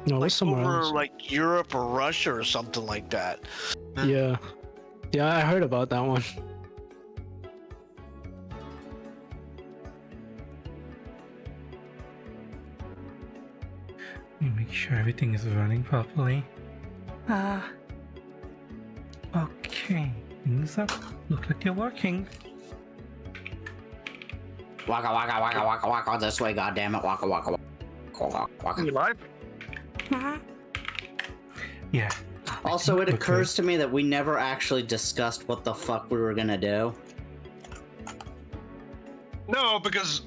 No, it like was somewhere over else. like Europe or Russia or something like that. Yeah. Yeah, I heard about that one. Make sure everything is running properly. Okay. Things up. Look like they're working. Waka waka waka waka waka this way, goddammit, waka waka waka waka. You live? Yeah. Also, it Okay. occurs to me that we never actually discussed what the fuck we were gonna do. No, because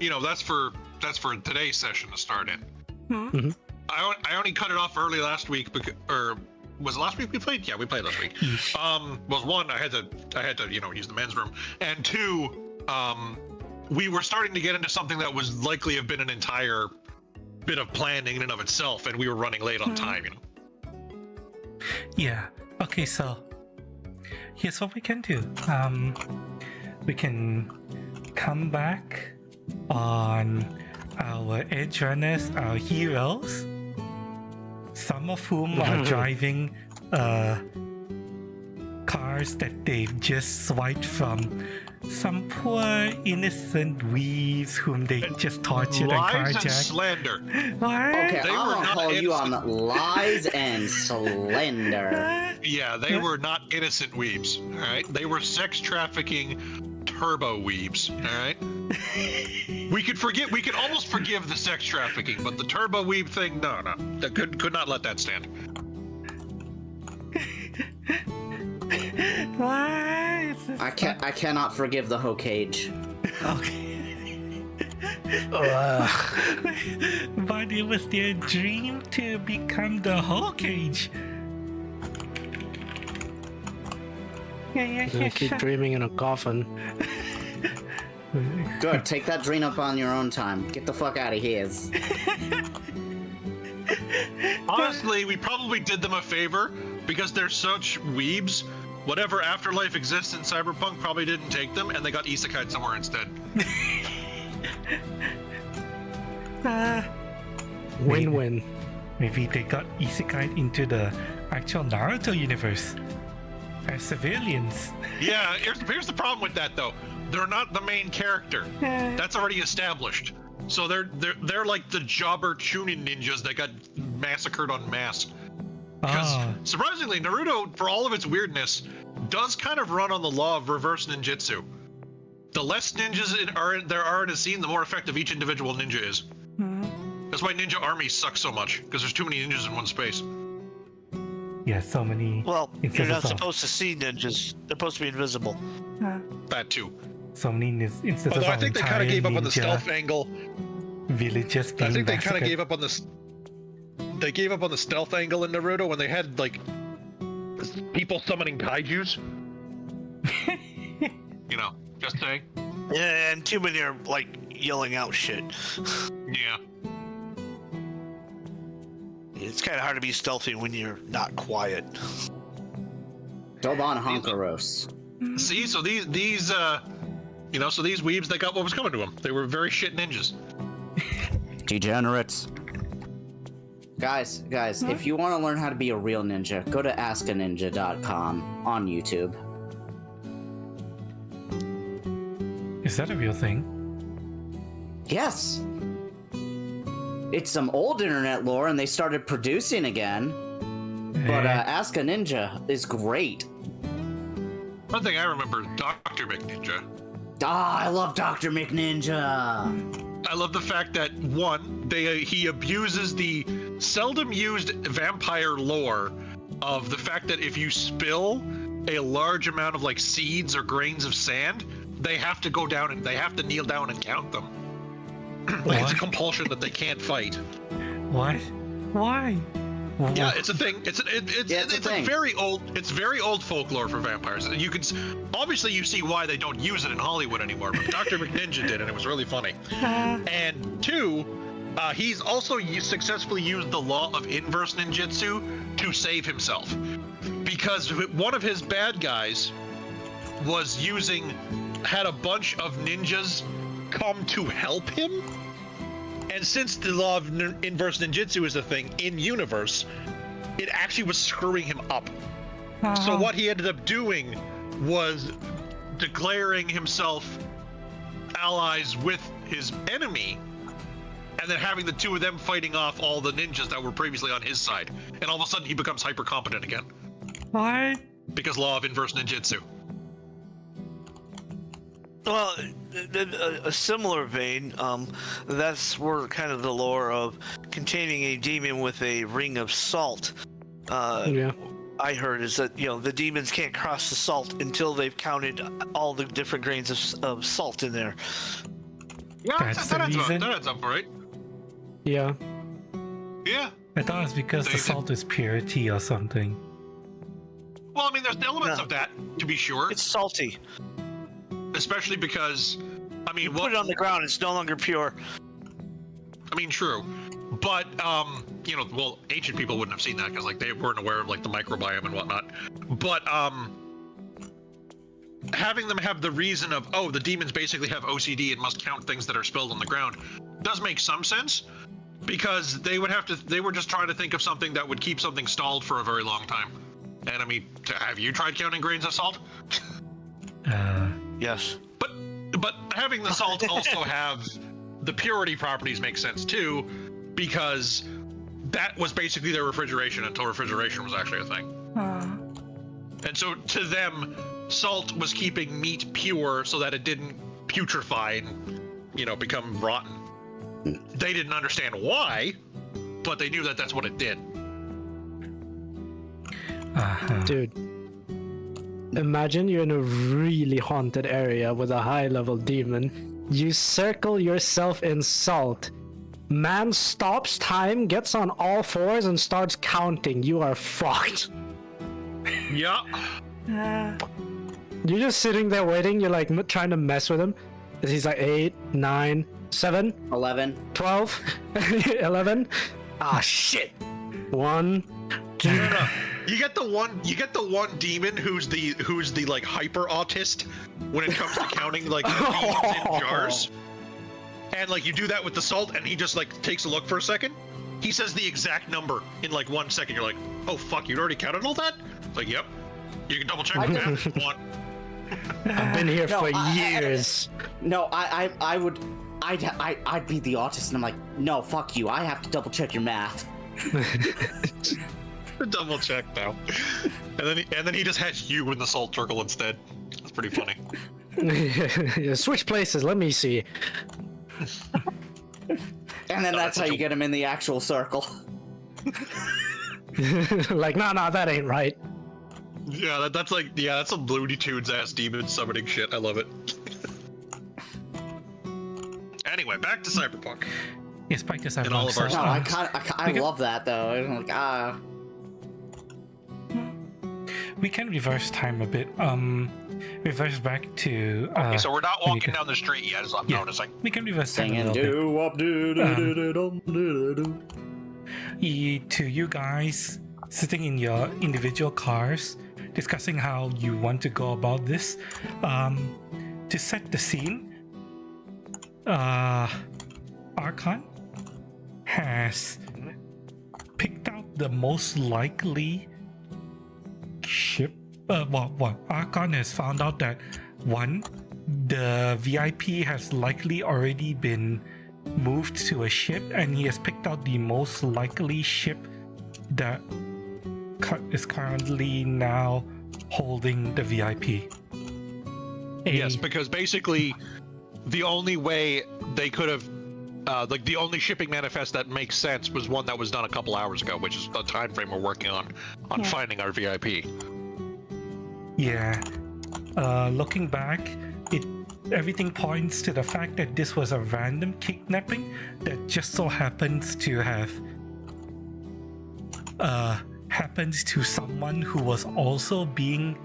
you know, that's for today's session to start in. Mhm. I only cut it off early last week because, or was it last week we played? Yeah, we played last week. Was one, I had to you know, use the men's room, and two, we were starting to get into something that was likely have been an entire bit of planning in and of itself, and we were running late on time, you know. Yeah. Okay, so here's what we can do. We can come back on our Edgerunners, our heroes, some of whom are driving cars that they've just swiped from some poor innocent weaves whom they just tortured and Lies and carjacked. slander. What? Okay, They were I'm gonna not call you on innocent. lies and slender. Yeah, they were not innocent weebs. All right, they were sex trafficking turbo weebs. All right. We could almost forgive the sex trafficking, but the turbo weeb thing, no, that could not let that stand. What? I cannot forgive the hoe cage. Okay. Ugh. But it was their dream to become the whole cage. I keep dreaming in a coffin. Good, take that dream up on your own time. Get the fuck out of here. Honestly, we probably did them a favor because they're such weebs. Whatever afterlife exists in Cyberpunk probably didn't take them, and they got isekai'd somewhere instead. Win-win. Maybe they got isekai into the actual Naruto universe as civilians. Yeah, here's the problem with that though. They're not the main character. That's already established. So they're like the jobber Chunin ninjas that got massacred en masse. Because surprisingly, Naruto, for all of its weirdness, does kind of run on the law of reverse ninjutsu. The less ninjas there are in a scene, the more effective each individual ninja is. That's why ninja armies suck so much, because there's too many ninjas in one space. Yeah, so many. Well, you're not instances of- supposed to see ninjas. They're supposed to be invisible. That too. So many instances Although I of think they kind entire of gave up on the ninja stealth angle. villages being I think they kind massacred. of gave up on this. They gave up on the stealth angle in Naruto when they had like people summoning kaijus. You know, just saying. Yeah, and too many are like yelling out shit. Yeah. It's kind of hard to be stealthy when you're not quiet. Doban Honkaros. See, so these you know, so these weebs, they got what was coming to them. They were very shit ninjas. Degenerates. Guys, if you want to learn how to be a real ninja, go to askaninja.com on YouTube. Is that a real thing? Yes. It's some old internet lore and they started producing again. But Ask a Ninja is great. One thing I remember, Dr. McNinja. Ah, I love Dr. McNinja. I love the fact that one, he abuses the seldom used vampire lore of the fact that if you spill a large amount of like seeds or grains of sand, they have to go down and they have to kneel down and count them. Like it's a compulsion that they can't fight. What? Why? Yeah, it's a thing. It's thing. a very old. It's very old folklore for vampires. You can obviously you see why they don't use it in Hollywood anymore. But Dr. McNinja did, and it was really funny. And two, he's also successfully used the law of inverse ninjutsu to save himself, because one of his bad guys had a bunch of ninjas come to help him, And since the law of inverse ninjutsu is a thing in universe, it actually was screwing him up. So what he ended up doing was declaring himself allies with his enemy, and then having the two of them fighting off all the ninjas that were previously on his side. And all of a sudden he becomes hyper competent again. What? Because law of inverse ninjutsu. Well, a similar vein, that's where kind of the lore of containing a demon with a ring of salt. Yeah. I heard is that, you know, the demons can't cross the salt until they've counted all the different grains of salt in there. Yeah, That's the reason? That adds up, right? Yeah. Yeah. I thought it was because the salt is purity or something. Well, I mean, there's elements No. of that, to be sure. It's salty. Especially because, I mean, You put it on the ground, it's no longer pure. I mean, true. But, you know, well, ancient people wouldn't have seen that because, like, they weren't aware of, like, the microbiome and whatnot. But, having them have the reason of, oh, the demons basically have OCD and must count things that are spilled on the ground does make some sense, because they were just trying to think of something that would keep something stalled for a very long time. And I mean, have you tried counting grains of salt? Yes. But having the salt also have the purity properties make sense too, because that was basically their refrigeration until refrigeration was actually a thing. And so to them, salt was keeping meat pure so that it didn't putrefy and, you know, become rotten. They didn't understand why, but they knew that that's what it did. Dude. Imagine you're in a really haunted area with a high-level demon. You circle yourself in salt. Man stops time, gets on all fours, and starts counting. You are fucked. Yeah. You're just sitting there waiting. You're like trying to mess with him. He's like 8, 9, 7, 11. 12, 11. Ah, shit. 1, 2. No. You get the one demon who's the like hyper autist when it comes to counting like beans in jars. And like you do that with the salt and he just like takes a look for a second. He says the exact number in like 1 second. You're like, oh fuck, you'd already counted all that? It's like, yep. You can double check it, man. if you want. I've been here No, for years. I'd be the autist, and I'm like, no, fuck you. I have to double check your math. Double check now. And then he just has you in the salt circle instead. That's pretty funny. Switch places. Let me see. And then that's how you get him in the actual circle. Like, nah, that ain't right. Yeah, that's some Looney Tunes ass demon summoning shit. I love it. Anyway, back to Cyberpunk. Yes, back to Cyberpunk. In all of our No, I love that though. I'm like, We can reverse time a bit. Reverse back to. Okay, so we're not walking down the street yet, as I'm noticing. We can reverse time a singing little bit. do-wop-do-do-do-do-do-do. To you guys sitting in your individual cars, discussing how you want to go about this. To set the scene, Archon has picked out the most likely ship. Archon has found out that one, the VIP has likely already been moved to a ship, and he has picked out the most likely ship that is currently now holding the VIP. Yes, because basically the only way they could have like the only shipping manifest that makes sense was one that was done a couple hours ago, which is the time frame we're working on finding our VIP. Yeah. Looking back, everything points to the fact that this was a random kidnapping that just so happens to have happened to someone who was also being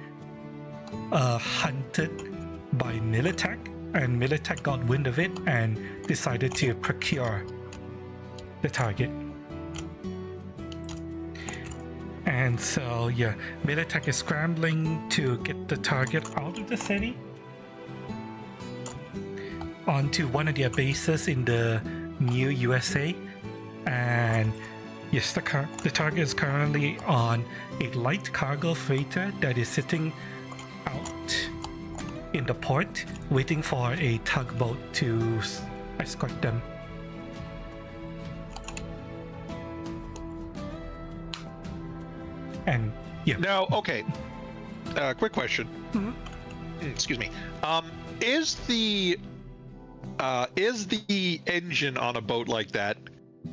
hunted by Militech, and Militech got wind of it and decided to procure the target. And so, yeah, Militech is scrambling to get the target out of the city onto one of their bases in the New USA, and yes, the target is currently on a light cargo freighter that is sitting out in the port, waiting for a tugboat to escort them. And yeah. Now, okay. Quick question. Excuse me. Is the engine on a boat like that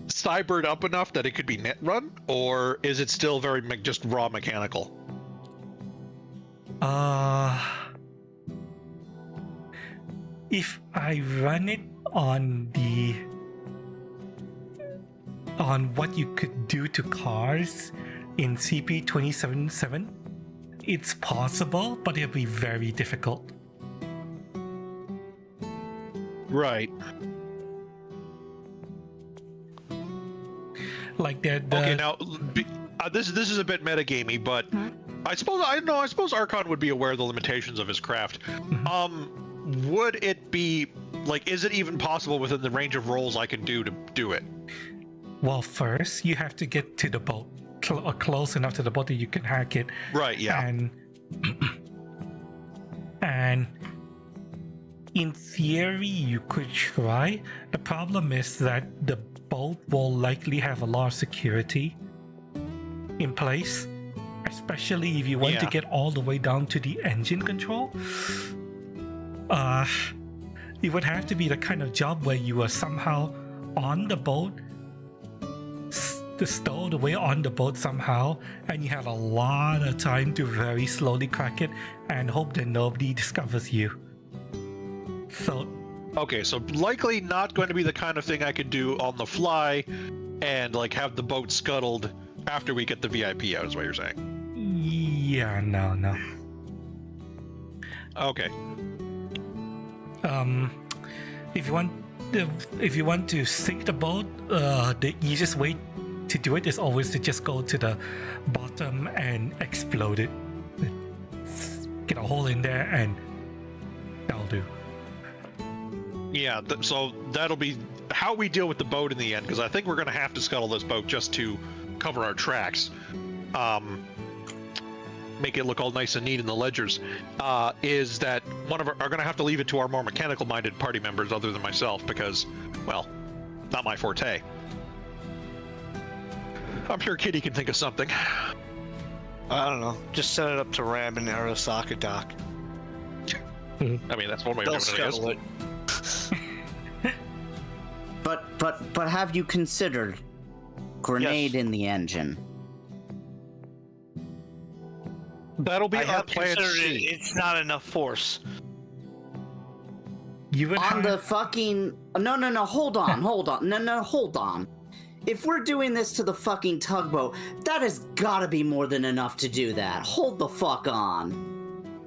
cybered up enough that it could be net run, or is it still very just raw mechanical? If I run it on what you could do to cars in CP 277, it's possible, but it'll be very difficult. Right. Like that. Okay, now this is a bit metagamey, but I suppose Archon would be aware of the limitations of his craft. Would it be like, is it even possible within the range of rolls I can do to do it? Well, first you have to get to the boat, close enough to the boat that you can hack it. Right. Yeah. And in theory, you could try. The problem is that the boat will likely have a lot of security in place, especially if you want to get all the way down to the engine control. It would have to be the kind of job where you are somehow on the boat, stowed away on the boat somehow, and you have a lot of time to very slowly crack it and hope that nobody discovers you. So, okay, so likely not going to be the kind of thing I could do on the fly and like have the boat scuttled after we get the VIP out, is what you're saying. Yeah, no. Okay. If you want to sink the boat, the easiest way to do it is always to just go to the bottom and explode it. Get a hole in there and that'll do. Yeah, so that'll be how we deal with the boat in the end, because I think we're going to have to scuttle this boat just to cover our tracks. Make it look all nice and neat in the ledgers. Is that one of our are going to have to leave it to our more mechanical-minded party members other than myself, because, well, not my forte. I'm sure Kitty can think of something. I don't know. Just set it up to Ram and Arasaka dock. I mean, that's one way of They'll doing it, I guess. scuttle it. But have you considered grenade in the engine? That'll be I our have plan considered it. C. It's not enough force. You would On have... the fucking no, hold on. If we're doing this to the fucking tugboat, that has gotta be more than enough to do that. Hold the fuck on.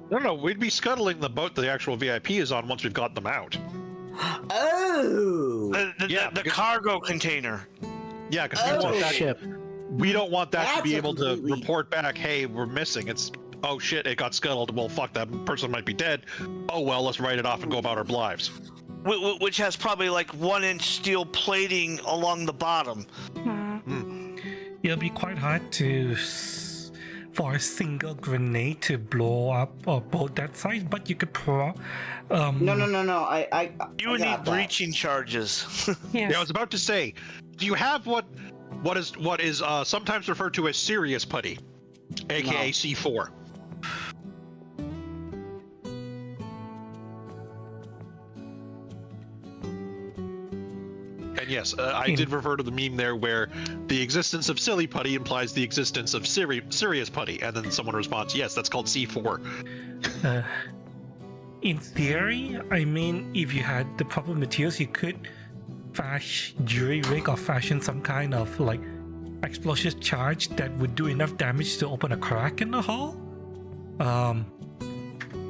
No, we'd be scuttling the boat the actual VIP is on once we've got them out. Oh! The cargo container. Yeah, because we want that Ship. We don't want that to That's be a able to completely- report back, hey, we're missing. It's, oh shit, it got scuttled. Well, fuck, that person might be dead. Oh well, let's write it off and go about our lives. Which has probably like 1-inch steel plating along the bottom. It'll be quite hard for a single grenade to blow up a boat that size, but you could No. I You would got need that. breaching charges. Yeah, I was about to say, do you have what is sometimes referred to as serious putty, aka No. C4? And yes, I did refer to the meme there where the existence of silly putty implies the existence of serious putty, and then someone responds, yes, that's called C4. In theory, I mean, if you had the proper materials, you could jury rig or fashion some kind of like explosive charge that would do enough damage to open a crack in the hull.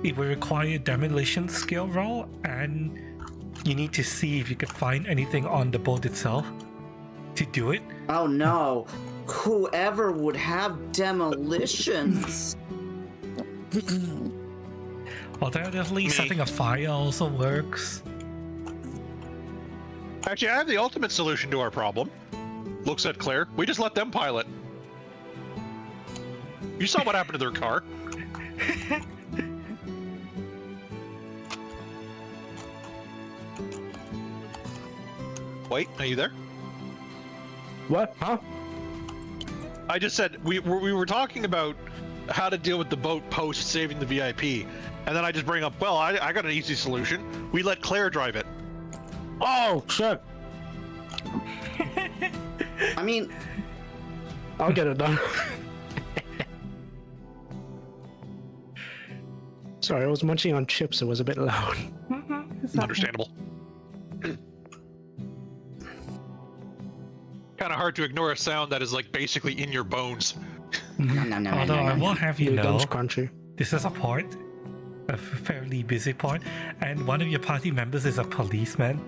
It would require a demolition skill roll, and you need to see if you could find anything on the boat itself to do it. Oh no. Whoever would have demolitions. Alternatively, Me. setting a fire also works. Actually, I have the ultimate solution to our problem. Looks at Claire. We just let them pilot. You saw what happened to their car. Wait, are you there? What? Huh? I just said we were talking about how to deal with the boat post saving the VIP, and then I just bring up, well, I got an easy solution. We let Claire drive it. Oh, shit. I mean, I'll get it done. Sorry, I was munching on chips. It was a bit loud. Understandable. Kind of hard to ignore a sound that is like basically in your bones. Although I will have you know, Gum's crunchy. this is a part, a fairly busy part, and one of your party members is a policeman.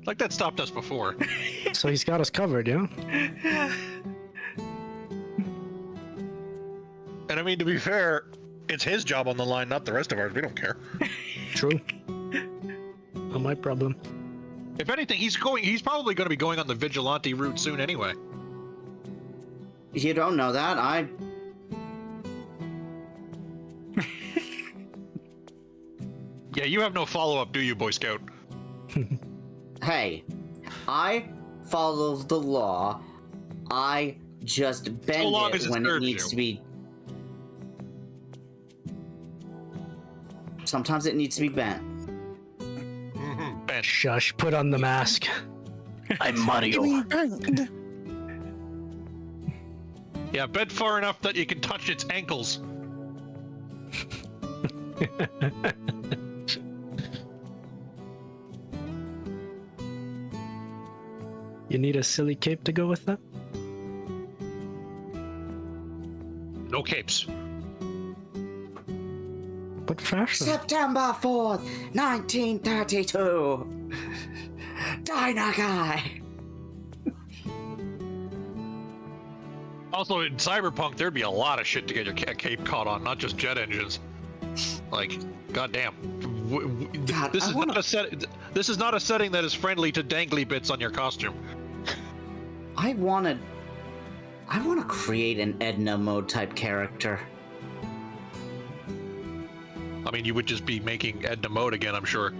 Like that stopped us before. So he's got us covered, yeah? And I mean, to be fair, it's his job on the line, not the rest of ours. We don't care. True. Not my problem. If anything, he's probably going to be going on the vigilante route soon anyway. you don't know that. Yeah, you have no follow-up, do you, Boy Scout? Hey, I follow the law. I just bend long as it it when it serves needs you. to be. Sometimes it needs to be bent. Ben. Shush, put on the mask. I'm Mario. Yeah, bend far enough that you can touch its ankles. You need a silly cape to go with that? No capes. What fashion? September 4th, 1932. Dynaguy. Also, in Cyberpunk, there'd be a lot of shit to get your cape caught on, not just jet engines. Like, goddamn. God, This I is wanna- not a set. This is not a setting that is friendly to dangly bits on your costume. I wanna create an Edna mode type character. I mean, you would just be making Edna mode again, I'm sure.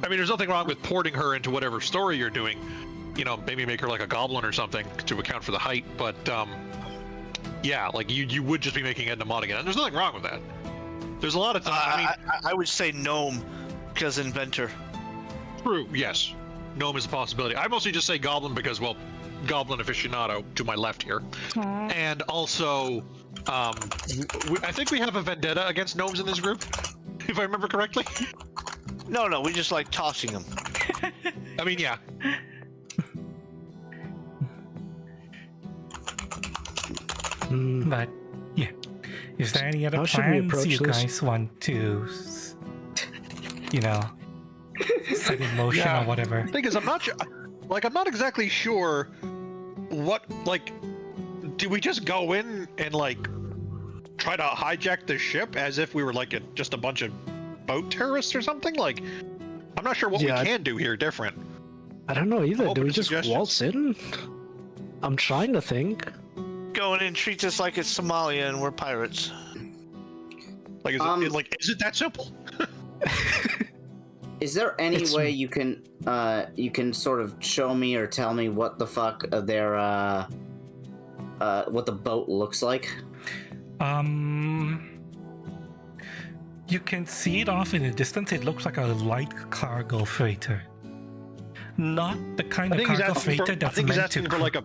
I mean, there's nothing wrong with porting her into whatever story you're doing. You know, maybe make her like a goblin or something to account for the height. But yeah, like you would just be making Edna mod again, and there's nothing wrong with that. There's a lot of times. I mean, I would say gnome because inventor. true, yes, gnome is a possibility. I mostly just say goblin because, well, goblin aficionado to my left here, and also, I think we have a vendetta against gnomes in this group, if I remember correctly. No, we just like tossing them. I mean, yeah. But yeah, is there any other How should we plans approach you this? guys want to, you know, set in motion Yeah. or whatever? The thing is, I'm not exactly sure what, like, do we just go in and, like, try to hijack the ship as if we were, like, just a bunch of boat terrorists or something? Like, I'm not sure what Yeah. we can do here different. I don't know either. Do Open we to just suggestions. waltz in? I'm trying to think. Going in treats us like it's Somalia and we're pirates. Like, is it that simple? Is there any It's- way you can sort of show me or tell me what the fuck their what the boat looks like? You can see it off in the distance. It looks like a light cargo freighter. Not the kind I of think he's cargo asking freighter for, I that's think he's meant asking to, for like a,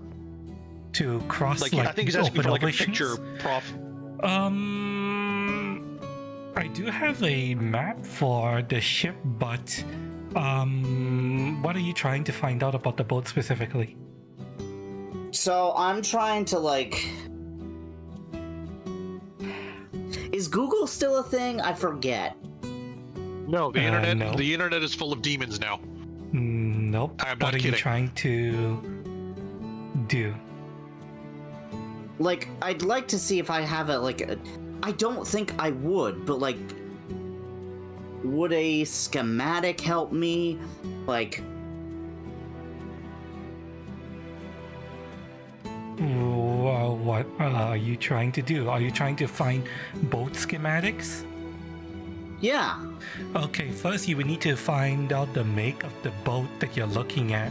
to cross like, like I think he's asking open for like a oceans. picture prof. I do have a map for the ship, but what are you trying to find out about the boat specifically? So I'm trying to like. Is Google still a thing? I forget. No, the internet. no. The internet is full of demons now. Nope. I'm What not are you kidding. trying to do? Like, I'd like to see if I have a I don't think I would, but like, would a schematic help me? Like, Well, what are you trying to do? Are you trying to find boat schematics? yeah. Okay, first you would need to find out the make of the boat that you're looking at.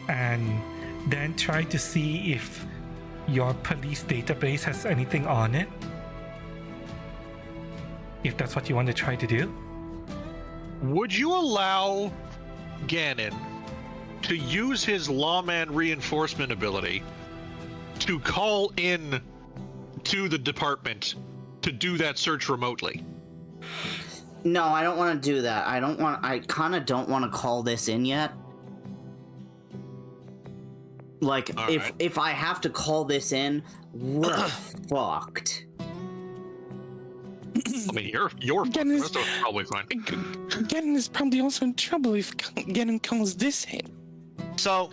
And then try to see if your police database has anything on it. If that's what you want to try to do. Would you allow Ganon to use his lawman reinforcement ability to call in to the department to do that search remotely? No, I don't want to do that. I kind of don't want to call this in yet. Like, All right. if I have to call this in, we're fucked. I mean, you're Ganon is, that's probably fine. Ganon is probably also in trouble if Ganon calls this in. So,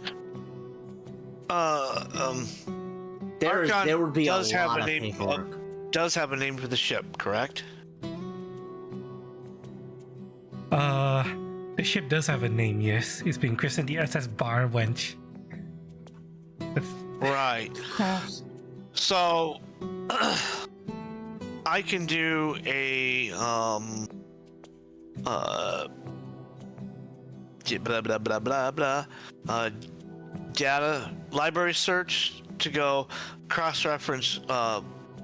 There would be a does have lot a of name. paperwork. Does have a name for the ship, correct? The ship does have a name, yes. It's been christened the SS Bar Wench. Right. So, I can do a blah blah blah blah blah data library search to go cross-reference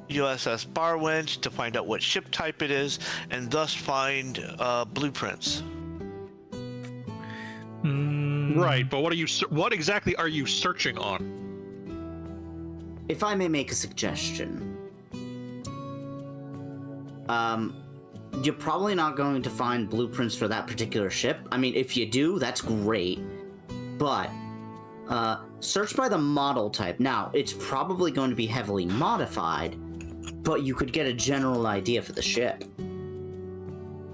USS Barwinch to find out what ship type it is, and thus find blueprints. Right, but what exactly are you searching on? If I may make a suggestion, you're probably not going to find blueprints for that particular ship. I mean, if you do, that's great. But search by the model type. Now, it's probably going to be heavily modified, but you could get a general idea for the ship.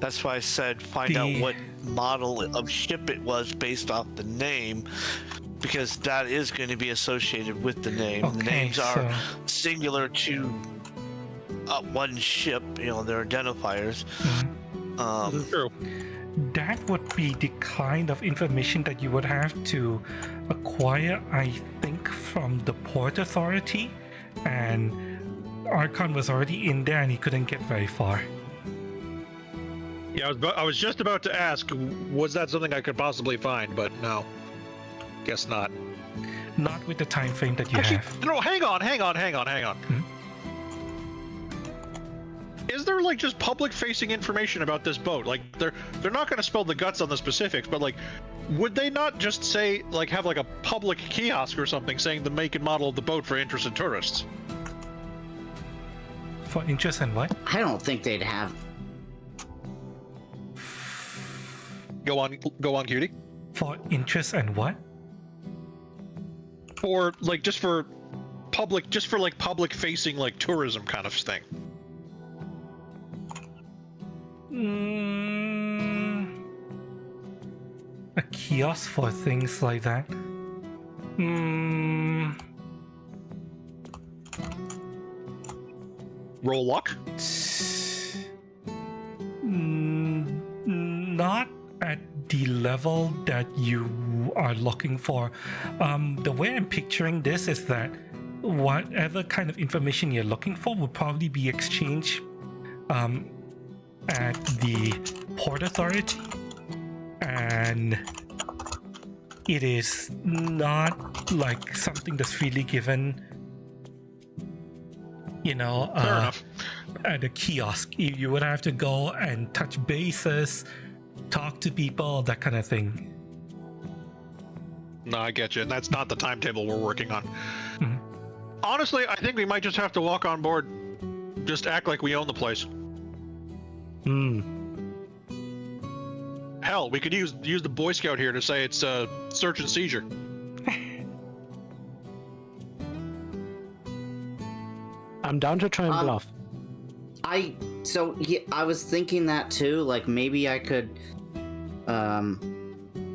That's why I said find out what model of ship it was based off the name, because that is going to be associated with the name. Okay, the names are so- singular to one ship, you know, their identifiers. True. That would be the kind of information that you would have to acquire, I think, from the Port Authority. And Archon was already in there and he couldn't get very far. Yeah, I was just about to ask, was that something I could possibly find, but no. Guess not. Not with the time frame that you Actually, have. no, hang on. Is there like just public-facing information about this boat? Like they're not going to spill the guts on the specifics, but like, would they not just say like have like a public kiosk or something saying the make and model of the boat for interested tourists? For interest and what? I don't think they'd have. Go on, cutie. For interest and what? Or like just for public-facing like tourism kind of thing. A kiosk for things like that. Roll luck. Not at the level that you are looking for. The way I'm picturing this is that whatever kind of information you're looking for will probably be exchanged at the Port Authority, and it is not like something that's freely given, you know, Fair enough. at a kiosk. You would have to go and touch bases, talk to people, that kind of thing. No, I get you. And that's not the timetable we're working on. Honestly, I think we might just have to walk on board. Just act like we own the place. Hell, we could use the Boy Scout here to say it's a search and seizure. I'm down to try and bluff. I was thinking that too. Like maybe I could.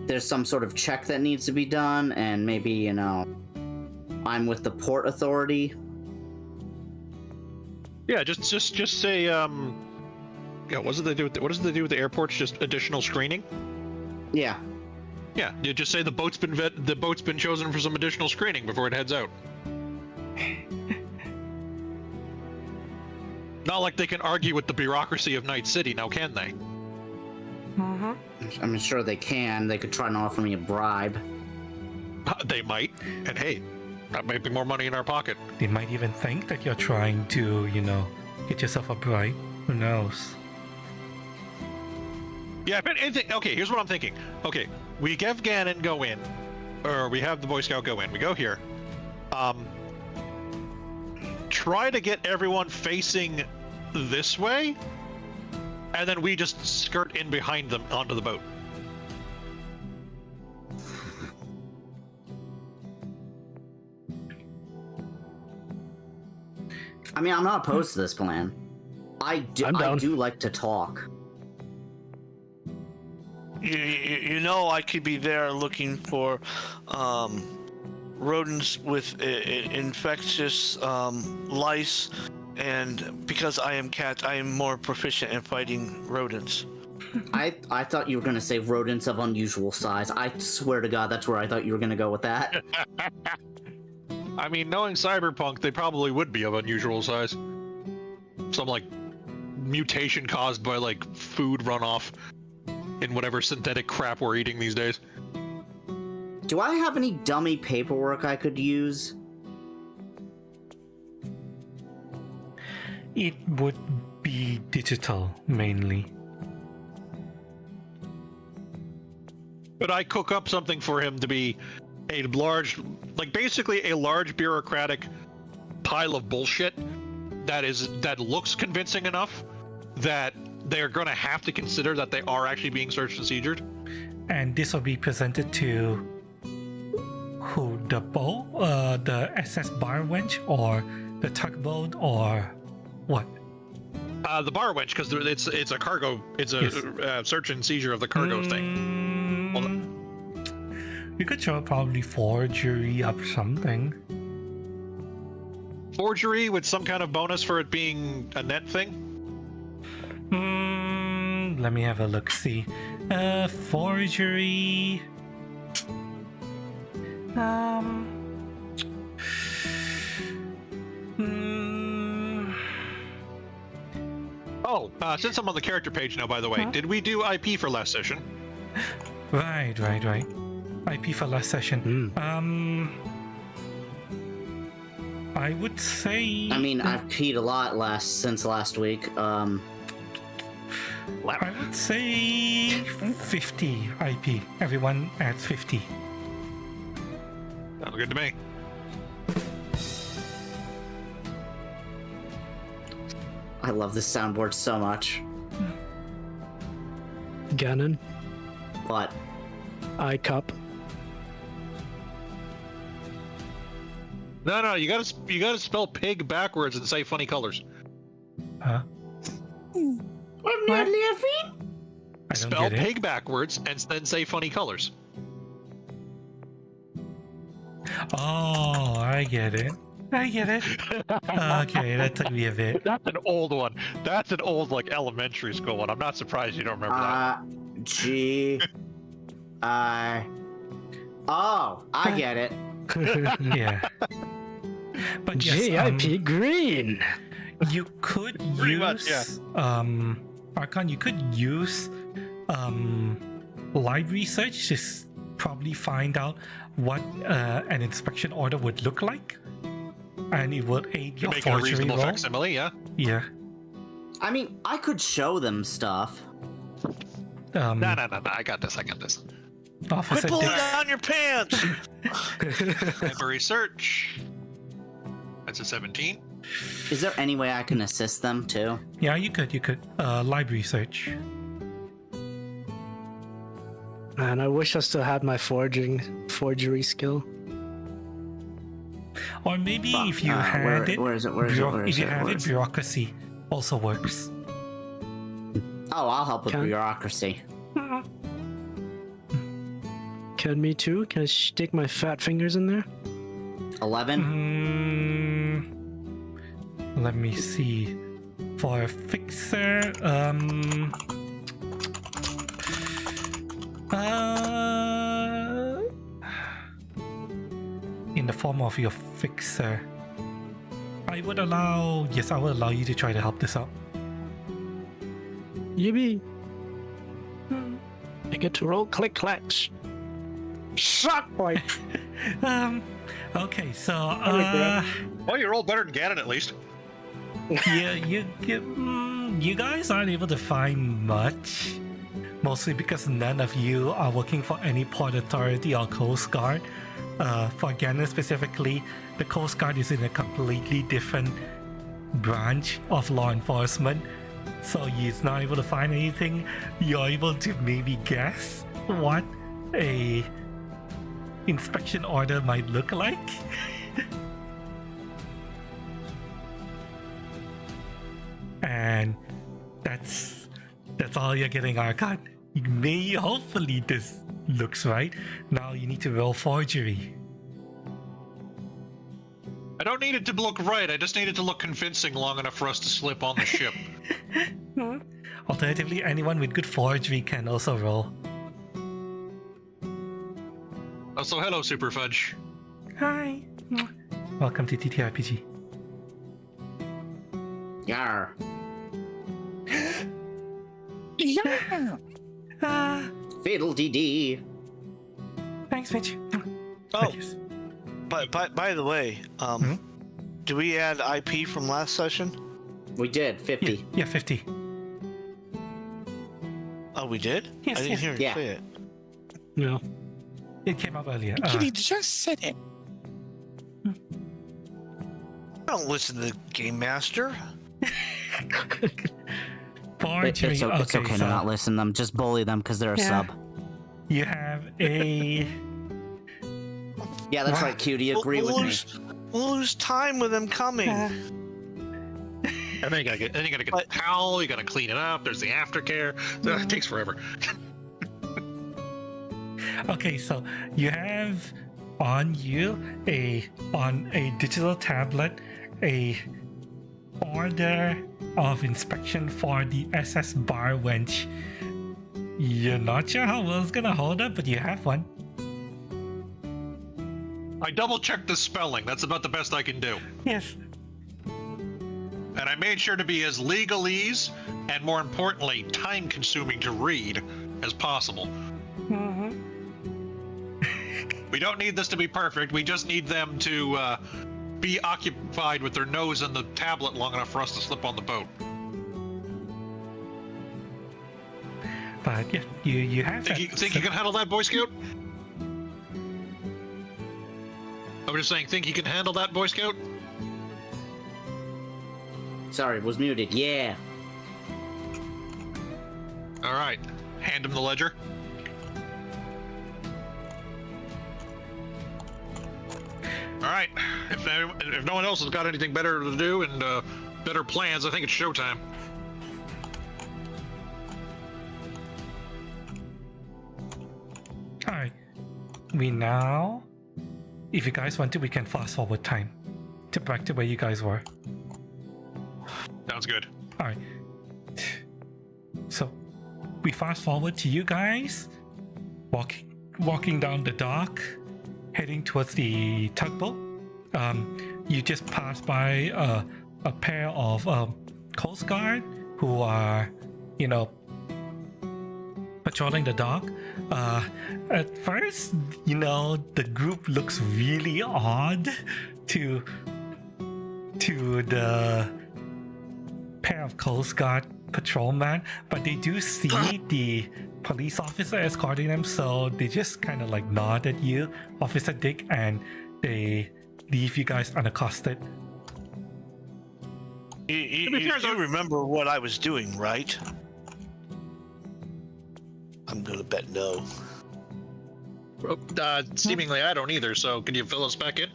There's some sort of check that needs to be done, and maybe I'm with the Port Authority, Yeah, just say yeah. What does they do with the airports? Just additional screening. Yeah. Yeah, you just say the boat's been chosen for some additional screening before it heads out. Not like they can argue with the bureaucracy of Night City, now can they? I'm sure they can. They could try and offer me a bribe. They might, and hey, that might be more money in our pocket. They might even think that you're trying to, get yourself a bribe. Who knows? Yeah, if anything, okay, here's what I'm thinking. Okay, we have Ganon go in, or we have the Boy Scout go in. We go here. Try to get everyone facing this way, and then we just skirt in behind them onto the boat. I mean, I'm not opposed to this plan. I do like to talk. You know, I could be there looking for rodents with infectious lice, and because I am cat, I am more proficient in fighting rodents. I thought you were gonna say rodents of unusual size. I swear to God, that's where I thought you were gonna go with that. I mean, knowing Cyberpunk, they probably would be of unusual size. Some, like, mutation caused by, like, food runoff in whatever synthetic crap we're eating these days. Do I have any dummy paperwork I could use? It would be digital, mainly. But I cook up something for him to be a large, like basically a large bureaucratic pile of bullshit that looks convincing enough that they're going to have to consider that they are actually being searched and seizured. And this will be presented to who? The SS bar wench, or the tugboat, or what? The bar wench, because it's a cargo, it's a Yes. Search and seizure of the cargo thing. Well, You could show probably forgery of something. forgery with some kind of bonus for it being a net thing. Let me have a look. See, forgery. Oh, since I'm on the character page now, by the way, did we do IP for last session? Right. IP for last session. I would say. I mean, I've peed a lot since last week. I would say 50 IP. Everyone adds 50. Sounds good to me. I love this soundboard so much. Ganon, But I cup. No, you gotta spell pig backwards and say funny colors. Huh? I'm not laughing. I don't Spell get it. pig backwards and then say funny colors. Oh, I get it. Okay, that took me a bit. That's an old one. That's an old, like, elementary school one. I'm not surprised you don't remember that. Oh, I get it. Yeah. But yes, GIP green. you could Pretty use much, yeah. Archon, you could use library search to probably find out what an inspection order would look like, and it will aid To your make it a forgery reasonable roll. facsimile, yeah. Yeah. I mean, I could show them stuff. No, I got this. Officer Quit pulling Dick- down your pants! Library search. That's a 17. Is there any way I can assist them too? Yeah, you could. Library search. Man, I wish I still had my forgery skill. Or maybe Fuck, if you had where- it, where is it? Where is it? bureau- Where if is you it? had Where it, is it? bureaucracy also works. Oh, I'll help with Can- bureaucracy. Can me too? Can I stick my fat fingers in there? 11. Let me see. For a fixer, in the form of your fixer, I would allow you to try to help this out. Yippee! I get to roll click clacks. Shock point. Okay, so Well, you rolled better than Ganon at least. you guys aren't able to find much, mostly because none of you are working for any Port Authority or Coast Guard. For Ganon specifically, the Coast Guard is in a completely different branch of law enforcement, so he's not able to find anything. You're able to maybe guess what a inspection order might look like. And that's all you're getting, Archon. Hopefully this looks right. Now you need to roll forgery. I don't need it to look right. I just need it to look convincing long enough for us to slip on the ship. Alternatively, anyone with good forgery can also roll. Also, hello, Super Fudge. Hi. Welcome to TTRPG. Yar. Yeah. Fiddle dee dee. Thanks, Mitch. Oh, by the way, do we add IP from last session? We did 50. Yeah, 50. Oh, we did? Yes, I didn't hear you yeah. say it. Yeah. It came up earlier. Kitty just said it. I don't listen to the Game Master. Forgery. It's okay so to not listen to them. Just bully them because they're a Yeah. sub. you have a... Yeah, that's Wow. right, Cutie. Agree with me. We'll lose time with them coming. And then you gotta get the towel. You gotta clean it up. There's the aftercare. It takes forever. Okay, so you have on you on a digital tablet a order of inspection for the SS bar wench. You're not sure how well it's gonna hold up, but you have one. I double checked the spelling. That's about the best I can do. Yes. And I made sure to be as legalese and, more importantly, time-consuming to read as possible. Mm-hmm. We don't need this to be perfect. We just need them to be occupied with their nose in the tablet long enough for us to slip on the boat. But yeah, you have Think you can handle that, Boy Scout? I was just saying, think you can handle that, Boy Scout? Sorry, was muted. Yeah. All right. Hand him the ledger. All right. If no one else has got anything better to do and better plans, I think it's showtime. Alright. We now, if you guys want to, we can fast forward time to back to where you guys were. Sounds good. Alright. So we fast forward to you guys walking down the dock, heading towards the tugboat. You just pass by a pair of Coast Guard who are, patrolling the dock. At first, the group looks really odd to the pair of Coast Guard patrolmen, but they do see the police officer escorting them, so they just kind of like nod at you, Officer Dick, and they leave you guys unaccosted. You do remember what I was doing, right? I'm gonna bet no. Seemingly, I don't either. So, can you fill us back in?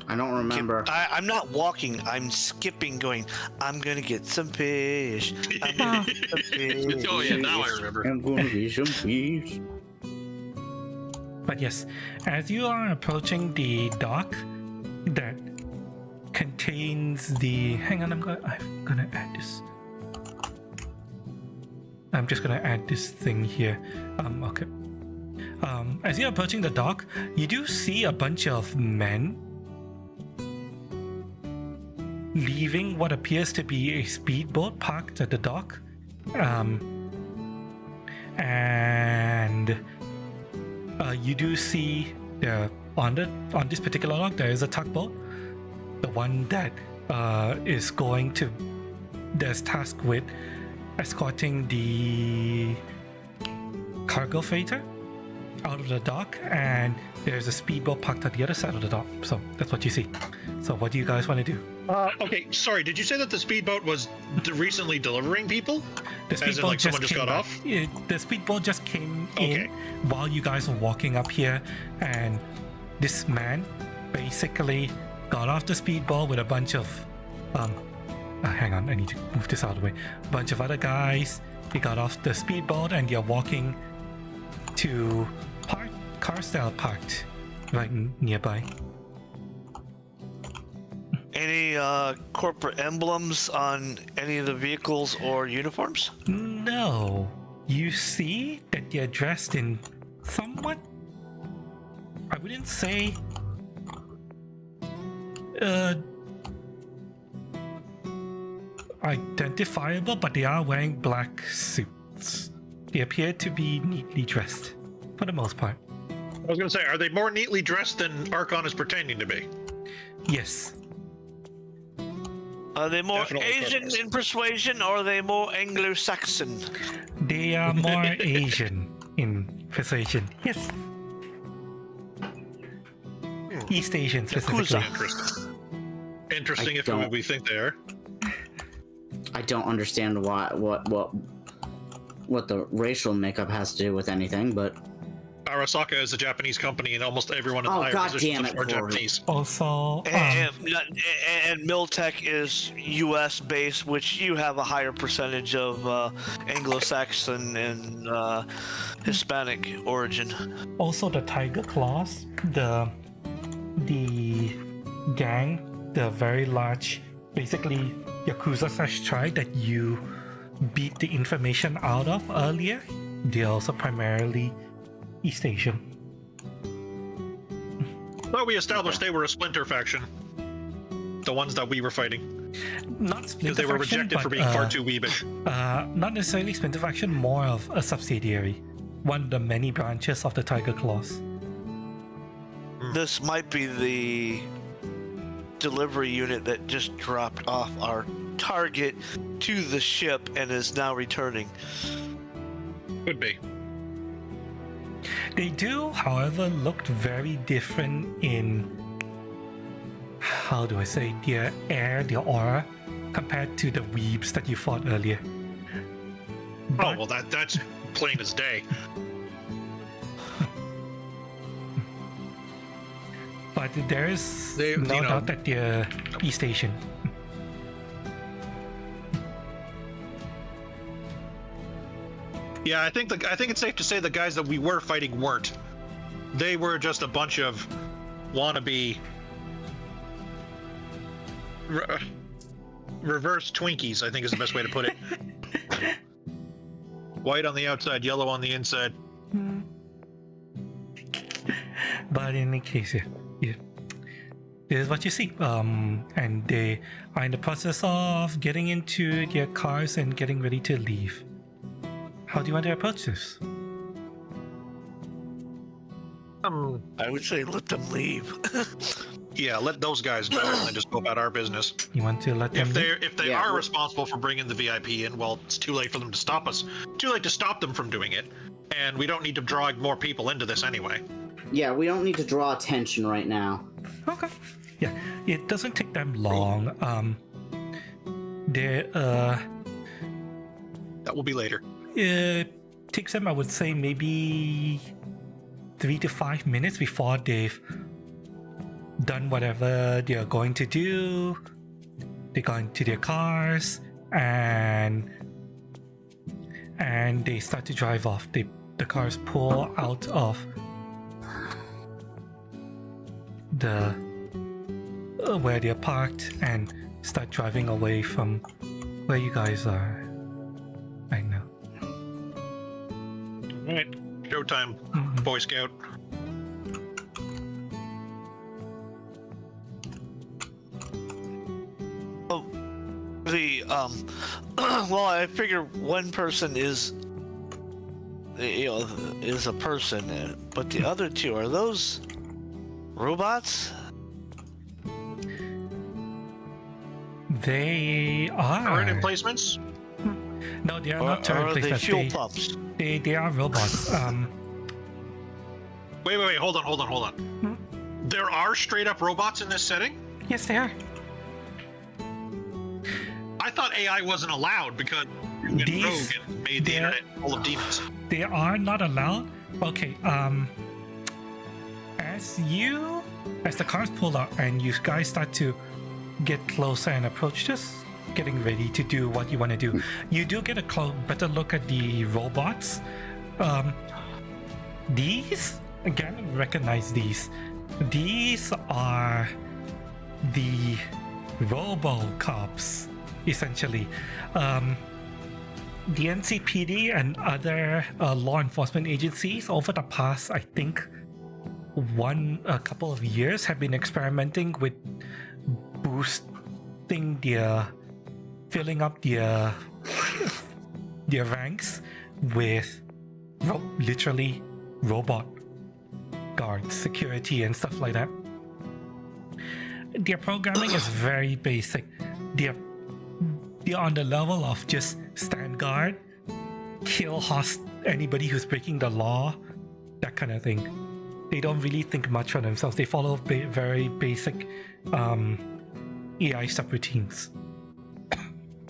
I don't remember. I'm not walking. I'm skipping, going. I'm gonna get some fish. I'm gonna get some fish. Oh yeah, now I remember. I'm gonna get some fish. But yes, as you are approaching the dock that contains the. Hang on, I'm gonna add this. I'm just gonna add this thing here. Okay. As you're approaching the dock, you do see a bunch of men leaving what appears to be a speedboat parked at the dock. And you do see on this particular dock there is a tugboat, the one that that's tasked with escorting the cargo freighter out of the dock, and there's a speedboat parked at the other side of the dock. So that's what you see. So what do you guys want to do? Okay, sorry. Did you say that the speedboat was recently delivering people? The As in, speedboat like, someone just came got back. off? The speedboat just came Okay. in while you guys were walking up here, and this man basically got off the speedboat with a bunch of hang on, I need to move this out of the way. A bunch of other guys. They got off the speedboat and they're walking to cars that are parked right nearby. Any corporate emblems on any of the vehicles or uniforms? No. You see that they're dressed in somewhat, I wouldn't say identifiable, but they are wearing black suits. They appear to be neatly dressed for the most part. I was going to say, are they more neatly dressed than Archon is pretending to be? Yes. Are they more Definitely Asian corporate. in persuasion, or are they more Anglo-Saxon? They are more Asian in persuasion. Yes. East Asian specifically. Interesting. Interesting I if don't- we think they are. I don't understand what the racial makeup has to do with anything, but Arasaka is a Japanese company, and almost everyone in the Oh, higher God positions damn it, are Corey. Japanese. Also, And Miltech is U.S. based, which you have a higher percentage of Anglo-Saxon and Hispanic origin. also the Tiger Claws, the gang, the very large, basically Yakuza/tribe that you beat the information out of earlier. They're also primarily East Asian. Well, we established they were a splinter faction. The ones that we were fighting. Not Because Splinter they were Faction, rejected for but, being far too weebish. not necessarily Splinter Faction, more of a subsidiary. One of the many branches of the Tiger Claws. This might be the delivery unit that just dropped off our target to the ship and is now returning. Could be. They do, however, look very different in, how do I say, their air, their aura, compared to the weebs that you fought earlier. Oh, well, that's plain as day. But there is They- no you know- doubt that they're East Asian. Yeah, I think it's safe to say the guys that we were fighting weren't. They were just a bunch of wannabe reverse Twinkies, I think is the best way to put it. White on the outside, yellow on the inside. But in any case, yeah, this is what you see. And they are in the process of getting into their cars and getting ready to leave. How do you want to approach this? I would say let them leave. Yeah, let those guys go and then just go about our business. You want to let them leave? If they Yeah, are well- responsible for bringing the VIP in, well, it's too late for them to stop us. Too late to stop them from doing it, and we don't need to draw more people into this anyway. yeah, we don't need to draw attention right now. Okay. Yeah, it doesn't take them long. That will be later. It takes them, I would say, maybe 3 to 5 minutes before they've done whatever they're going to do. They go into their cars and they start to drive off. The cars pull out of where they're parked and start driving away from where you guys are right now. All right, showtime, Boy Scout. Oh, well, I figure one person is, is a person, but the other two, are those robots? They are. Current emplacements? No, they are Or not turret are they replacements. fuel pumps? They are robots. Wait, hold on. There are straight up robots in this setting? Yes, they are. I thought AI wasn't allowed because you went These- rogue and made the they're- internet full of demons. They are not allowed. Okay. As the cars pull up and you guys start to get closer and approach this, getting ready to do what you want to do, you do get a better look at the robots. These, again, recognize these. These are the RoboCops, essentially. The NCPD and other law enforcement agencies over the past, I think, a couple of years have been experimenting with boosting filling up their ranks with literally robot guards, security, and stuff like that. Their programming is very basic. They're on the level of just stand guard, kill anybody who's breaking the law, that kind of thing. They don't really think much for themselves. They follow very basic AI subroutines.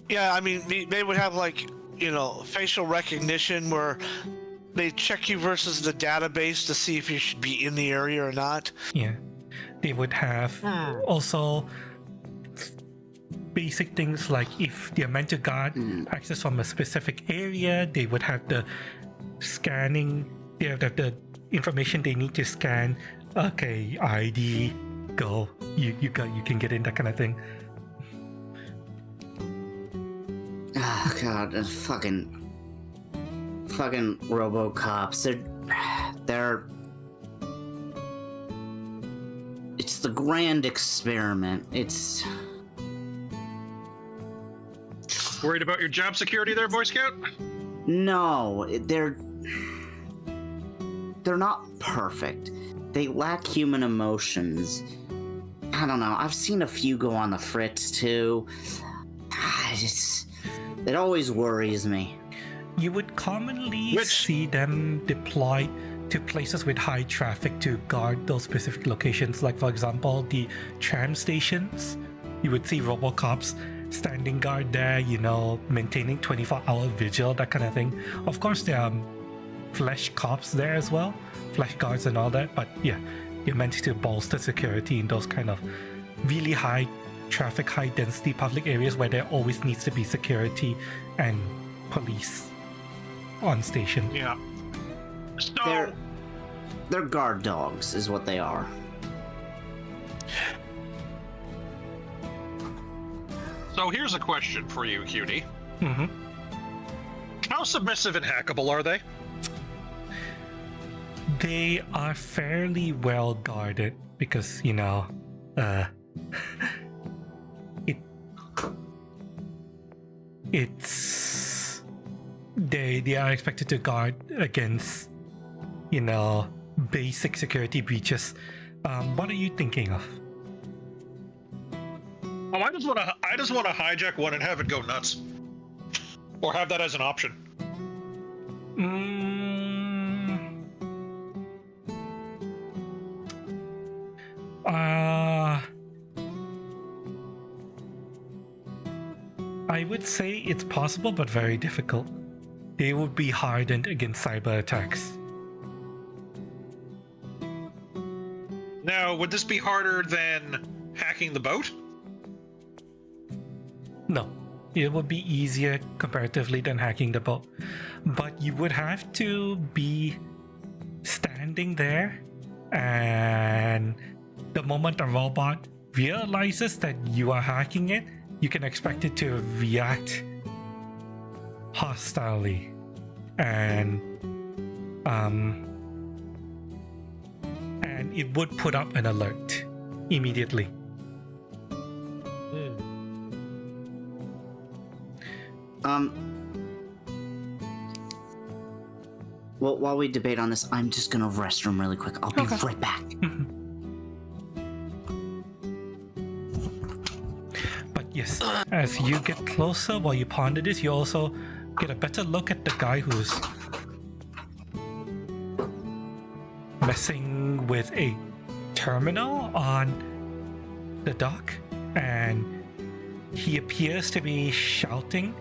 Yeah, I mean, they would have facial recognition where they check you versus the database to see if you should be in the area or not. Yeah. They would have also basic things like if they're meant to guard access from a specific area, they would have the scanning, they have the information they need to scan. Okay, ID, go. You can get in, that kind of thing. Oh god, fucking RoboCops. They're it's the grand experiment. It's Worried about your job security there, Boy Scout? no, they're not perfect. They lack human emotions. I don't know. I've seen a few go on the fritz too. It always worries me. You would commonly see them deployed to places with high traffic to guard those specific locations. Like, for example, the tram stations. You would see RoboCops standing guard there, maintaining 24-hour vigil, that kind of thing. Of course, there are flesh cops there as well, flesh guards and all that. But yeah, you're meant to bolster security in those kind of really high traffic, high density public areas where there always needs to be security and police on station. Yeah. So, They're guard dogs, is what they are. So here's a question for you, Cutie. Mm-hmm. How submissive and hackable are they? They are fairly well guarded because, they are expected to guard against, basic security breaches. What are you thinking of? Oh, I just want to hijack one and have it go nuts, or have that as an option. I would say it's possible, but very difficult. They would be hardened against cyber attacks. Now, would this be harder than hacking the boat? No, it would be easier comparatively than hacking the boat. But you would have to be standing there, and the moment a robot realizes that you are hacking it, you can expect it to react hostilely, and it would put up an alert immediately. Well, while we debate on this, I'm just gonna restroom really quick. I'll be right back. But yes, as you get closer while you ponder this, you also get a better look at the guy who's messing with a terminal on the dock, and he appears to be shouting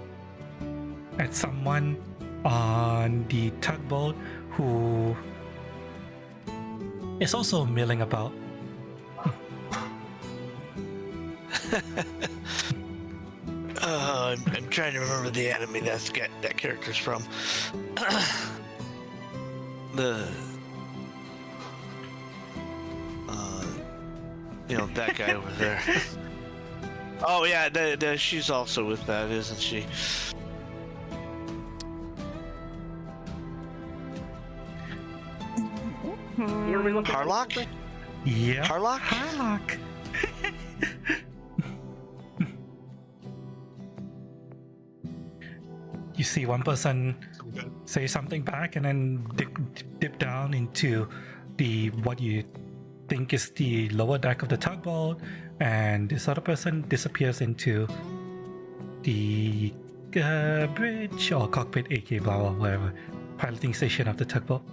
at someone on the tugboat who is also milling about. I'm trying to remember the anime that character's from. That guy over there. Oh yeah, she's also with that, isn't she? Harlock? Yeah. Harlock? Harlock. You see one person say something back and then dip down into what you think is the lower deck of the tugboat, and this other person disappears into the bridge or cockpit, aka blah blah whatever, piloting station of the tugboat.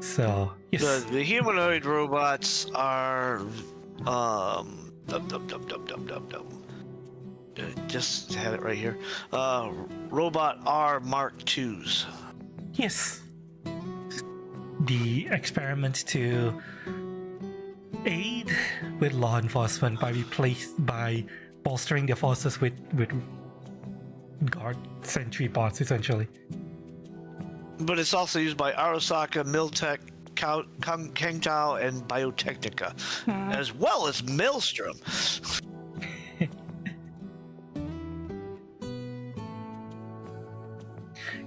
So yes, The humanoid robots are just had it right here. Robot R Mark IIs. yes. The experiment to aid with law enforcement by bolstering their forces with guard sentry bots, essentially. But it's also used by Arasaka, Miltech, Kangtao, and Biotechnica, as well as Maelstrom.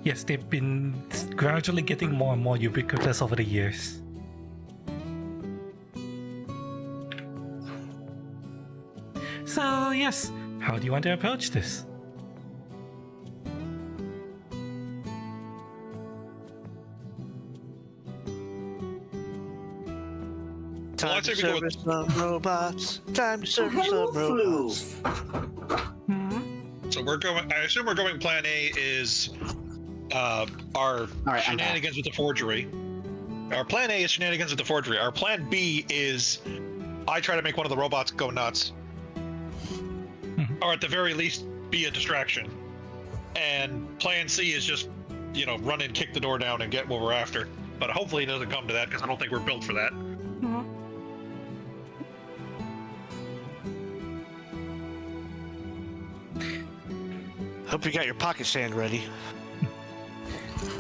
Yes, they've been gradually getting more and more ubiquitous over the years. So yes, how do you want to approach this? Time to service some robots. Time to service some robots. So I assume we're going plan A is our shenanigans with the forgery. Our plan A is shenanigans with the forgery. Our plan B is I try to make one of the robots go nuts. Or at the very least, be a distraction. And plan C is just, run in, kick the door down, and get what we're after. But hopefully it doesn't come to that, because I don't think we're built for that. Hope you got your pocket sand ready.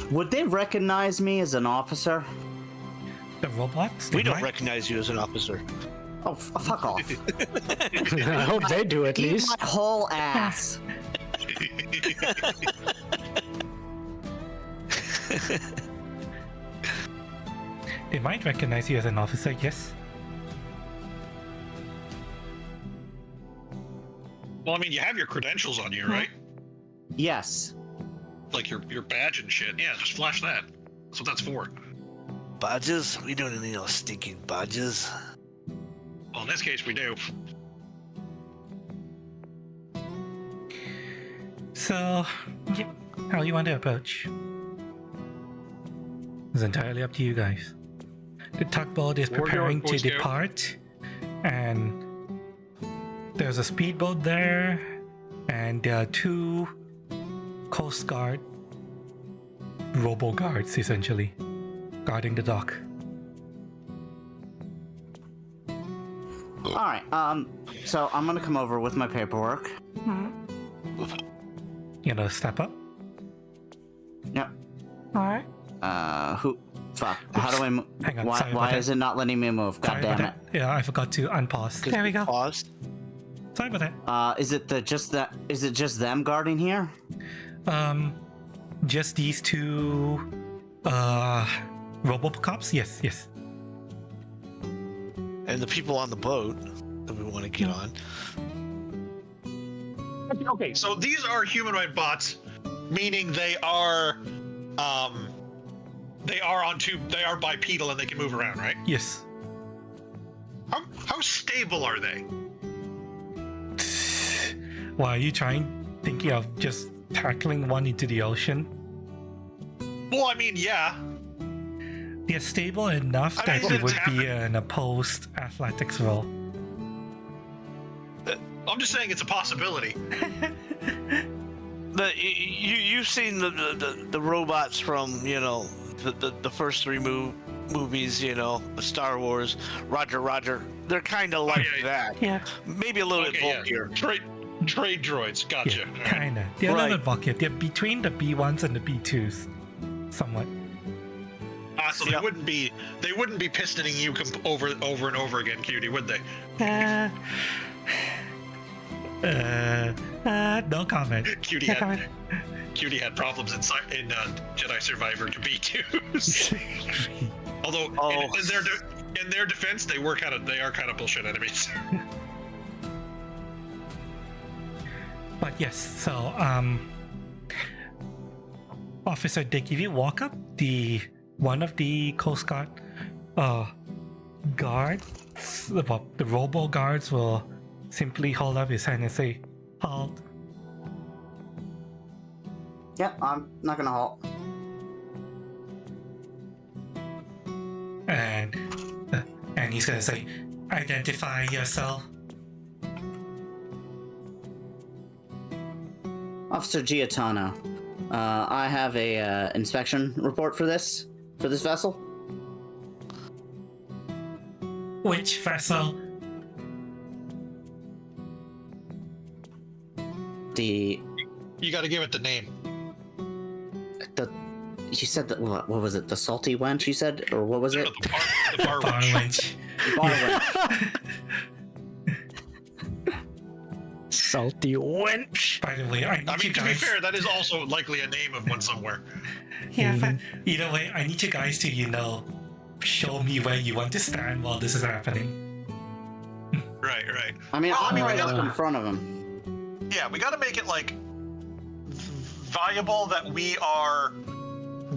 Would they recognize me as an officer? The robots? We don't recognize you as an officer. Oh, fuck off. I hope they do at Eat least. my whole ass. They might recognize you as an officer, yes. Well, I mean, you have your credentials on you, right? Yes. Like your badge and shit. Yeah, just flash that. That's what that's for. Badges? We don't need no stinking badges. Well, in this case, we do. So, yeah, how you want to approach? It's entirely up to you guys. The tugboat is preparing to depart, and there's a speedboat there, and there are two Coast Guard robo-guards, essentially, guarding the dock. Alright, so I'm gonna come over with my paperwork. Step up? Yep. Alright. Fuck. How do I move? Hang on, Why, sorry about why that. is it not letting me move? God Sorry damn about it. that. Yeah, I forgot to unpause. There we go. Paused. Sorry about that. Is it just them guarding here? Just these two Robocops? Yes. And the people on the boat that we want to get on. Okay, so these are humanoid bots, meaning they are bipedal and they can move around, right? Yes. How stable are they? Why are you thinking of just tackling one into the ocean? Well, I mean, yeah. They're stable enough I that mean, it would it's be an opposed athletics role. I'm just saying it's a possibility. You've seen the robots from the first three movies, Star Wars, Roger. They're kind of like that. Yeah. Maybe a little bit Okay, bulkier. yeah. Trade droids, gotcha. Yeah, All right. kinda. They're a little Right. bit bulkier. They're between the B1s and the B2s, somewhat. So Yep. they wouldn't be pistoning you over and over again, Cutie, would they? No comment. Cutie No had comment. Cutie had problems in Jedi Survivor to B2s. Although in their defense, they are kind of bullshit enemies. But yes, so Officer Dick, if you walk up, one of the Coast Guard guards, the robo guards will simply hold up his hand and say, "Halt." Yeah, I'm not gonna halt. And he's gonna say, "Identify yourself." Officer Giotano, I have a inspection report for this vessel. Which vessel? The You got to give it the name. you said that what was it? The salty wench you said, or what was it? The bar Bar wench. wench. Bar wench. Salty wench. By the way, I need I you mean, to be guys. fair, that is also likely a name of one somewhere. Yeah, but either way, I need you guys to, show me where you want to stand while this is happening. Right. I mean, I'm we right gotta- up in front of him. Yeah, we got to make it like viable that we are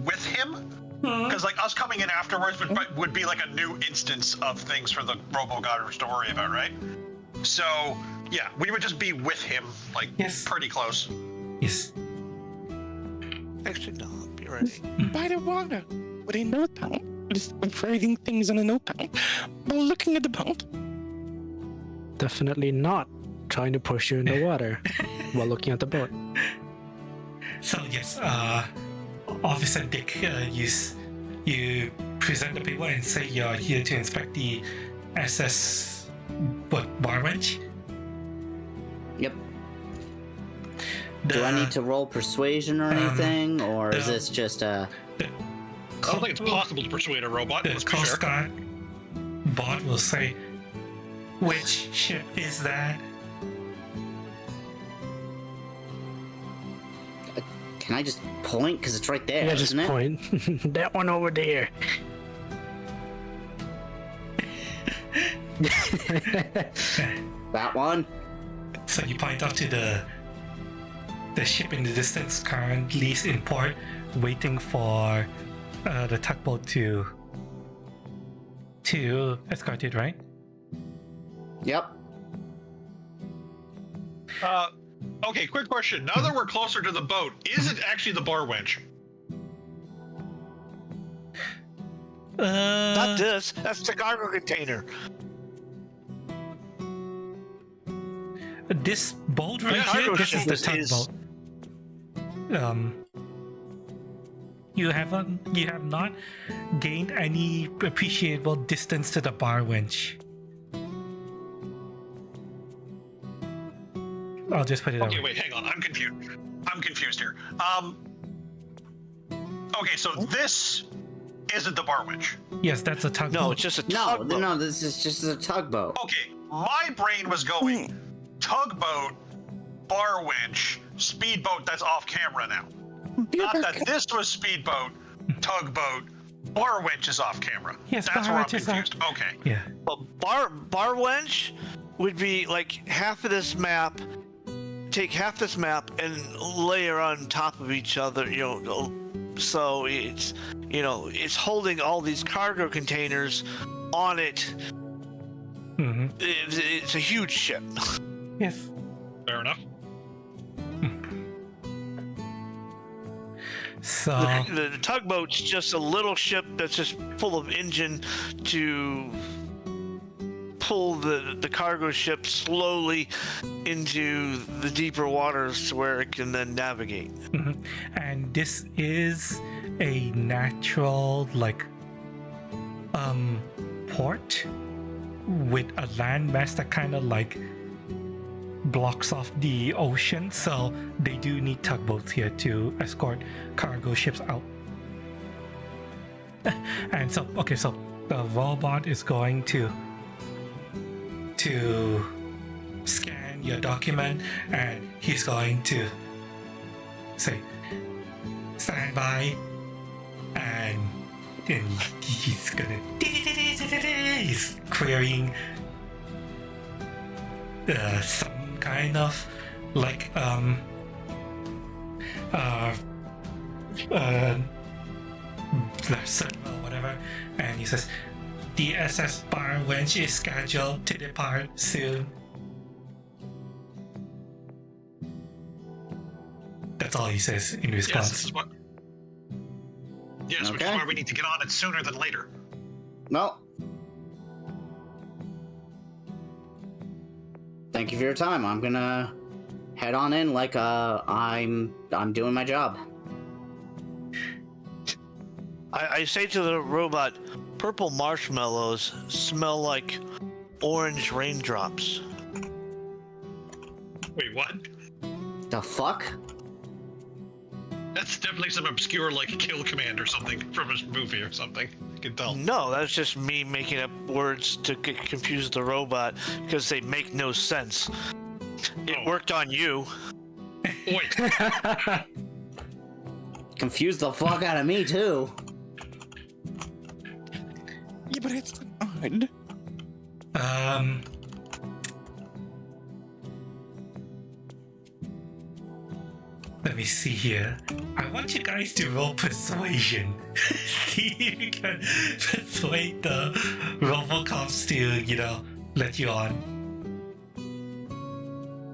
with him, because like us coming in afterwards would be like a new instance of things for the RoboGod to worry about, right? So yeah, we would just be with him, like Yes. pretty close. Yes. Actually, no, you're right. By the water, with a notepad. Just writing things on a notepad while looking at the boat. Definitely not trying to push you in the water while looking at the boat. So yes, Officer Dick, you present the paper and say you're here to inspect the SS bar wench. Yep. Do I need to roll persuasion or anything, or is no. this just a? I don't think it's possible to persuade a robot. The Let's be Coast fair. Guard bot will say, "Which ship is that?" Can I just point? Because it's right there, Yeah, just isn't it? point. That one over there. That one. So you point out to the ship in the distance, currently in port, waiting for the tugboat to escort it, right? Yep. Okay, quick question. Now that we're closer to the boat, is it actually the bar wench? Not this. That's the cargo container. This boat right Yeah, here, cargo this is the ship is- tugboat. You have not gained any appreciable distance to the bar winch. I'll just put it Okay, over. wait, hang on. I'm confused here. Okay, so this isn't the bar winch. Yes, that's a tugboat. No, it's just a No, tugboat. no, this is just a tugboat. Okay, my brain was going tugboat, bar winch, speedboat. That's off camera now. Not that this was speedboat, tugboat, bar winch is off camera. Yes, that's bar where I'm winch is off- confused. Okay. Yeah. Well, bar wench would be like half of this map. Take half this map and layer on top of each other. So it's it's holding all these cargo containers on it. Mm-hmm. It's a huge ship. Yes. Fair enough. So The tugboat's just a little ship that's just full of engine to pull the cargo ship slowly into the deeper waters to where it can then navigate. and this is a natural port with a landmass that kind of blocks off the ocean, so they do need tugboats here to escort cargo ships out. And so the robot is going to scan your document, and he's going to say stand by, and then he's gonna he's querying some kind of server or whatever, and he says the SS bar winch is scheduled to depart soon. That's all he says in Yes, response. this is what. Yes, which is Okay. why we need to get on it sooner than later. Well, thank you for your time. I'm gonna head on in like I'm doing my job. I say to the robot, purple marshmallows smell like orange raindrops. Wait, what? The fuck? That's definitely some obscure kill command or something from a movie or something. I can tell. No, that's just me making up words to confuse the robot because they make no sense. It worked on you. Wait. Confused the fuck out of me too. Yeah, but it's odd. Let me see here. I want you guys to roll persuasion. See if you can persuade the Robocops to, let you on.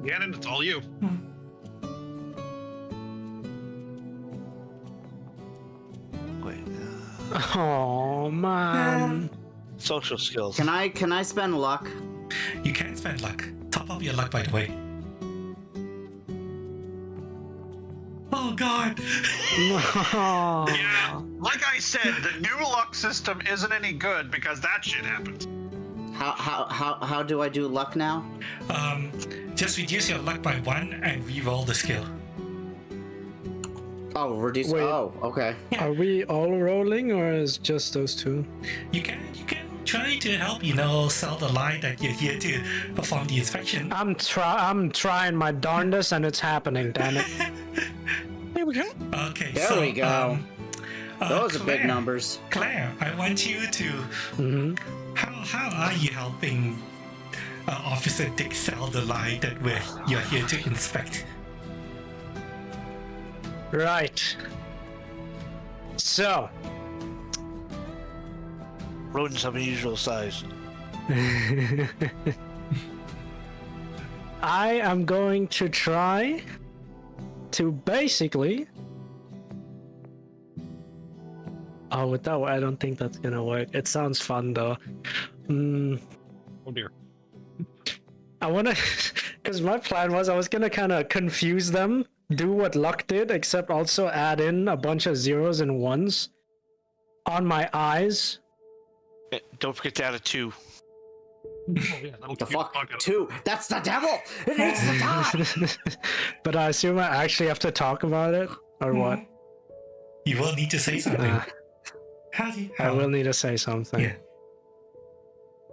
Gannon, it's all you. Wait, Oh man. social skills. Can I spend luck? You can spend luck. Top up your luck, by the way. Oh god! No. Yeah, like I said, the new luck system isn't any good because that shit happens. How do I do luck now? Just reduce your luck by 1 and re-roll the skill. Oh, reduce. Wait. Oh, okay. Are we all rolling or is just those two? You can try to help, sell the lie that you're here to perform the inspection. I'm trying my darndest and it's happening, damn it. There we go. Okay, There so we go. Those are big Claire, numbers. Claire, I want you to. Hmm. How are you helping Officer Dick sell the lie that you're here to inspect? Right. So, Rodents of unusual size. I am going to try to basically. Oh, with that, I don't think that's gonna work. It sounds fun though. Oh dear. I wanna, because my plan was I was gonna kind of confuse them, do what Luck did, except also add in a bunch of zeros and ones on my eyes. Don't forget to add a 2. Oh, yeah, that'll The keep you fuck? fucking- Two. That's the devil. It needs to die. But I assume I actually have to talk about it, or what? You will need to say something. How do you? I will need to say something. Yeah.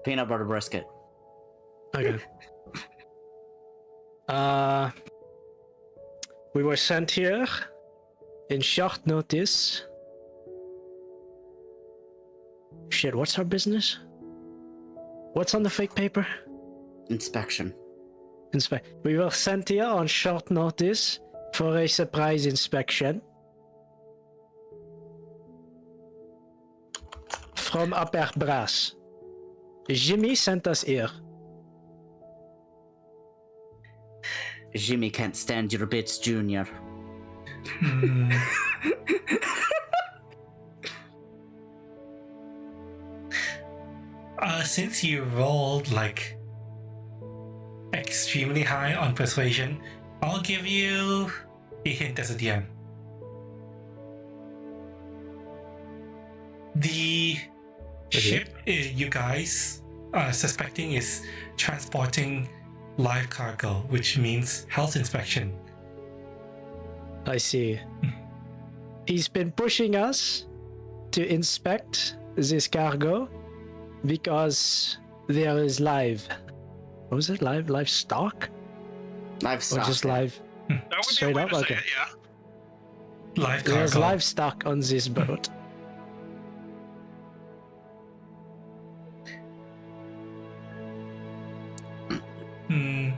Peanut butter brisket. Okay. We were sent here in short notice. Shit, what's our business? What's on the fake paper? Inspection. We were sent here on short notice for a surprise inspection from Upper Brass. Jimmy sent us here. Jimmy can't stand your bits, Junior. Hmm. Since you rolled like extremely high on persuasion, I'll give you a hint as a DM. The ship you guys are suspecting is transporting live cargo, which means health inspection. I see. He's been pushing us to inspect this cargo because there is live. What was it? Livestock? Livestock. Or just live? That would be Straight a way up? to Okay. say it, yeah. Live There's cargo. livestock on this boat. Hmm.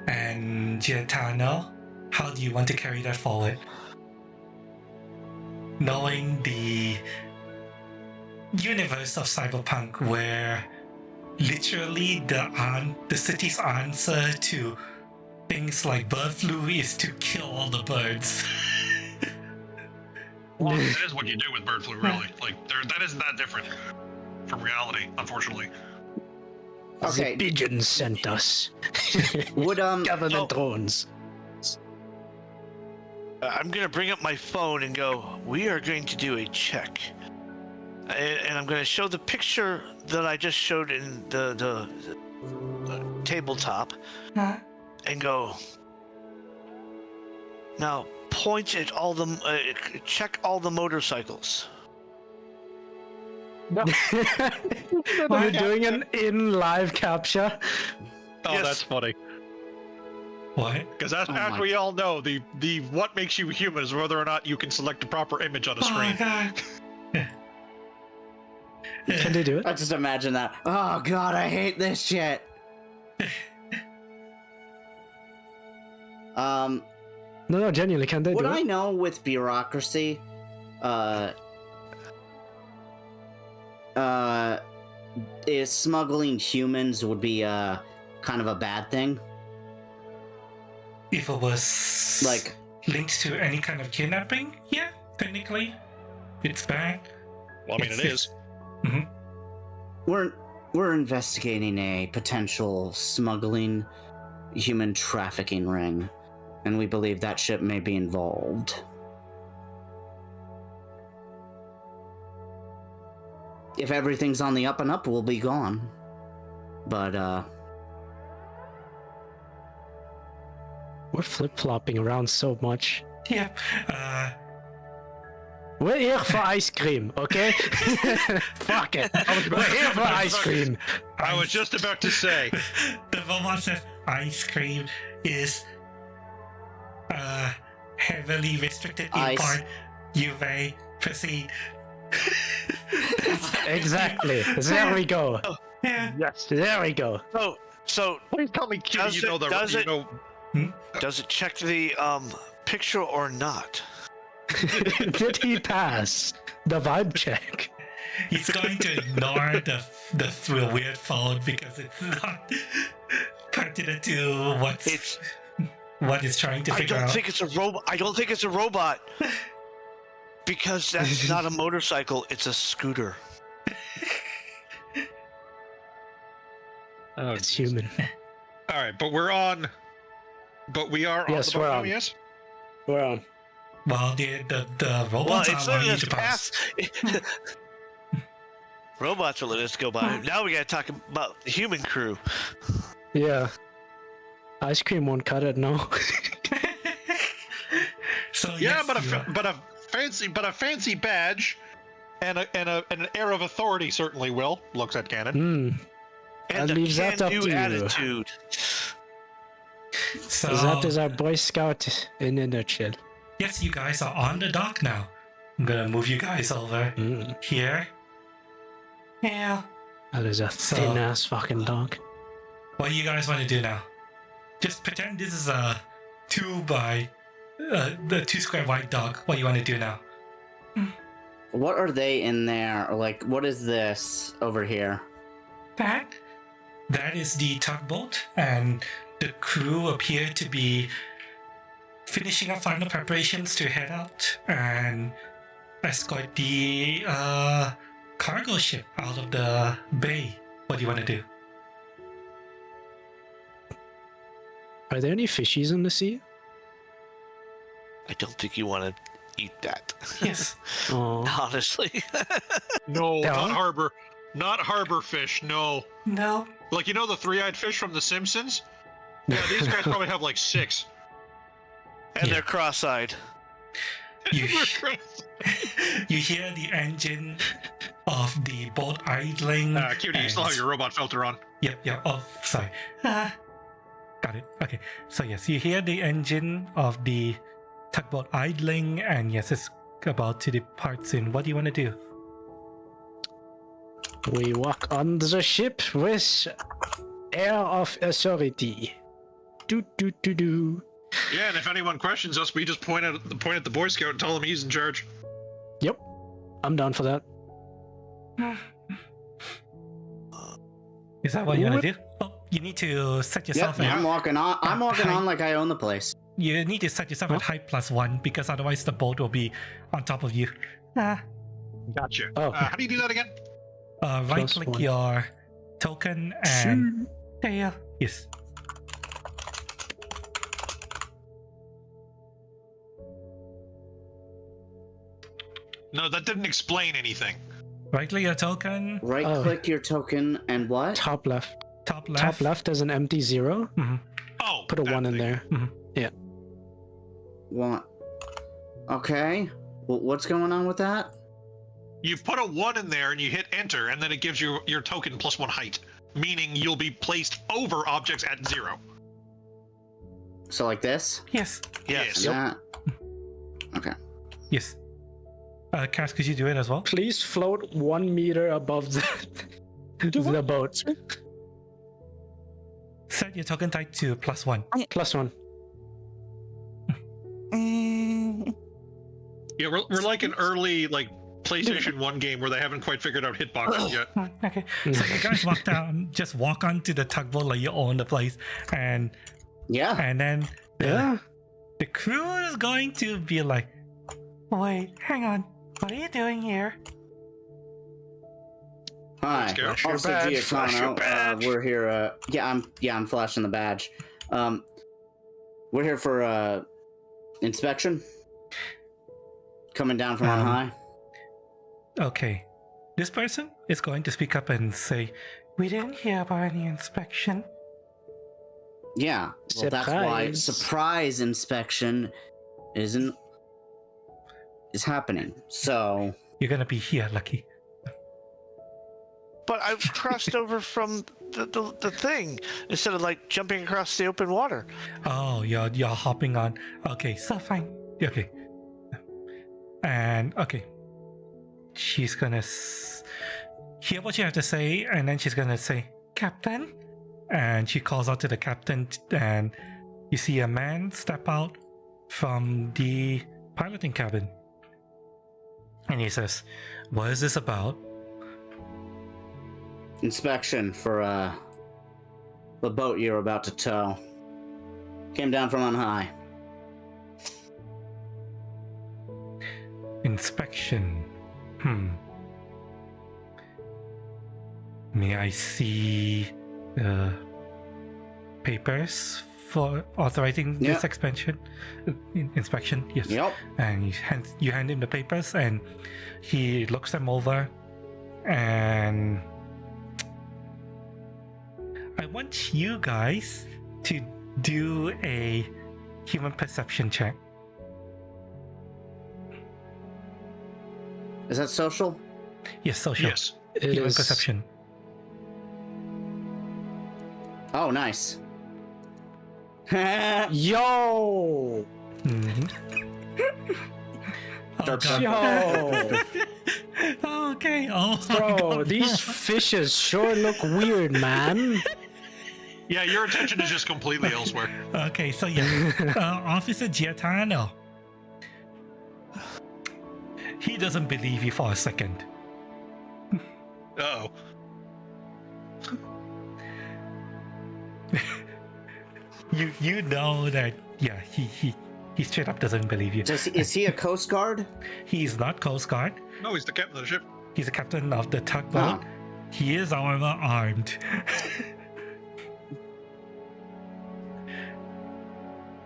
And Giantano, how do you want to carry that forward? Knowing the universe of Cyberpunk, where literally the city's answer to things like bird flu is to kill all the birds. Well, that is what you do with bird flu, really. Like, that isn't that different from reality, unfortunately. Okay. The pigeons sent us. Would Government drones. I'm gonna bring up my phone and go, we are going to do a check. And I'm gonna show the picture that I just showed in the tabletop and go, now point at all the, check all the motorcycles. You're doing an in-live capture. Oh, Yes. that's funny. What? Because as my- we all know, the what makes you human is whether or not you can select the proper image on a Oh my screen. god. Can they do it? I just imagine that. Oh god, I hate this shit. No, genuinely, can they What do I it? know with bureaucracy, is smuggling humans would be kind of a bad thing. If it was Like, linked to any kind of kidnapping, yeah, technically, it's bad. Well, I mean, it is. we're investigating a potential smuggling human trafficking ring, and we believe that ship may be involved. If everything's on the up and up, we'll be gone. But We're flip-flopping around so much. Yep. We're here for ice cream, okay? Fuck it. We're here for ice cream. I was just about to say. The robot says ice cream is heavily restricted Ice. import. You may proceed. Exactly. There we go. Yeah. Yes. There we go. So Please tell me, Kitty, Does you know it- the does you it- know. does it check the picture or not? Did he pass the vibe check? He's going to ignore the weird phone because it's not pertinent to what it's trying to I figure don't out. think it's a robot. I don't think it's a robot. Because that's not a motorcycle, it's a scooter. Oh, It's human. all right, but we're on. But we are on Yes, the boat we're now, on. yes? We're on. Well, the Well, robots it's are letting allowing us you to pass. Robots are letting us go by. Now we gotta talk about the human crew. Yeah. Ice cream won't cut it, no. So Yeah, yes, but you are. a a fancy badge, and an air of authority certainly will. Looks at Cannon. And That a leaves that up can-do to you. attitude. So That is our Boy Scout in a nutshell. yes, you guys are on the dock now. I'm gonna move you guys over here. Yeah. That is a So- thin ass fucking dog. What do you guys want to do now? Just pretend this is a 2 by the 2 square wide dog. What do you want to do now? What are they in there? Or like, what is this over here? That is the tugboat, and the crew appear to be finishing up final preparations to head out and escort the cargo ship out of the bay. What do you want to do? Are there any fishies in the sea? I don't think you want to eat that. Yes. Oh, Honestly. No, Yeah. not harbor fish. No, No. like you know the three-eyed fish from The Simpsons. Yeah, these guys probably have like 6. And Yeah. they're cross-eyed. You, you hear the engine of the boat idling. Cutie, you still have your robot filter on. Yep. Oh, sorry. Got it. Okay. So yes, you hear the engine of the tugboat idling, and yes, it's about to depart soon. What do you want to do? we walk on the ship with air of authority. Do. Yeah, and if anyone questions us, we just point at the Boy Scout and tell him he's in charge. Yep, I'm down for that. Is that what you want to do? Oh, you need to set yourself Yep, at. I'm walking on. I'm walking on like I own the place. You need to set yourself at height +1 because otherwise the boat will be on top of you. Gotcha. Oh. How do you do that again? Right click +1. your token and there you go. Yes. No, that didn't explain anything. Right click your token. Right click your token and what? Top left. Top left. Top left is an empty 0. Oh, Put a that 1 in thing. there. What? Okay. What's going on with that? You put a 1 in there and you hit enter, and then it gives you your token +1 height, meaning you'll be placed over objects at 0. So like this? Yes. Yes. That? Okay. Yes. Cass, could you do it as well? Please float 1 meter above the boat. Set your token type to +1. +1. Yeah, we're like an early like PlayStation 1 game where they haven't quite figured out hitboxes yet. Okay. So you guys walk down, just walk onto the tugboat like you own the place, and Yeah. then Yeah. the crew is going to be like, wait, hang on, what are you doing here? Hi. Let's go. Flash your Also, badge, flash your Giacomo, badge. we're here. I'm flashing the badge. We're here for inspection. Coming down from on high. Okay. This person is going to speak up and say, we didn't hear about any inspection. Yeah. Well, that's why Surprise. surprise inspection is happening. So You're gonna be here, Lucky. But I've crossed over from the thing instead of like jumping across the open water. Oh, you're hopping on. Okay, so fine. Okay. And okay. She's gonna hear what you have to say, and then she's gonna say, Captain? And she calls out to the captain, and you see a man step out from the piloting cabin. And he says, what is this about? inspection for the boat you're about to tow. Came down from on high. Inspection. May I see the papers for authorizing this Yeah. expansion? Inspection? Yes. Yep. And you hand him the papers, and he looks them over, and I want you guys to do a human perception check. Is that social? Yes, social. Yes. It Human is perception. Oh, nice. Yo! Mhm. Oh, Derp, God. Yo! Okay. Oh, my Bro, God. these fishes sure look weird, man. Yeah, your attention is just completely elsewhere. Okay, so yeah, Officer Giatano. He doesn't believe you for a second. Uh-oh. You know that, yeah, he straight up doesn't believe you. Is he a Coast Guard? He's not Coast Guard. No, he's the captain of the ship. He's the captain of the tugboat. Oh. He is, however, armed.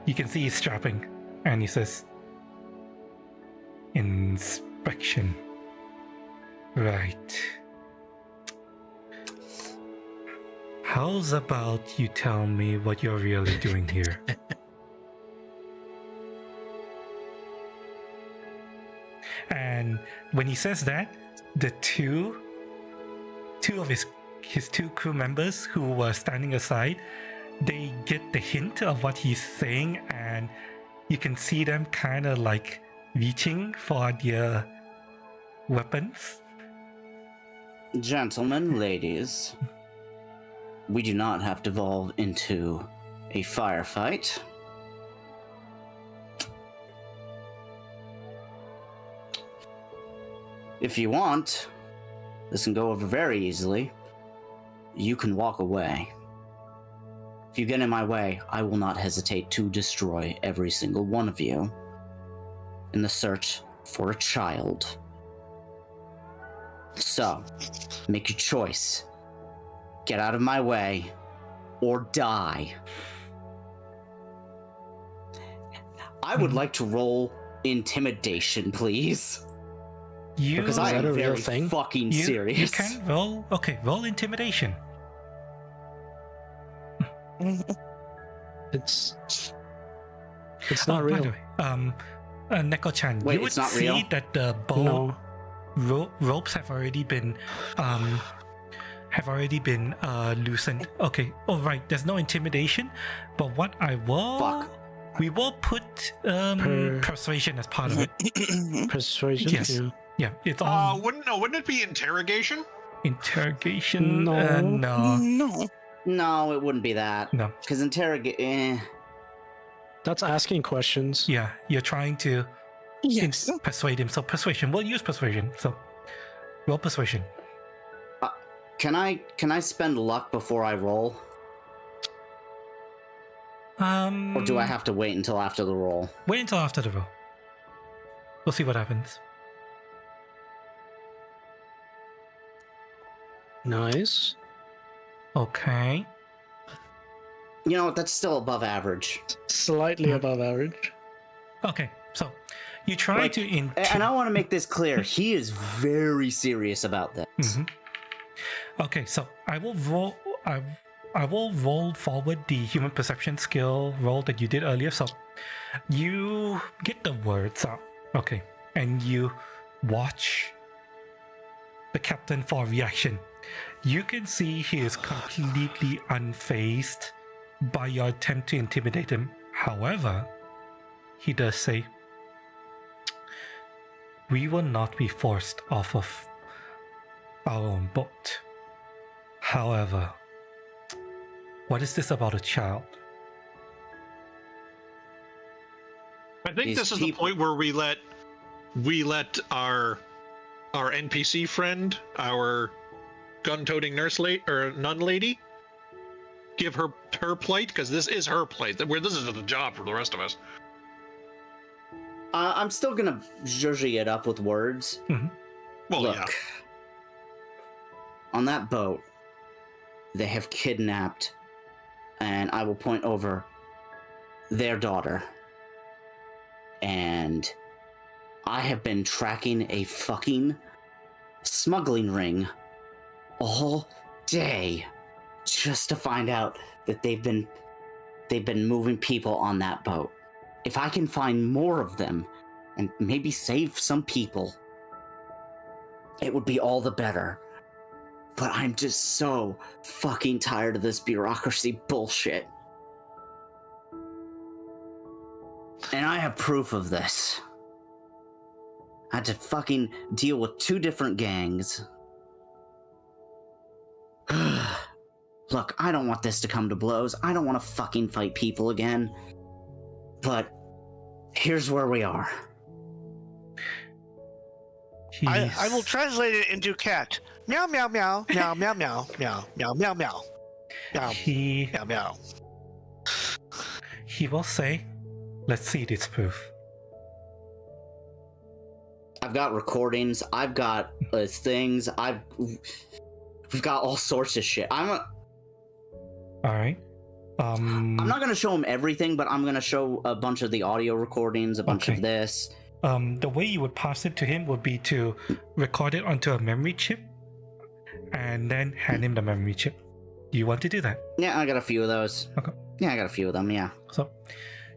You can see he's strapping, and he says, "Inspection." Right. How's about you tell me what you're really doing here? And when he says that, the two of his two crew members who were standing aside, they get the hint of what he's saying, and you can see them kind of like reaching for their weapons. Gentlemen, ladies, we do not have to devolve into a firefight. If you want, this can go over very easily. You can walk away. If you get in my way, I will not hesitate to destroy every single one of you in the search for a child. So, make your choice. Get out of my way, or die. I would like to roll intimidation, please. You, Because Is I that am a real very thing? fucking you serious. can roll. Okay, roll intimidation. It's not By the real. way, Neko-chan, Wait, you would it's not see real? that the bow No. ropes have already been loosened. Okay, all right. There's no intimidation, but what I will, Fuck. we will put persuasion as part of it. Persuasion? Yes. Yeah. Yeah, it's all Wouldn't it be interrogation? interrogation. No. No, No. No, it wouldn't be that. no. Because That's asking questions. Yeah, you're trying to Yes. persuade him. So persuasion. We'll use persuasion. So roll persuasion. Can I spend luck before I roll? Or do I have to wait until after the roll? Wait until after the roll. We'll see what happens. Nice. Okay. You know what? That's still above average. Slightly above average. Okay. So you try Like, to And I want to make this clear. He is very serious about this. Mhm. Okay, so I will roll. I will roll forward the human perception skill roll that you did earlier. So you get the words out. Okay, and you watch the captain for reaction. You can see he is completely unfazed by your attempt to intimidate him. However, he does say, "We will not be forced off of our own boat. However, what is this about a child?" I think These this is the people- point where we let our NPC friend, our gun-toting nurse nun lady, give her plight, because this is her plight. Where this is the job for the rest of us. I'm still gonna zhuzhy it up with words. Well, Look, yeah. on that boat, they have kidnapped, and I will point over their daughter. And I have been tracking a fucking smuggling ring all day just to find out that they've been moving people on that boat. If I can find more of them and maybe save some people, it would be all the better. But I'm just so fucking tired of this bureaucracy bullshit. And I have proof of this. I had to fucking deal with 2 different gangs. Look, I don't want this to come to blows. I don't want to fucking fight people again. But here's where we are. I will translate it into cat. Meow meow meow meow meow meow meow meow meow meow meow meow meow. He will say, "Let's see this proof." I've got recordings. I've got things. We've got all sorts of shit. All right. I'm not gonna show him everything, but I'm gonna show a bunch of the audio recordings, a bunch of this. The way you would pass it to him would be to record it onto a memory chip and then hand him the memory chip. Do you want to do that? Yeah, I got a few of those. Okay. Yeah, I got a few of them, yeah. So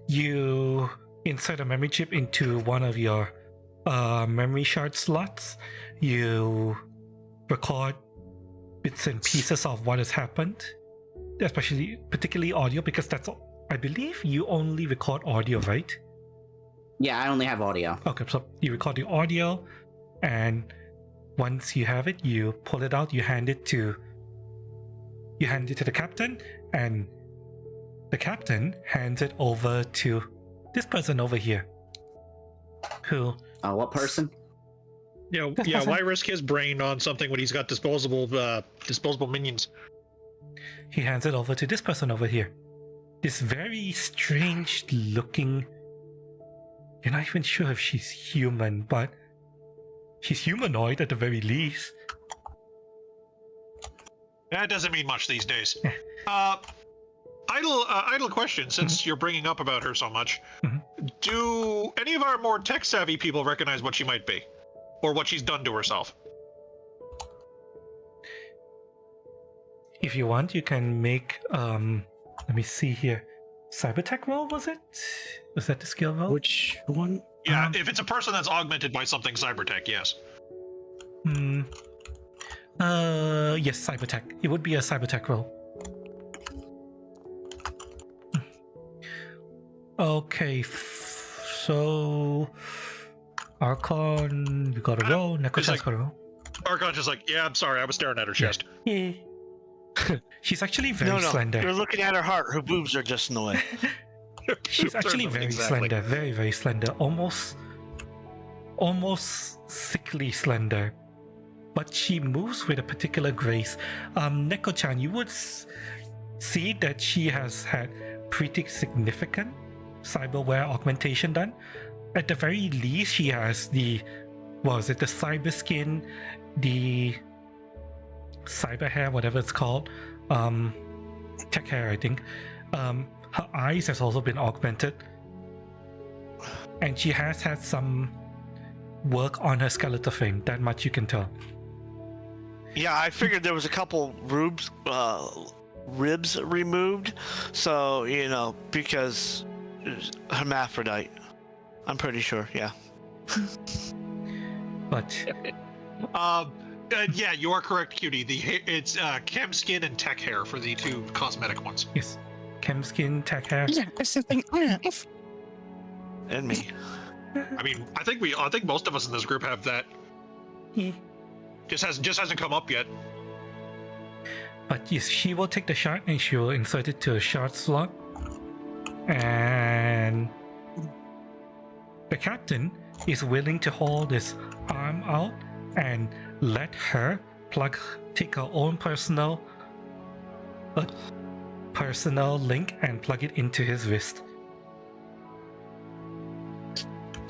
you insert a memory chip into one of your memory shard slots. You record bits and pieces of what has happened, particularly audio, because that's all. I believe you only record audio, right? Yeah, I only have audio. Okay, so you record the audio, and once you have it, you pull it out, you hand it to the captain, and the captain hands it over to this person over here. Who? What person? Yeah, why risk his brain on something when he's got disposable minions? He hands it over to this person over here. This very strange looking... You're not even sure if she's human, but she's humanoid at the very least. That doesn't mean much these days. Idle question, since you're bringing up about her so much. Do any of our more tech-savvy people recognize what she might be? Or what she's done to herself? If you want, you can make, let me see here. Cybertech roll, was it? Was that the skill roll? Which one? Yeah, if it's a person that's augmented by something cybertech, yes. Yes, cybertech. It would be a cybertech roll. Okay, so Archon, you got a roll. Necrochan's got a roll. Archon's just like, yeah, I'm sorry, I was staring at her chest. Yeah. She's actually very slender. You're looking at her heart. Her boobs are just in the way. She's actually very slender, very, very slender. Almost sickly slender. But she moves with a particular grace. Neko-chan, you would see that she has had pretty significant cyberware augmentation done. At the very least, she has the cyber skin, the cyber hair, whatever it's called, tech hair, I think. Her eyes has also been augmented, and she has had some work on her skeletal frame. That much you can tell. Yeah, I figured there was a couple ribs removed, so because hermaphrodite. I'm pretty sure, yeah. But yeah, you are correct, Cutie. It's chem skin and tech hair for the 2 cosmetic ones. yes, chem skin, tech hair. Yeah, that's the thing I have. And me. I mean, I think most of us in this group have that. Yeah. Just hasn't come up yet. But yes, she will take the shard and she will insert it to a shard slot. And the captain is willing to hold his arm out and let her take her own personal link and plug it into his wrist.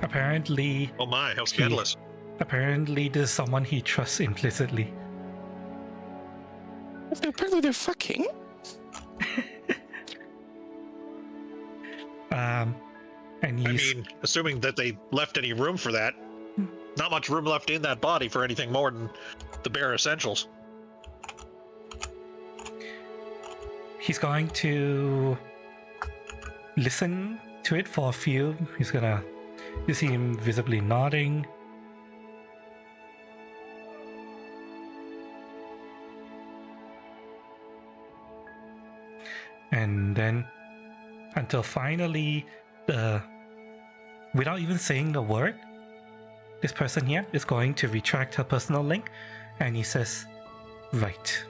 Apparently... Oh my, how scandalous. Apparently this is someone he trusts implicitly. Apparently they're fucking. And he's... I mean, assuming that they left any room for that, not much room left in that body for anything more than the bare essentials. He's going to listen to it for a few. You see him visibly nodding. And then until finally, without even saying the word, this person here is going to retract her personal link, and he says, right.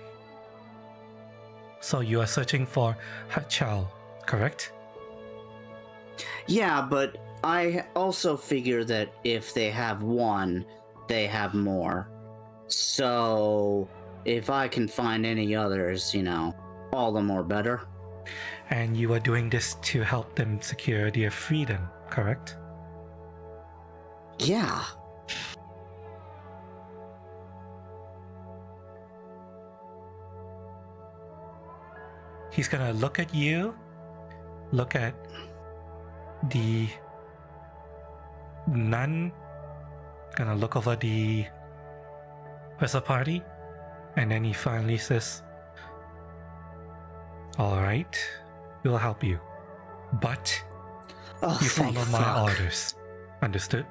So you are searching for Hachal, correct? Yeah, but I also figure that if they have one, they have more. So if I can find any others, all the more better. And you are doing this to help them secure their freedom, correct? Yeah. He's gonna look at you, look at the nun, gonna look over the rest of the party, and then he finally says, alright, we'll help you, but Oh, you thank follow my fuck. orders. Understood?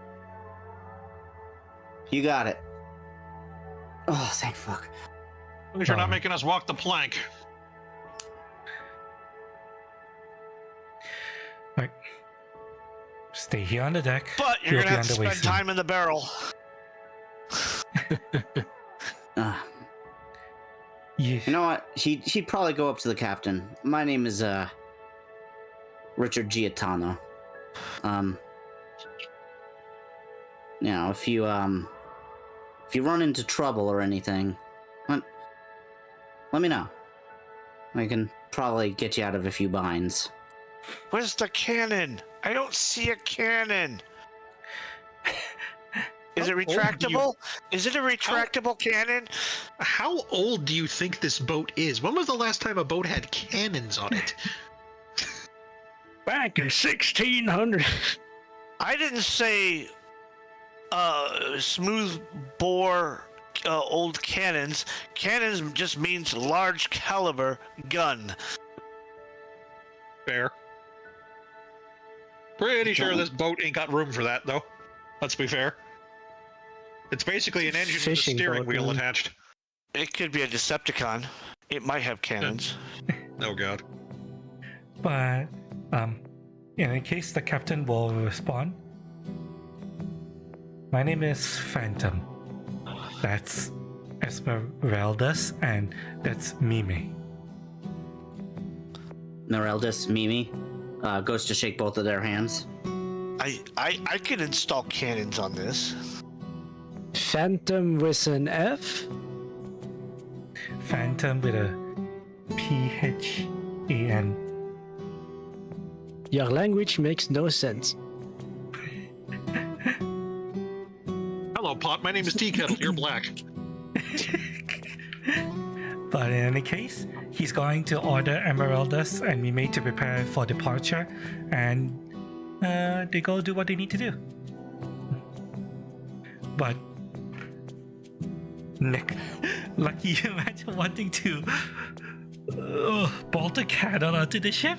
You got it. Oh, thank fuck. At least you're not making us walk the plank. Right. Stay here on the deck. But you're We'll gonna be have to on the way spend soon. time in the barrel. You You know what? He'd probably go up to the captain. My name is Richard Giatano. If you run into trouble or anything, let me know. I can probably get you out of a few binds. Where's the cannon? I don't see a cannon. Is it How old do you- retractable? Is it a retractable cannon? How old do you think this boat is? When was the last time a boat had cannons on it? Back in 1600. I didn't say smooth bore old cannons. Cannons just means large caliber gun. Fair. Pretty sure this boat ain't got room for that, though. Let's be fair. It's basically an engine with a Fishing steering boat, wheel man. attached. It could be a Decepticon. It might have cannons. Oh god. But in case the captain will respond, my name is Phantom. That's Esmeralda's, and that's Mimi. Nereldis, Mimi, goes to shake both of their hands. I could install cannons on this. Phantom with an F? Phantom with a PHAN. Your language makes no sense. Hello, Pot. My name is Tea Kettle. You're black. But in any case, he's going to order Emeraldas and Mimi to prepare for departure, and they go do what they need to do. But Nick, like you imagine wanting to bolt a cannon onto the ship?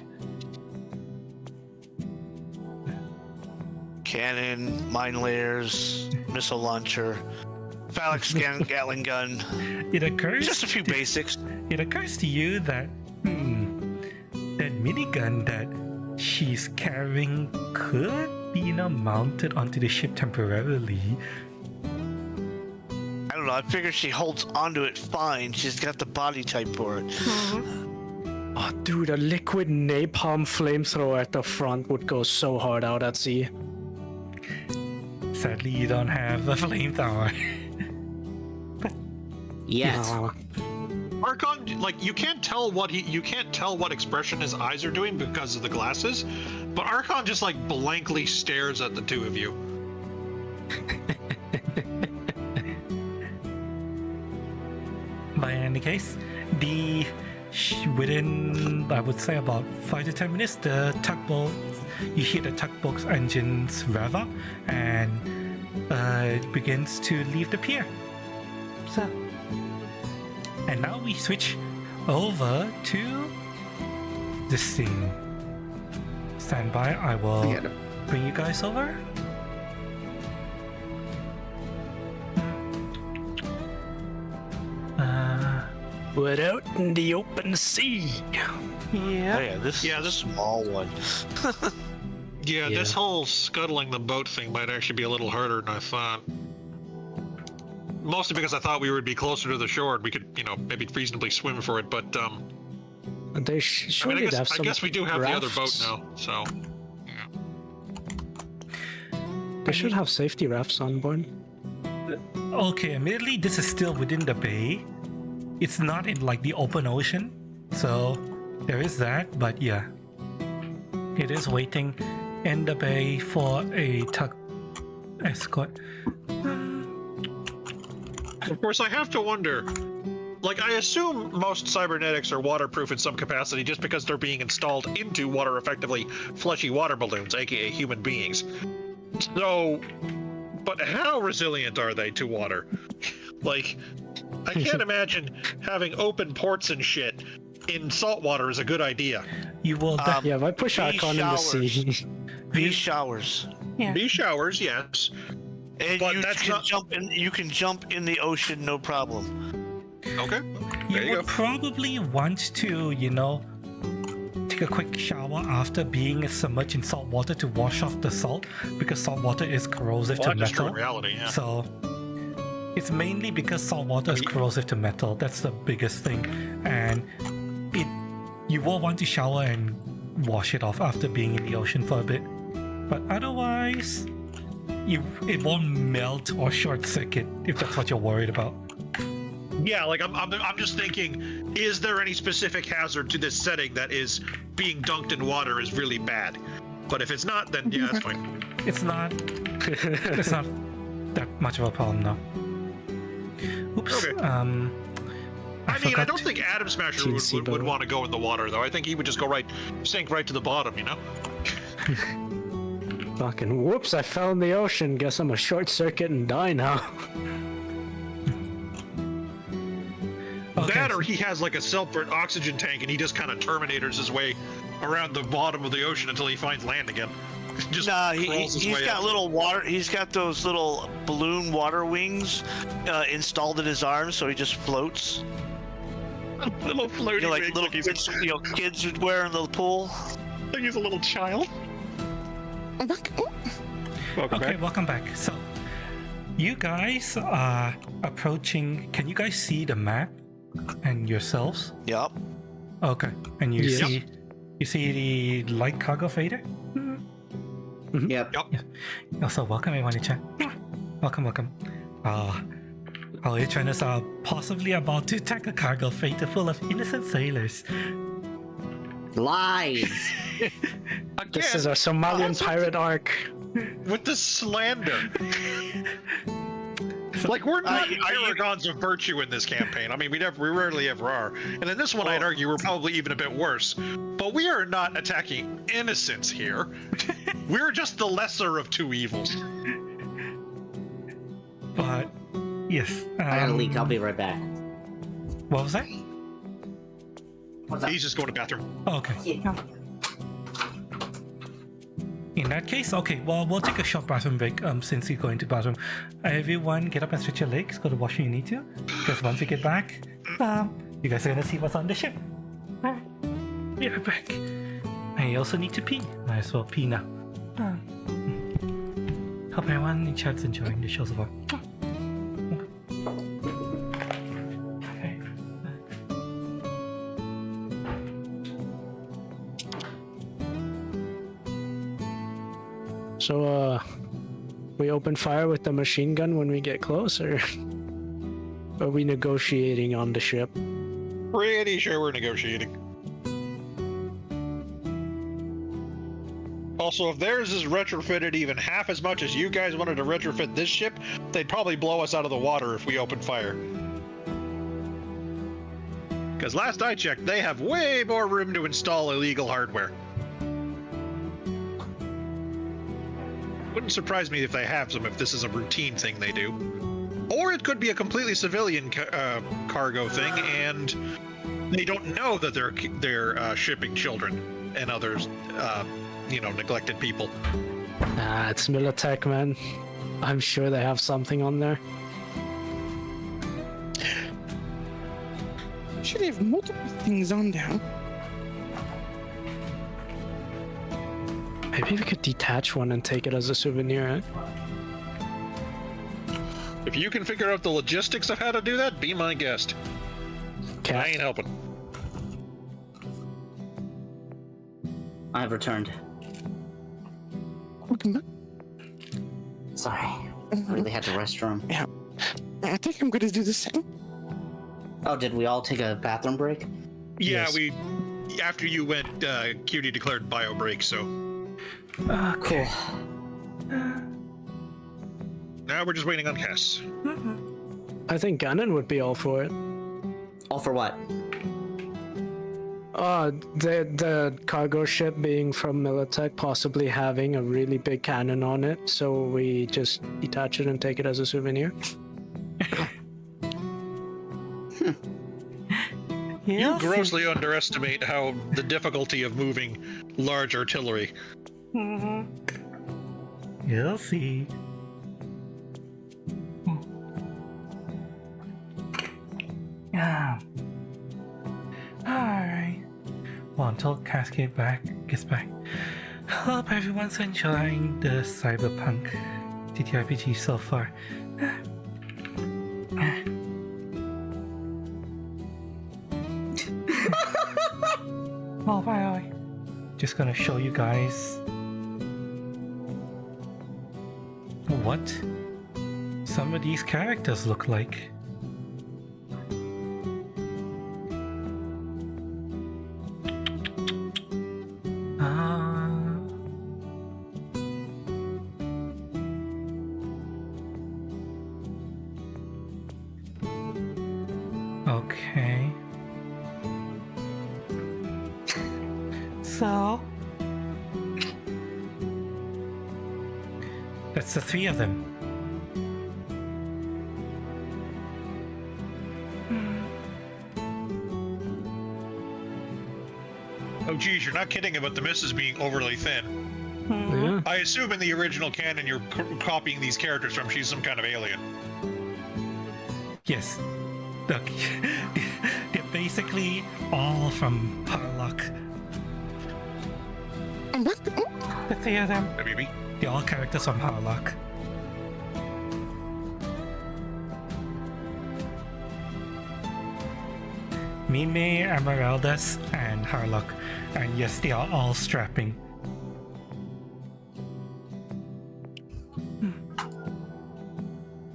Cannon, mine layers, missile launcher, phallic scan Gatling gun. It occurs Just a few basics. It occurs to you that that minigun that she's carrying could be mounted onto the ship temporarily. I don't know. I figure she holds onto it fine. She's got the body type for it. Oh, dude, a liquid napalm flamethrower at the front would go so hard out at sea. Sadly, you don't have a flamethrower. Yes. Archon, like you can't tell what expression his eyes are doing because of the glasses, but Archon just like blankly stares at the two of you. But in any case, within I would say about 5 to 10 minutes, the tugboat, you hear the tugboat's engines rev up, and it begins to leave the pier. So, and now we switch over to this scene. Stand by, I will bring you guys over. We're out in the open sea. Oh, yeah, this is a small one. Yeah, this whole scuttling the boat thing might actually be a little harder than I thought. Mostly because I thought we would be closer to the shore and we could, maybe reasonably swim for it, but They I surely mean, have I some guess we do have the other boat rafts. now, so They should have safety rafts on board. Okay, admittedly, this is still within the bay. It's not in like the open ocean, so there is that. But yeah, it is waiting in the bay for a tug escort. Of course, I have to wonder. Like, I assume most cybernetics are waterproof in some capacity just because they're being installed into water, effectively fleshy water balloons, aka human beings. So, but how resilient are they to water? Like, I can't imagine having open ports and shit in salt water is a good idea. You will. Yeah, if I push Bee Archon in the sea. Bee showers. Bee showers, yes. And But you that's can not- jump in. You can jump in the ocean, no problem. Okay. You There you would go. probably want to, take a quick shower after being submerged in salt water to wash off the salt, because salt water is corrosive Well, to that's true metal. in reality, yeah. So it's mainly because salt water is corrosive to metal. That's the biggest thing, and you will want to shower and wash it off after being in the ocean for a bit. But otherwise, it won't melt or short circuit if that's what you're worried about. Yeah, like I'm just thinking, is there any specific hazard to this setting that is being dunked in water is really bad? But if it's not, then yeah, that's fine. It's not. It's not that much of a problem now. Oops. Okay. I I mean, I forgot don't to- think Atom Smasher Teensy would boat. want to go in the water, though. I think he would just sink right to the bottom, Fucking whoops, I fell in the ocean. Guess I'm a short circuit and die now. Okay, That or he has like a separate oxygen tank and he just kind of Terminators his way around the bottom of the ocean until he finds land again. Just Nah, crawls his he's way got up. little water. He's got those little balloon water wings installed in his arms, so he just floats. little floating Like rig, little he's kids, kids would wear in the pool. like he's a little child. Welcome Okay, back. welcome back. So, you guys are approaching. Can you guys see the map and yourselves? Yup. Okay, and you Yep. see the light cargo freighter. Yep. Also, welcome everyone to chat. Welcome. Our Edgerunners are possibly about to attack a cargo freighter full of innocent sailors. Lies. This is our Somalian pirate arc. With the slander. Like, we're not paragons of virtue in this campaign. I mean, we rarely ever are. And in this one, I'd argue we're probably even a bit worse. But we are not attacking innocents here. We're just the lesser of two evils. But yes, I got a leak. I'll be right back. What was that? What's up? He's just going to the bathroom. Oh, okay. Yeah. In that case, okay, well, we'll take a short bathroom break since you're going to bathroom. Everyone get up and stretch your legs, go to washroom you need to. Because once you get back, you guys are going to see what's on the ship. Alright, be right back. And you also need to pee. Might as well pee now. Hope everyone in chat's enjoying the show so far. Okay. So, we open fire with the machine gun when we get close, or are we negotiating on the ship? Pretty sure we're negotiating. Also, if theirs is retrofitted even half as much as you guys wanted to retrofit this ship, they'd probably blow us out of the water if we opened fire. Because last I checked, they have way more room to install illegal hardware. Wouldn't surprise me if they have some, if this is a routine thing they do. Or it could be a completely civilian cargo thing, and they don't know that they're shipping children and others, neglected people. Nah, it's Militech, man. I'm sure they have something on there. sure they have multiple things on there. Maybe we could detach one and take it as a souvenir. If you can figure out the logistics of how to do that, be my guest. I ain't helping. I've returned. Welcome back. Sorry. Really had to restroom. Yeah. I think I'm gonna do the same. Oh, did we all take a bathroom break? Yeah, Yes. we. After you went, QD declared bio break, so. Cool. Now we're just waiting on Cass. I think Gannon would be all for it. All for what? The cargo ship being from Militech possibly having a really big cannon on it, so we just detach it and take it as a souvenir. You grossly underestimate how the difficulty of moving large artillery. You'll see. Yeah. Alright. Well, until Cascade gets back. Hope everyone's enjoying the Cyberpunk TTRPG so far. Oh, by the way, just gonna show you guys what some of these characters look like. Okay. So that's the three of them. Oh, geez, you're not kidding about the misses being overly thin. Yeah. I assume in the original canon you're copying these characters from. She's some kind of alien. Yes. Look, they're basically all from Harlock. The three of them, Maybe. they're all characters from Harlock. Mime, Emeraldus, and Harlock. And yes, they are all strapping.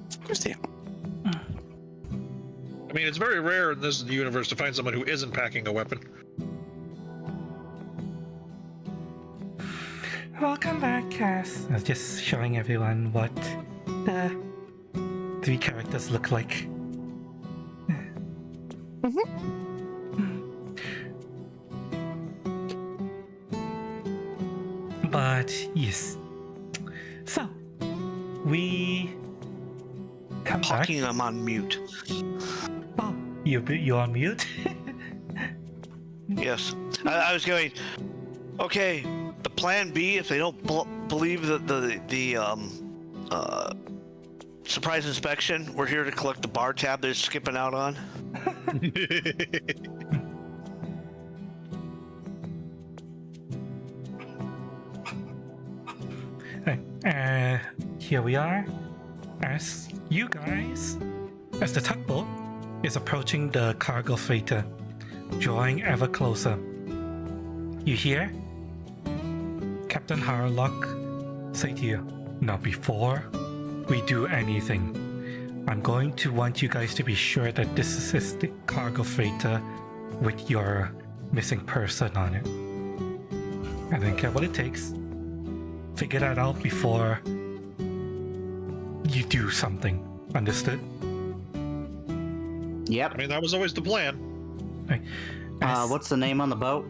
Of course they are. I mean, it's very rare in this universe to find someone who isn't packing a weapon. Welcome back, Cass. I was just showing everyone what the three characters look like. But yes. So we come back. Talking, I'm on mute. Oh, you on mute? Yes. I was going, okay, the plan B, if they don't believe that the surprise inspection, we're here to collect the bar tab they're skipping out on. Here we are, as you guys, as the tugboat is approaching the cargo freighter, drawing ever closer. You hear Captain Harlock say to you, "Now before we do anything, I'm going to want you guys to be sure that this is the cargo freighter with your missing person on it. I don't care what it takes. Figure that out before you do something. Understood?" Yep. I mean, that was always the plan. Right. What's the name on the boat?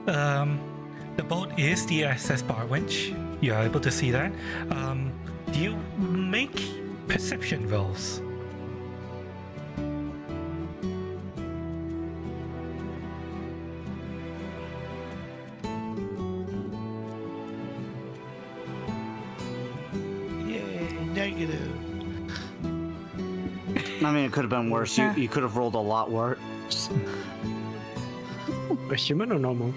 The boat is the SS Barwinch. You're able to see that. Do you make perception rolls? Yay, negative. I mean, it could have been worse. You could have rolled a lot worse. A human or normal?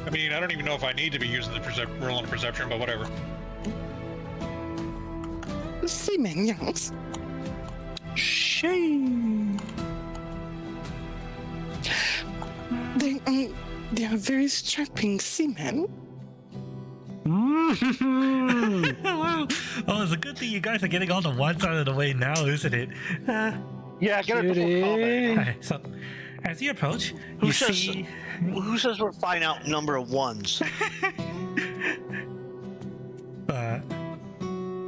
I mean, I don't even know if I need to be using the rolling perception, but whatever. Seaman, yes. Shame. They are very strapping seamen. Wow. Oh, it's a good thing you guys are getting all the ones out of the way now, isn't it? Yeah, get it before combat. Okay, so, as you approach, Who you says- see... Who says we're finding out number of ones?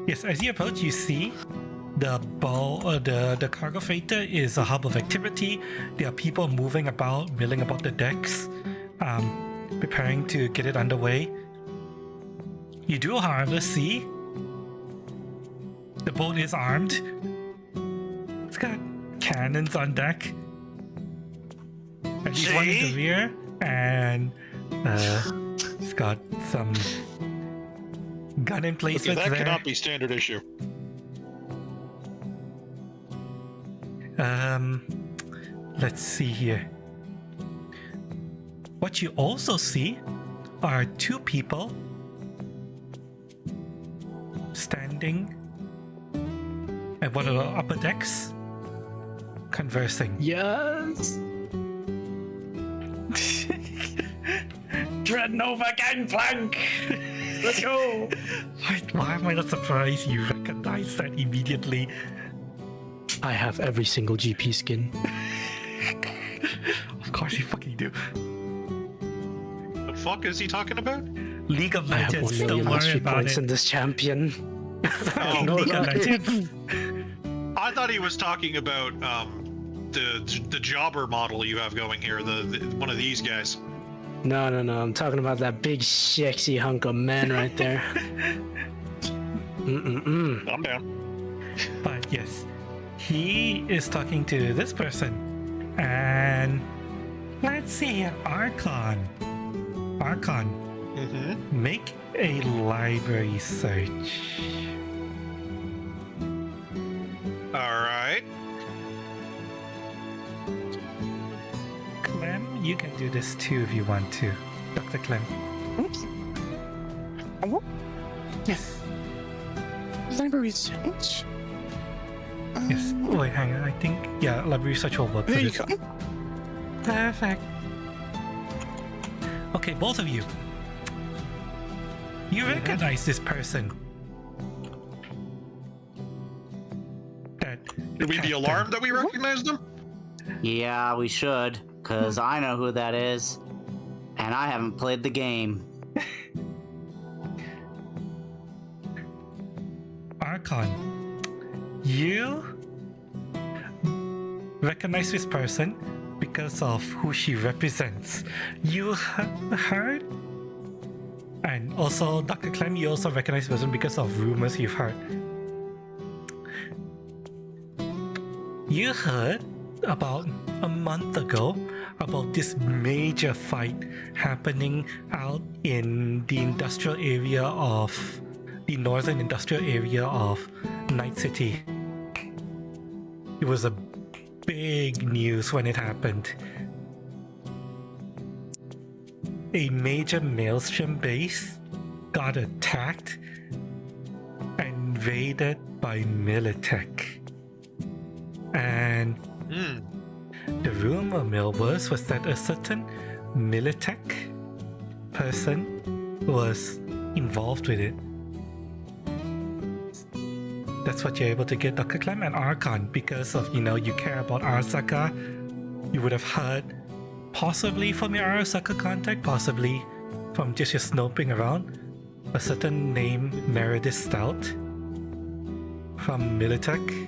Yes, as you approach, you see the the cargo freighter is a hub of activity. There are people moving about, milling about the decks, preparing to get it underway. You do, however, see the boat is armed. It's got cannons on deck. At least one in the See? rear, and it's got some gun emplacements that there. cannot be standard issue. Let's see here. What you also see are two people standing at one of the upper decks, conversing. Yes. Dreadnought gangplank. Let's go. Why am I not surprised you recognize that immediately? I have every single GP skin. Of course you fucking do. The fuck is he talking about? League of I have 1 Legends, don't million worry mastery about points it. in this champion. Oh, No, League of no. Legends. I thought he was talking about the jobber model you have going here, the one of these guys. No, I'm talking about that big sexy hunk of man right there. I'm down. But yes, he is talking to this person. And let's see, Archon. Mm-hmm. Make a library search. All right. Clem, you can do this too if you want to. Dr. Clem. Oops. Oh, Yes. library search. Yes. Oh, wait, hang on. I think, yeah, library search will work for There you this. go. Perfect. Okay, both of you. You recognize this person. That Should we be captain. alarmed that we recognize them? Yeah, we should, because I know who that is. And I haven't played the game. Archon, you recognize this person because of who she represents. You heard, and also Dr. Clem, you also recognize this person because of rumors you've heard. You heard about a month ago about this major fight happening out in the industrial area of the northern industrial area of Night City. It was a big news when it happened. A major Maelstrom base got attacked and invaded by Militech. And the rumor mill was that a certain Militech person was involved with it. That's what you're able to get, Dr. Clem, and Archon, because of, you care about Arasaka. You would have heard, possibly from your Arasaka contact, possibly from just your snoping around, a certain name, Meredith Stout, from Militech,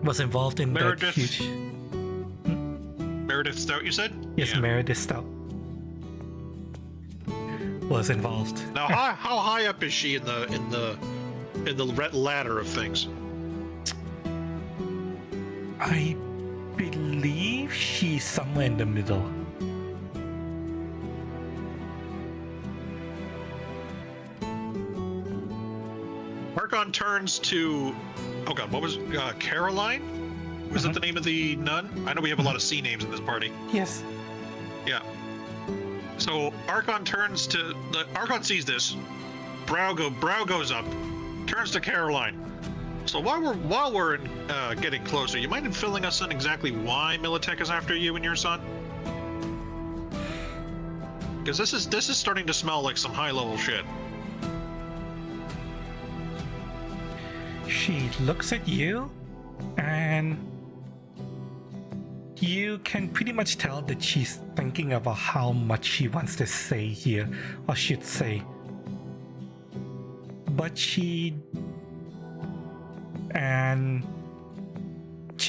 was involved in that Meredith? huge... Meredith Stout, you said? Yes, Yeah. Meredith Stout was involved. Now, how high up is she in the red ladder of things? I believe she's somewhere in the middle. Archon Archon turns to, oh god, what was Caroline? Was that the name of the nun? I know we have a lot of C names in this party. Yes. Yeah. So Archon turns to Archon sees this. Brow goes up, turns to Caroline. So while we're getting closer, you mind filling us in exactly why Militech is after you and your son? Because this is starting to smell like some high level shit. She looks at you, and you can pretty much tell that she's thinking about how much she wants to say here, or should say. But she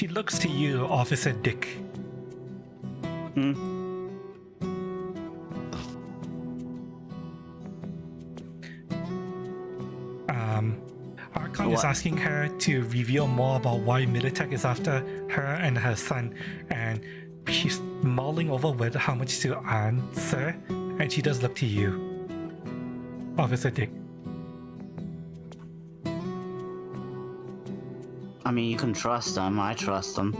looks to you, Officer Dick. Archon is asking her to reveal more about why Militech is after her and her son, and she's mulling over whether how much to answer, and she does look to you, Officer Dick. I mean, you can trust them. I trust them.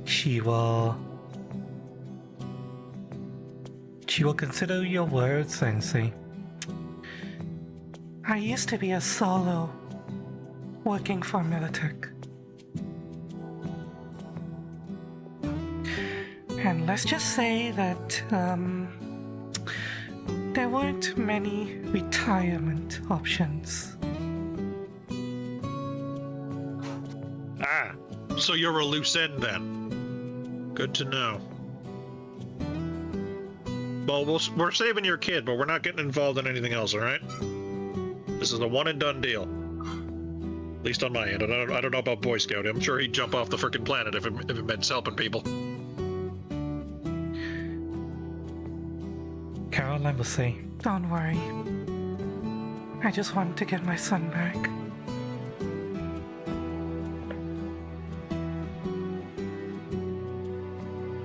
She will consider your words and say, I used to be a solo working for Militech. And let's just say that there weren't many retirement options. Ah, so you're a loose end then. Good to know. Well, we're saving your kid, but we're not getting involved in anything else, all right? This is a one and done deal. At least on my end. I don't know about Boy Scout. I'm sure he'd jump off the frickin' planet if it meant helping people. Caroline will say, don't worry. I just wanted to get my son back.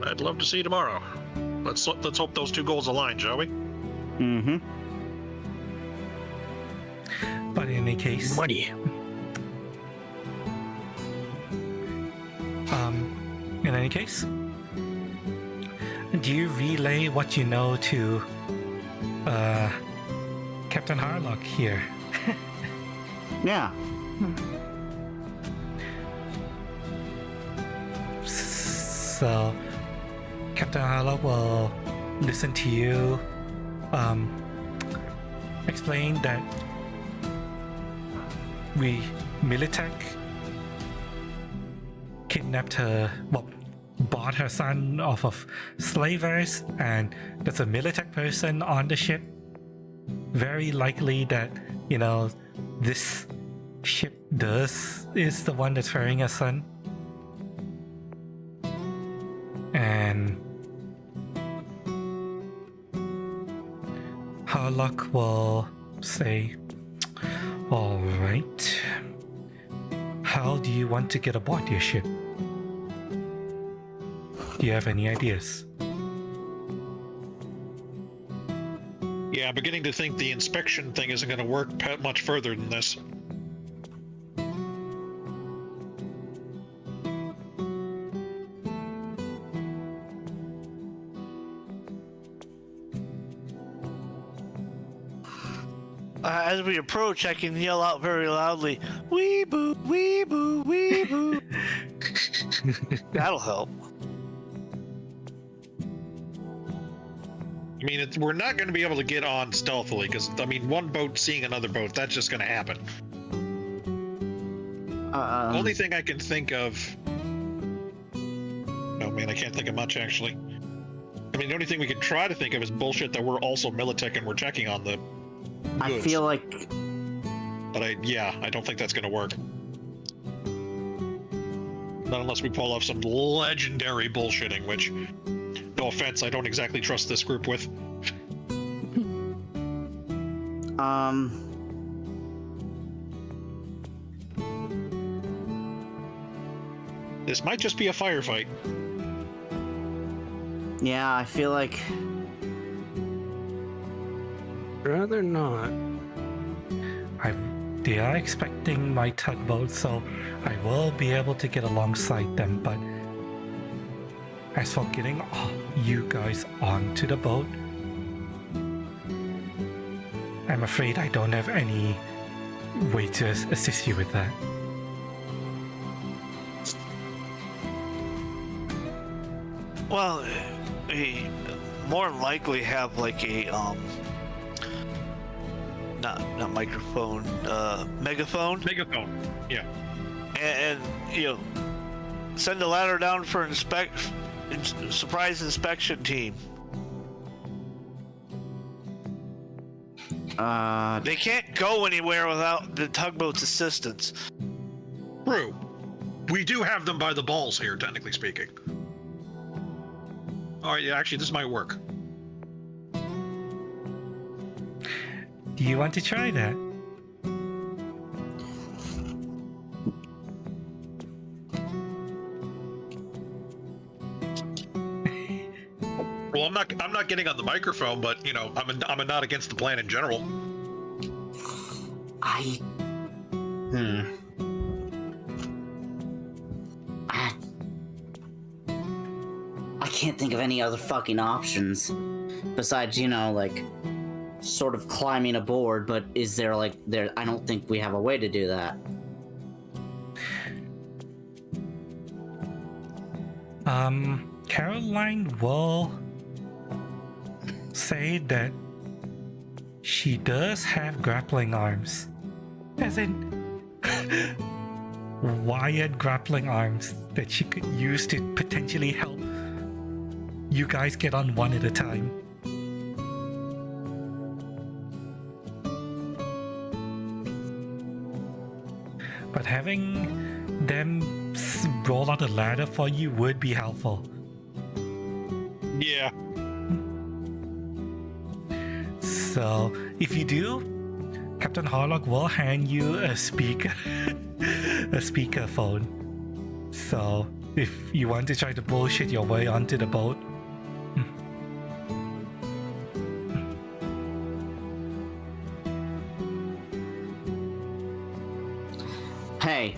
I'd love to see you tomorrow. Let's hope those two goals align, shall we? Mm-hmm. But in any case, Money. in any case, do you relay what you know to Captain Harlock here? Yeah. So Captain Harlock will listen to you, explain that Militech kidnapped her, bought her son off of slavers, and there's a Militech person on the ship. Very likely that, this ship is the one that's ferrying her son. And Harlock will say, all right, how do you want to get aboard your ship? Do you have any ideas? Yeah, I'm beginning to think the inspection thing isn't going to work much further than this. As we approach, I can yell out very loudly, "Weeboo, weeboo, weeboo." That'll help. I mean, we're not going to be able to get on stealthily, because, one boat seeing another boat, that's just going to happen. Only thing I can think of... Oh man, I can't think of much, actually. The only thing we could try to think of is bullshit that we're also Militech and we're checking on the goods. I feel like... But I don't think that's going to work. Not unless we pull off some legendary bullshitting, which, no offense, I don't exactly trust this group with. This might just be a firefight. Yeah, I feel like... Rather not. They are expecting my tugboat, so I will be able to get alongside them, but as for getting you guys onto the boat, I'm afraid I don't have any way to assist you with that. Well, we more than likely have like a not microphone, megaphone, Yeah. and you know, send a ladder down for surprise inspection team. They can't go anywhere without the tugboat's assistance. True. We do have them by the balls here, technically speaking. Alright, yeah, actually, this might work. Do you want to try that? Well, I'm not getting on the microphone, but you know, I'm not against the plan in general. I can't think of any other fucking options besides, you know, like sort of climbing aboard, but is there like I don't think we have a way to do that. Caroline will say that she does have grappling arms. As in wired grappling arms that she could use to potentially help you guys get on one at a time. But having them roll out a ladder for you would be helpful. Yeah. So if you do, Captain Harlock will hand you a speakerphone. So if you want to try to bullshit your way onto the boat, Hey,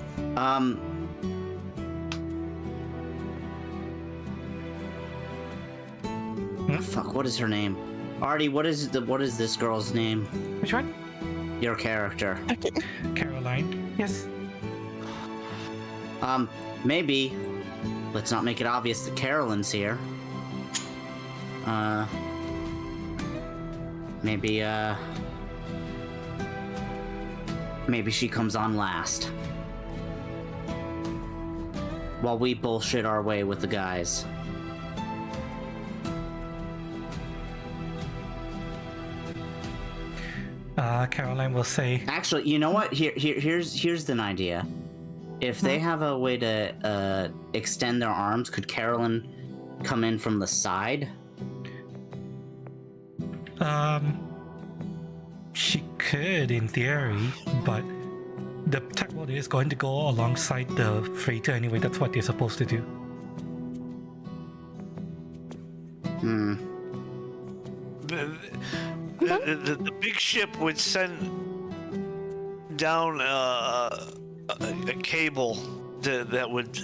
fuck, what is her name? Artie, what is this girl's name? which one? Your character. Caroline. Yes. Maybe let's not make it obvious that Carolyn's here. Maybe she comes on last. While we bullshit our way with the guys. Caroline will say, Actually, you know what? Here's an idea. If they have a way to extend their arms, could Carolyn come in from the side? she could in theory, but the tugboat is going to go alongside the freighter anyway. That's what they're supposed to do. The big ship would send down a cable that would,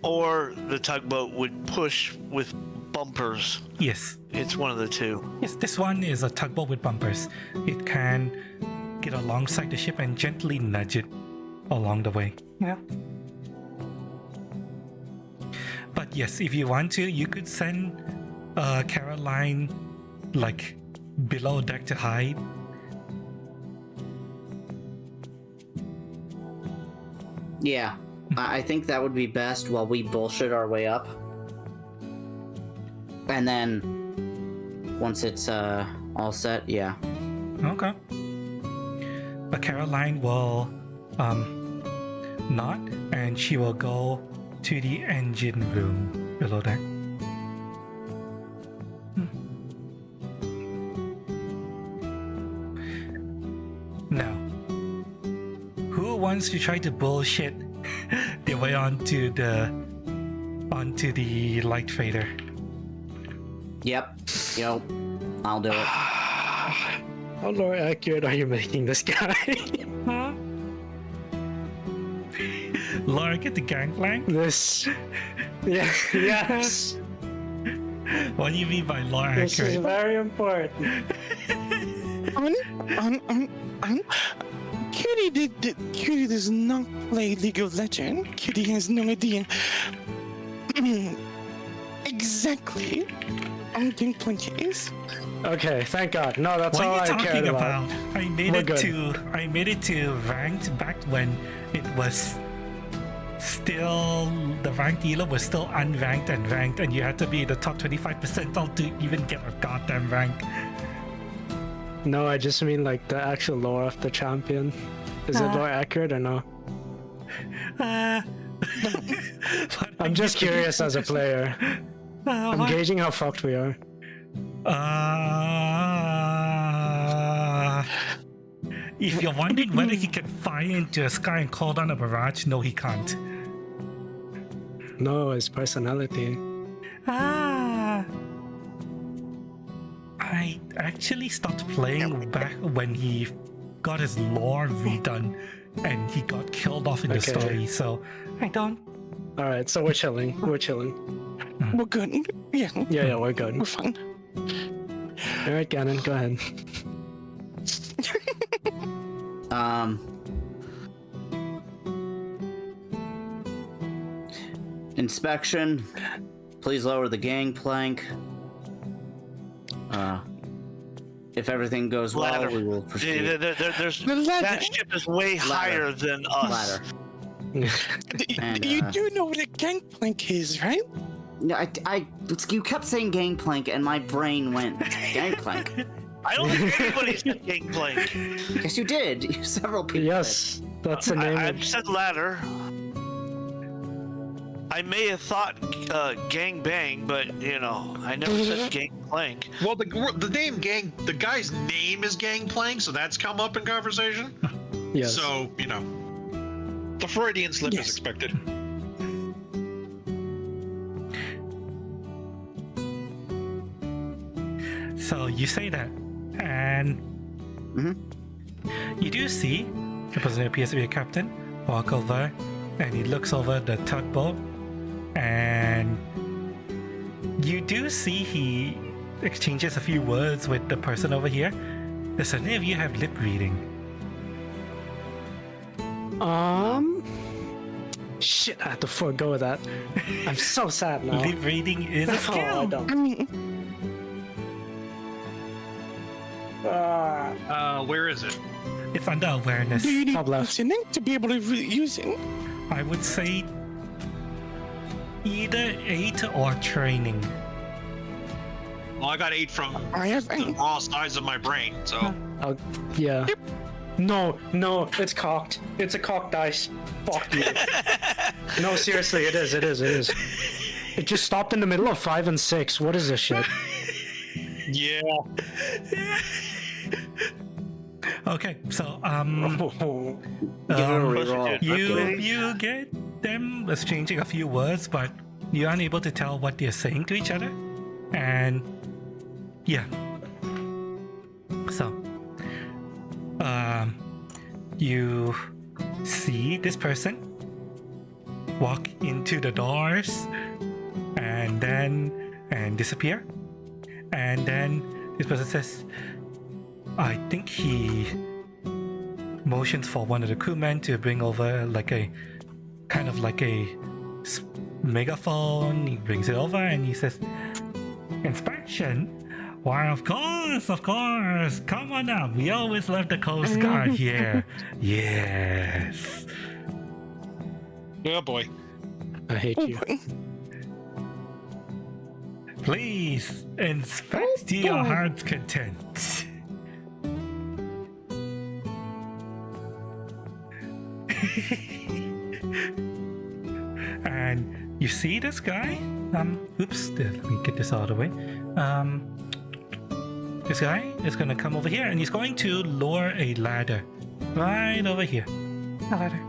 or the tugboat would push with bumpers. Yes. It's one of the two. Yes, this one is a tugboat with bumpers. It can get alongside the ship and gently nudge it along the way. Yeah. But yes, if you want to, you could send Caroline like below deck to hide. Yeah, I think that would be best while we bullshit our way up. And then once it's all set, yeah. Okay. But Caroline will not, and she will go to the engine room below deck. Now, who wants to try to bullshit their way onto the light freighter? Yep. Yo, I'll do it. How lore accurate are you making this guy? Huh? Laura, get the gangplank? This. Yeah. Yes. What do you mean by lore This is accurate? very important. Cutie does not play League of Legends. Cutie has no idea exactly how Gangplank is. Okay, thank God. No, that's What all are you I cared talking about. about? I made We're it good. to ranked back when it was still the ranked dealer was still unranked and ranked, and you had to be in the top 25 percentile to even get a goddamn rank. No, I just mean like the actual lore of the champion. Is it lore accurate or no? But I'm just curious as a player. I'm what? gauging how fucked we are. If you're wondering whether he can fire into a sky and call down a barrage, no, he can't. No, his personality. I actually stopped playing back when he got his lore redone and he got killed off in the Okay. story, so I don't. Alright, so we're chilling. We're chilling. We're good. Yeah, Yeah, we're good. we're fine. Alright, Gannon, go ahead. Inspection. Please lower the gangplank. If everything goes well, Ladder. we will proceed. There's The ladder. that ship is way higher than us. Ladder. And, You do know what a Gangplank is, right? No, you kept saying gangplank, and my brain went gangplank. I don't think anybody said gangplank. Yes, you did. Several people. Yes, that's the name I of said ladder. I may have thought gang bang, but you know, I never said gangplank. Well, the name the guy's name is Gangplank, so that's come up in conversation. Yes. So you know, the Freudian slip Yes. is expected. So you say that, and you do see the person who appears to be a captain walk over, and he looks over the tugboat, and you do see he exchanges a few words with the person over here. Does any of you have lip reading? Shit, I had to forego that. I'm so sad now. Lip reading is a Oh, I skill. don't. I mean, Where is it? It's under awareness. do you need Top left. listening to be able to use it? I would say either 8 or training. Well, I got 8 from I have the raw size of my brain, so Yeah. No, it's cocked. It's a cocked dice. Fuck you. No, seriously, it is. It just stopped in the middle of 5 and 6. What is this shit? yeah. Okay, so Give it a reroll. you get them exchanging a few words, but you're unable to tell what they're saying to each other. And yeah. So you see this person walk into the doors and disappear. And then this person says, I think he motions for one of the crewmen to bring over like a kind of like a megaphone. He brings it over and he says, inspection? Why, of course. Come on up. We always love the Coast Guard here. Yes. Oh boy. I hate you. Please inspect to your heart's content. And you see this guy? Oops, let me get this out of the way. This guy is gonna come over here and he's going to lower a ladder right over here. A ladder.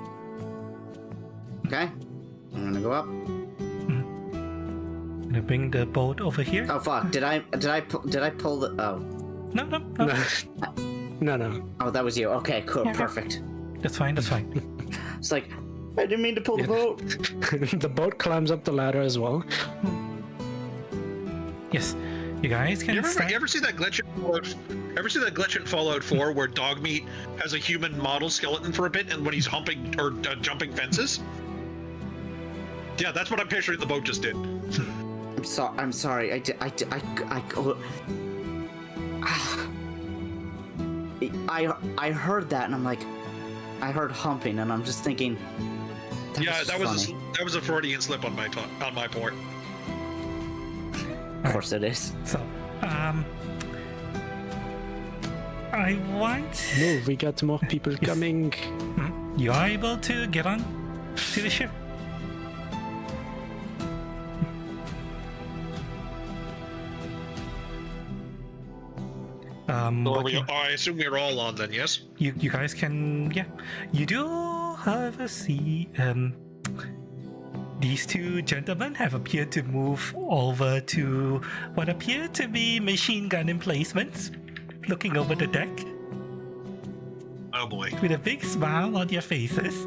Okay. I'm gonna go up. Gonna bring the boat over here. Oh fuck! Did I pull the? Oh. No. No. Oh, that was you. Okay, cool, perfect. That's fine. That's fine. It's like, I didn't mean to pull the boat. The boat climbs up the ladder as well. Yes, you guys can. You ever see that glitch in Fallout? Ever see that glitch in Fallout 4 where Dogmeat has a human model skeleton for a bit, and when he's humping or jumping fences? Yeah, that's what I'm picturing the boat just did. I'm sorry. I heard that and I'm like, I heard humping and I'm just thinking. That was a Freudian slip on my part. Of course it is. So, I want. Move, we got more people coming. You are able to get on to the ship. I assume we're all on then, yes? You guys can, yeah. You do, however, see these two gentlemen have appeared to move over to what appear to be machine gun emplacements, looking over the deck Oh boy. with a big smile on your faces.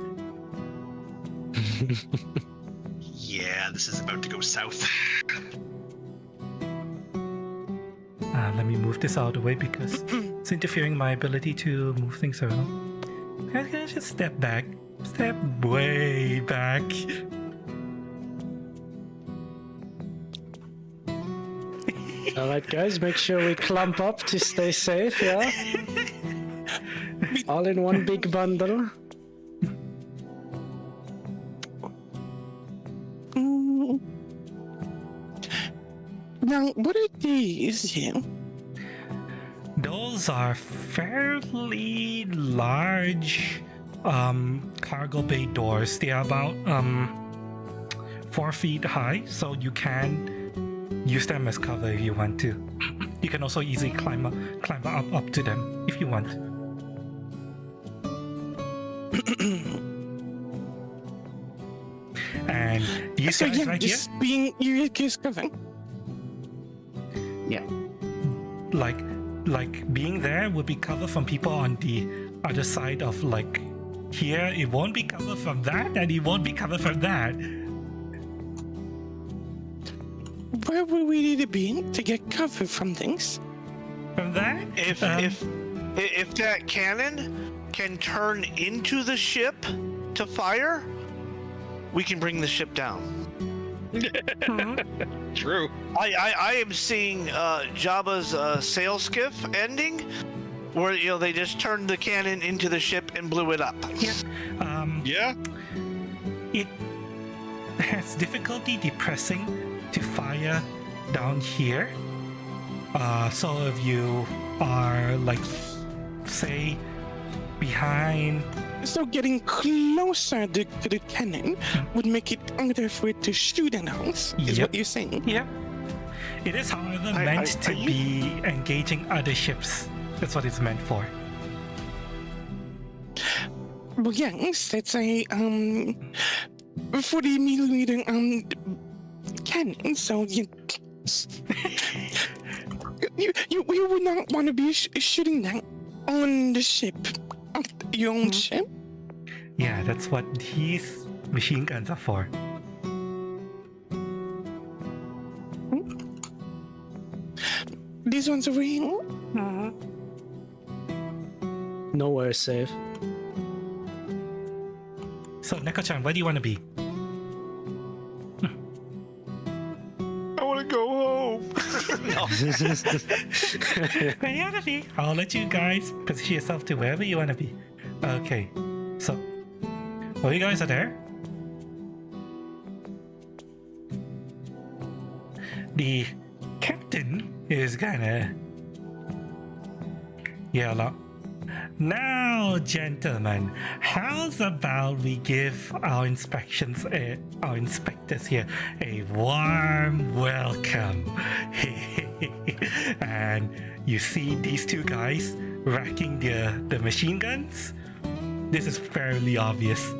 Yeah, this is about to go south. Let me move this out of the way because it's interfering my ability to move things around. Can I just step back? Step way back. Alright guys, make sure we clump up to stay safe, yeah? All in one big bundle. Now, what are these here? Those are fairly large cargo bay doors. They are about 4 feet high, so you can use them as cover if you want to. You can also easily climb up to them if you want. And these So guys yeah, right here, just being you just covering. Yeah. like being there would be covered from people on the other side of like here. It won't be covered from that, and it won't be covered from that. Where would we need to be to get cover from things? From that, If that cannon can turn into the ship to fire, we can bring the ship down. True. I am seeing Jabba's sail skiff ending, where they just turned the cannon into the ship and blew it up. Yeah. it has difficulty depressing to fire down here. So if you are like, say, behind. So getting closer to the cannon would make it harder for it to shoot at us, is Yep. what you're saying. Yeah. It is, however, meant to be engaging other ships. That's what it's meant for. Well, yes, that's a 40 millimeter cannon. So you would not want to be shooting that on the ship, your own ship. Yeah, that's what these machine guns are for. These ones are real. Nowhere safe. So, Neko-chan, where do you want to be? I want to go home. Where you want to be? I'll let you guys position yourself to wherever you want to be. Okay, so while you guys are there, the captain is gonna yell out, "Now, gentlemen, how's about we give our inspectors here a warm welcome?" And you see these two guys racking the machine guns. This is fairly obvious.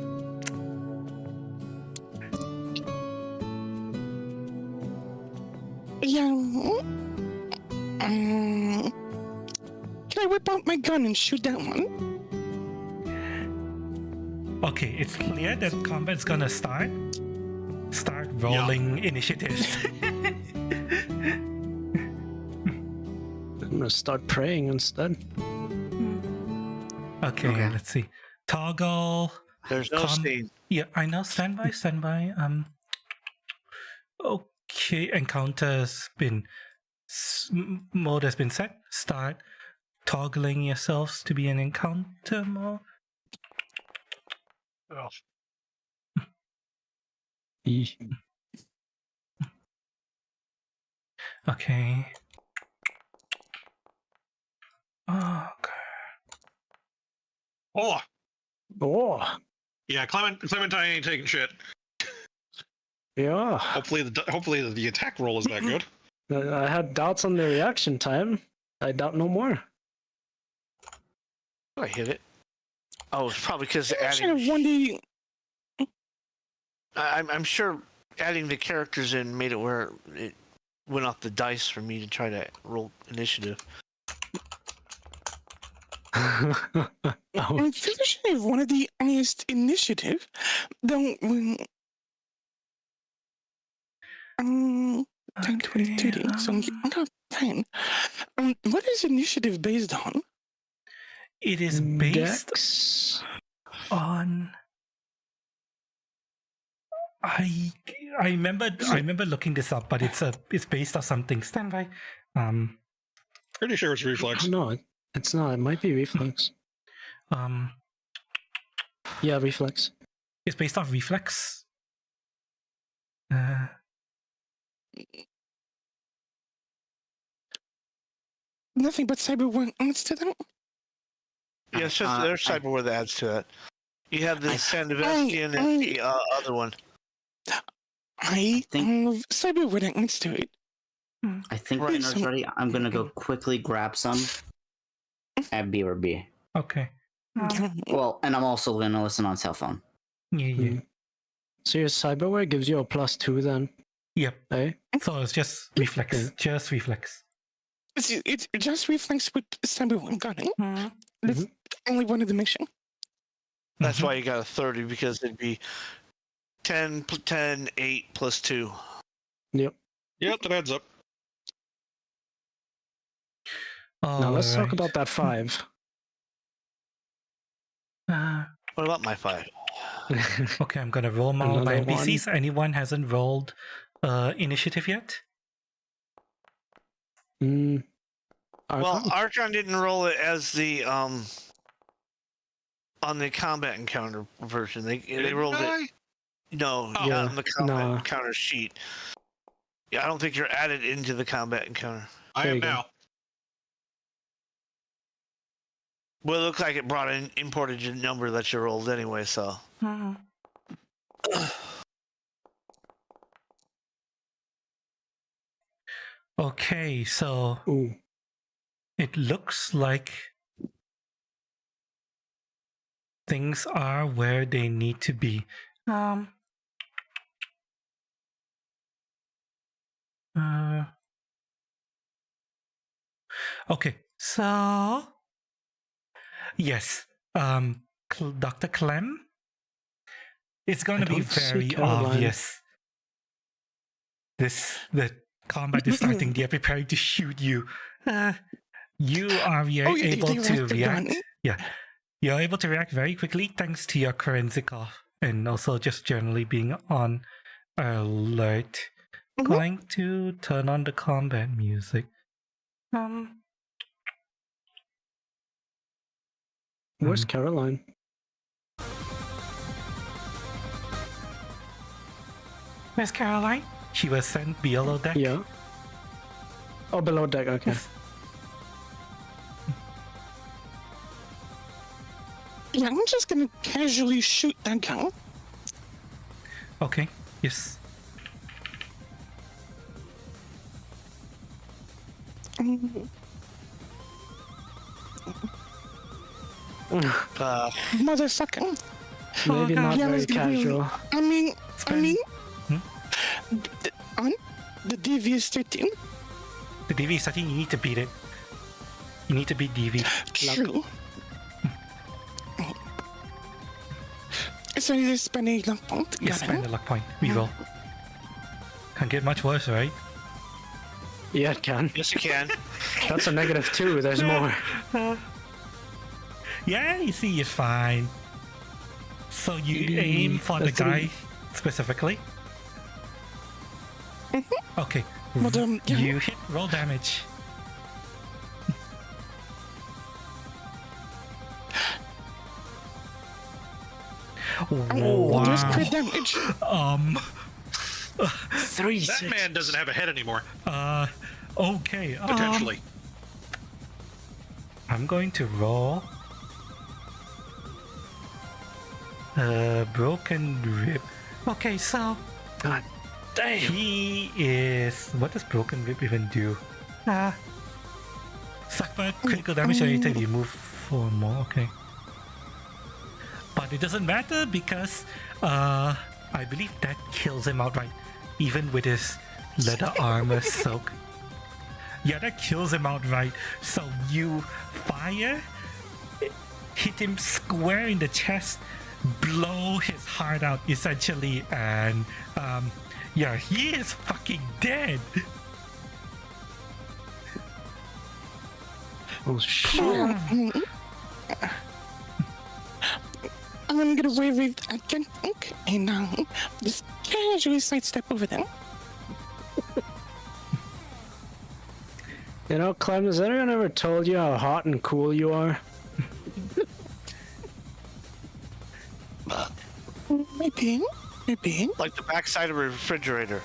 Yeah. Can I whip out my gun and shoot that one. Okay, it's clear that combat's gonna start. Start rolling initiatives. I'm gonna start praying instead. Okay, let's see. Toggle. There's no scene. Yeah, I know. Standby. Okay, encounter's been mode has been set. Start toggling yourselves to be in encounter mode. Oh, Okay. Okay. oh, Oh, yeah. Clementine ain't taking shit. yeah. Hopefully the attack roll is that good. I had doubts on the reaction time. I doubt no more. I hit it. Oh, it's probably because I'm sure adding. one day. I'm sure adding the characters in made it where it went off the dice for me to try to roll initiative. I'm fairly sure if one of the highest initiative. Then when. 10, 20, 30. So I'm not fine. What is initiative based on? It is based Dex. on. I remember looking this up, but it's based on something. Standby. Pretty sure it's reflex. No, it's not. It might be reflex. Yeah, reflex. It's based off reflex. Nothing but Cyberpunk adds to that. Yeah, it's just there's cyberware that adds to that. You have the Sandevistian and the other one. I think Cyberpunk adds to it. I think Right. dinner's ready. I'm gonna go quickly grab some at BRB. Okay. Well, and I'm also gonna listen on cell phone. Yeah. So your cyberware gives you a +2 then, Yep. eh? So it's just reflex. Okay. Just reflex. It's just reflex with Cyberpunk. Got it. That's Mm-hmm. only wanted to make sure. That's why you got a 30 because it'd be 10, 8 plus 2. Yep. Yep, that adds up. Now let's talk Alright. about that 5. What about my 5? Okay, I'm gonna roll all my Another NPCs. Anyone hasn't rolled initiative yet? Well, Well, Archon didn't roll it as the on the combat encounter version. They rolled it. No, Oh. not on the combat No. encounter sheet. Yeah, I don't think you're added into the combat encounter. I There am you go. now. Well, it looked like it brought in imported your number that you rolled anyway. So Okay, so ooh. it looks like things are where they need to be. Okay, so yes, Dr. Clem, it's going I to be don't see very Caroline. obvious. The combat is starting. They're preparing to shoot you. You are Oh, yeah, able they to racked the react. gun. Yeah, you're able to react very quickly thanks to your forensic off and also just generally being on alert. Going to turn on the combat music. Where's Caroline? Where's Caroline? She was sent below deck. Yeah. Oh, below deck. Okay. Yeah, I'm just gonna casually shoot that guy. Okay. Yes. Motherfucker. Maybe God. not Yeah, very it's gonna be- casual. I mean, Hmm? on the devious 13. The DV is 13, you need to beat it. You need to beat DV. True. So you just spend a luck point. You Got spend it. a luck point. Reroll. Can't get much worse, right? Yeah, it can. Yes, you can. That's a -2. There's more. Yeah, you see, it's fine. So you Maybe aim for a the 3. guy specifically? Okay. But, yeah. You hit roll damage. There's Wow. crit damage. 3, That 6. man doesn't have a head anymore, Okay. potentially. I'm going to roll. Broken rib. Okay, so God damn. he is. What does broken rib even do? Suffer critical damage anytime you move 4 more. Okay. But it doesn't matter because I believe that kills him outright, even with his leather armor soak. Yeah, that kills him outright. So you fire, hit him square in the chest, blow his heart out essentially, and yeah, he is fucking dead. Oh shit. I'm gonna wave again, and just casually sidestep over there. You know, Clem, has anyone ever told you how hot and cool you are? Maybe. Like the backside of a refrigerator.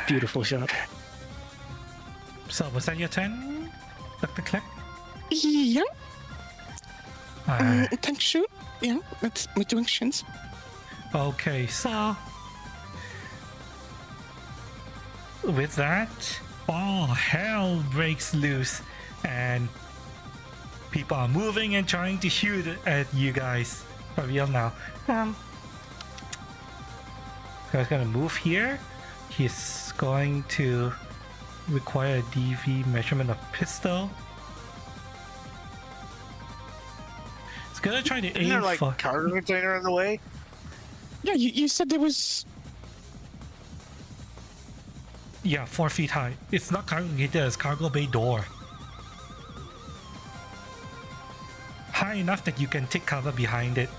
Beautiful shot. So was that your turn, Dr. Clem? Yeah. Uh, Tank shoot. Yeah, that's my two actions. Okay, so with that, all hell breaks loose, and people are moving and trying to shoot at you guys. For real now. Guy's gonna move here. He's going to require a DV measurement of pistol. He's gonna try to Isn't aim there like for. cargo container in the way? Yeah, you said there was. Yeah, 4 feet high. It's not cargo container, it's cargo bay door. High enough that you can take cover behind it.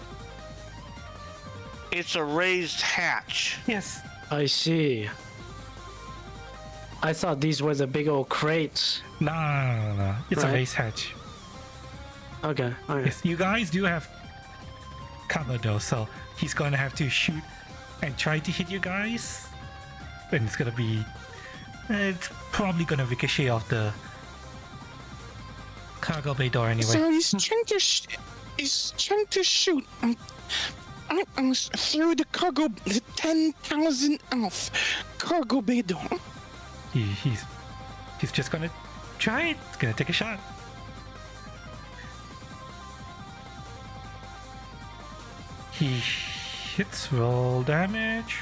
It's a raised hatch. Yes. I see. I thought these were the big old crates. No. It's a Right. race hatch. Okay, alright. Yes, you guys do have cover though, so he's gonna have to shoot and try to hit you guys. And it's gonna be. It's probably gonna ricochet off the cargo bay door anyway. So he's trying to shoot. Through the 10,000 off cargo bay door. He's just gonna try it. He's gonna take a shot. He hits roll damage.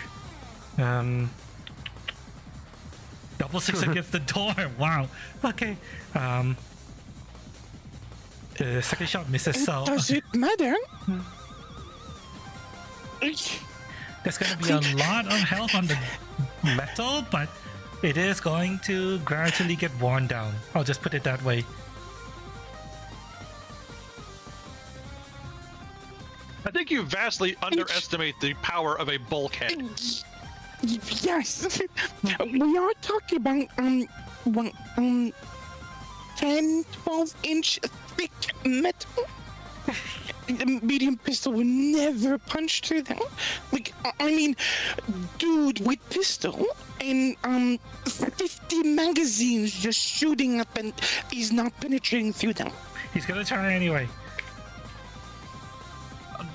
Double 6 against the door. Wow. Okay. Second shot misses. So Does it matter? there's gonna be a lot of health on the metal, but it is going to gradually get worn down. I'll just put it that way. I think you vastly underestimate the power of a bulkhead. Yes, we are talking about 10-12 inch thick metal. The medium pistol will never punch through that. Like, I mean, dude with pistol and 50 magazines just shooting up, and he's not penetrating through them. He's gonna try anyway.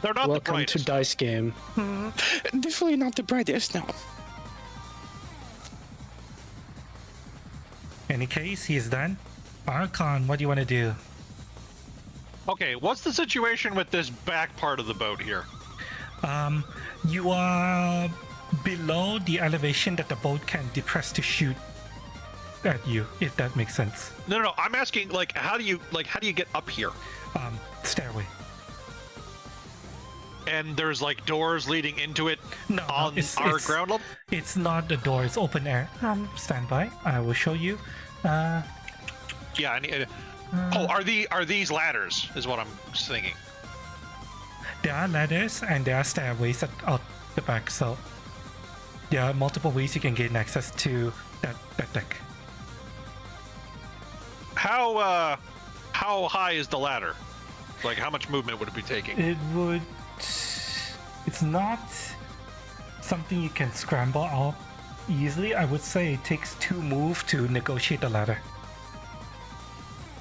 They're not the Welcome to brightest. Dice Game. Definitely not the brightest, no. Any case, he's done. Archon, what do you want to do? Okay, what's the situation with this back part of the boat here? You are below the elevation that the boat can depress to shoot at you, if that makes sense. No. I'm asking, like, how do you get up here? Stairway. And there's like doors leading into it No, on it's ground level. It's not the door. It's open air. Stand by. I will show you. Yeah. Are these ladders? Is what I'm thinking. There are ladders and there are stairways out the back. So there are multiple ways you can gain access to that deck. How high is the ladder? Like, how much movement would it be taking? It would. It's not something you can scramble out easily. I would say it takes 2 moves to negotiate the ladder.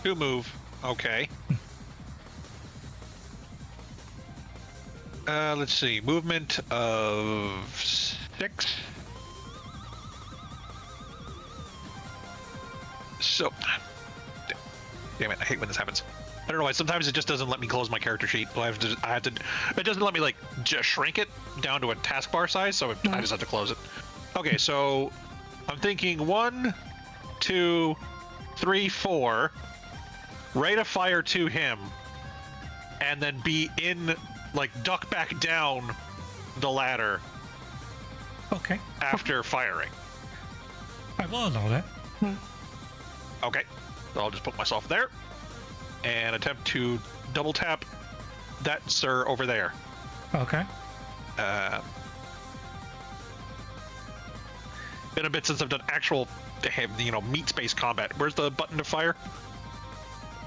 2 move. Okay. Let's see. Movement of 6. So, damn it! I hate when this happens. I don't know why. Sometimes it just doesn't let me close my character sheet. I have to. It doesn't let me like just shrink it down to a taskbar size, so I just have to close it. Okay, so I'm thinking 1, 2, 3, 4. Rate a fire to him, and then be in, like, duck back down the ladder. Okay. After firing. I will allow that. Okay, so I'll just put myself there and attempt to double tap that sir over there. Okay. Been a bit since I've done actual, meat space combat. Where's the button to fire?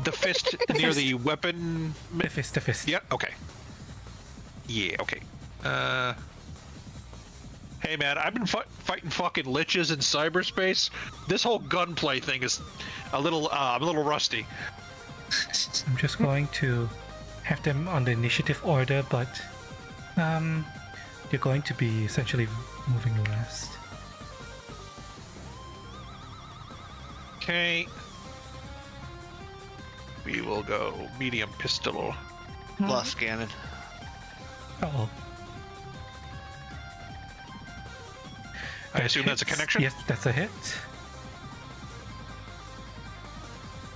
The fist near the weapon. The fist. Yeah. Okay. Yeah. Okay. Hey man, I've been fighting fucking liches in cyberspace. This whole gunplay thing is I'm a little rusty. I'm just going to have them on the initiative order, but you're going to be essentially moving last. Okay. We will go medium pistol. Lost cannon. Uh-oh. I assume that's a connection? Yes, that's a hit.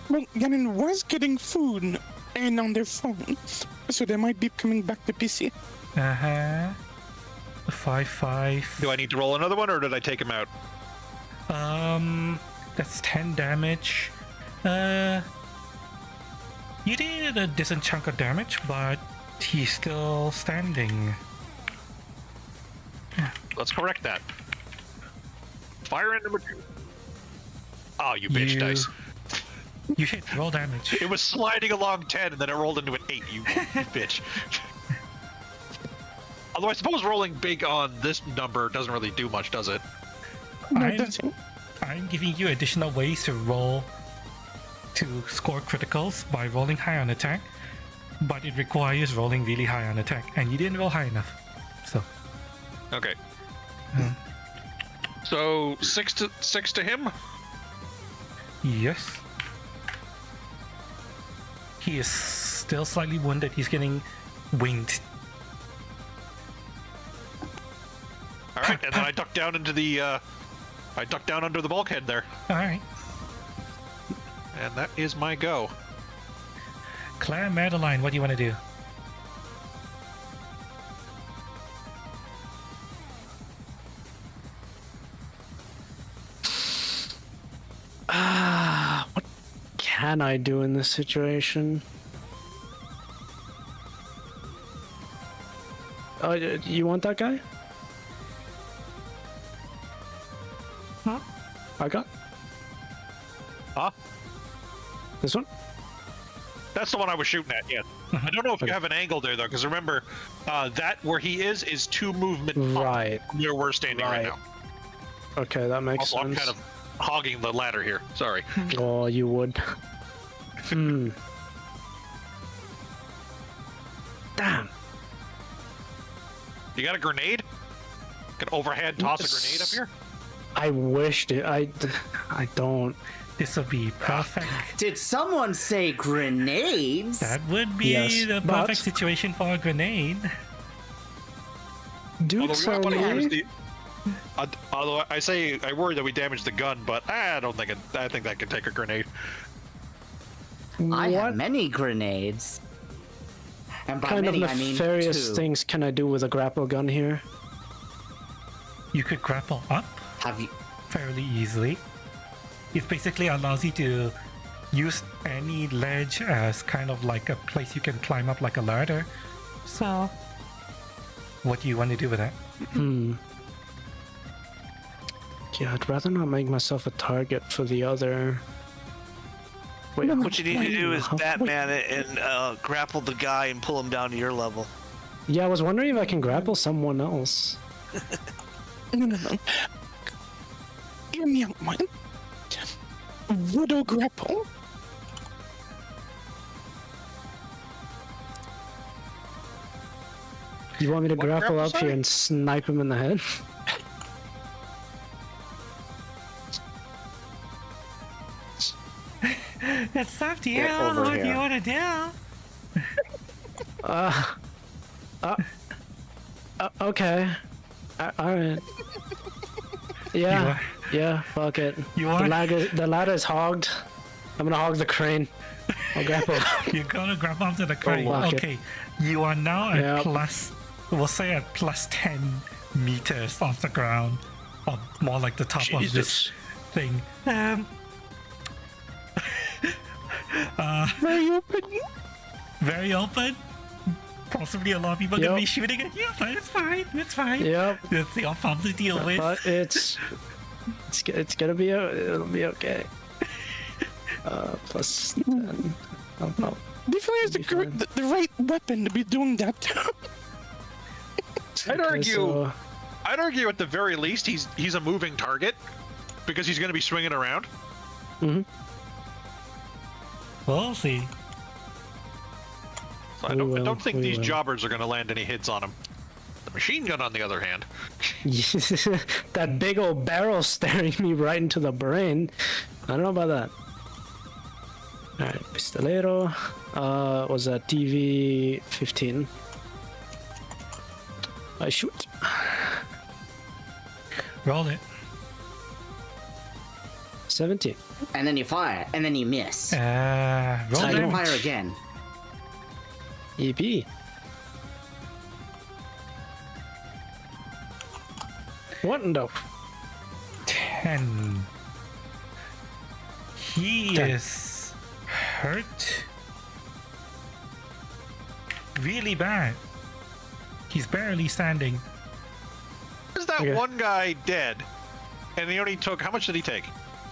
Well, Gannon was getting food and on their phone, so they might be coming back to PC. Uh-huh. 5-5. Do I need to roll another one, or did I take him out? That's 10 damage. You did a decent chunk of damage, but he's still standing. Let's correct that. Fire in number 2. Oh, you bitch dice. You hit, roll damage. It was sliding along 10 and then it rolled into an 8, you bitch. Although I suppose rolling big on this number doesn't really do much, does it? I'm giving you additional ways to roll to score criticals by rolling high on attack, but it requires rolling really high on attack, and you didn't roll high enough. So. Okay. So 6 to him? Yes. He is still slightly wounded. He's getting winged. All right, and then I duck down into the. I duck down under the bulkhead there. All right. And that is my go. Claire Madeline, what do you want to do? What can I do in this situation? Oh, you want that guy? Huh? I got. Huh? This one? That's the one I was shooting at, yeah. I don't know if you have an angle there, though, because remember, that where he is 2 movement right up where we're standing right now. Okay, that makes also, sense. I'm kind of hogging the ladder here. Sorry. Oh, you would. Damn. You got a grenade? Can overhead toss a grenade up here? I wished it. I don't. This would be perfect. Did someone say grenades? That would be Yes, the perfect situation for a grenade. Dude, Although we might want to use the Although I worry that we damaged the gun, but I don't think I think that can take a grenade. I have What many grenades. And by kind of many, I mean nefarious 2. things can I do with a grapple gun here? You could grapple up Have you? fairly easily. It basically allows you to use any ledge as kind of like a place you can climb up like a ladder. So, what do you want to do with that? Yeah, I'd rather not make myself a target for the other. Wait, What you need to do is how- Batman it and grapple the guy and pull him down to your level. Yeah, I was wondering if I can grapple someone else. No. Hear me out, man. Widow grapple. You want me to What grapple grapple, up here sorry? and snipe him in the head? It's up to you. Get over What do you here. want to do? Okay. Alright. Yeah, fuck it. You The want? ladder's hogged. I'm gonna hog the crane. I'll grapple. You're gonna grab onto the crane. fuck it. Okay, you are now at Yep. plus, we'll say at plus 10 meters off the ground, or more like the top of this Jesus. thing. Very open. Very open. Possibly a lot of people gonna Yep. be shooting at you, but it's fine. It's fine. Yep. It's your problem to deal with. But it's gonna be it'll be okay. Plus 10. Oh, no. Definitely is the right weapon to be doing that. I'd Okay, argue. so- I'd argue at the very least he's a moving target because he's going to be swinging around. We'll see. So I We will, don't think we these will. jobbers are going to land any hits on him. The machine gun, on the other hand, that big old barrel staring me right into the brain. I don't know about that. Alright, pistolero. Was that TV 15? I shoot. Roll it. 17. And then you fire, and then you miss. Roll I And you don't- damage. fire again. EP. What in the? 10. He 10. is hurt really bad. He's barely standing. is that Okay. one guy dead? And he only took, how much did he take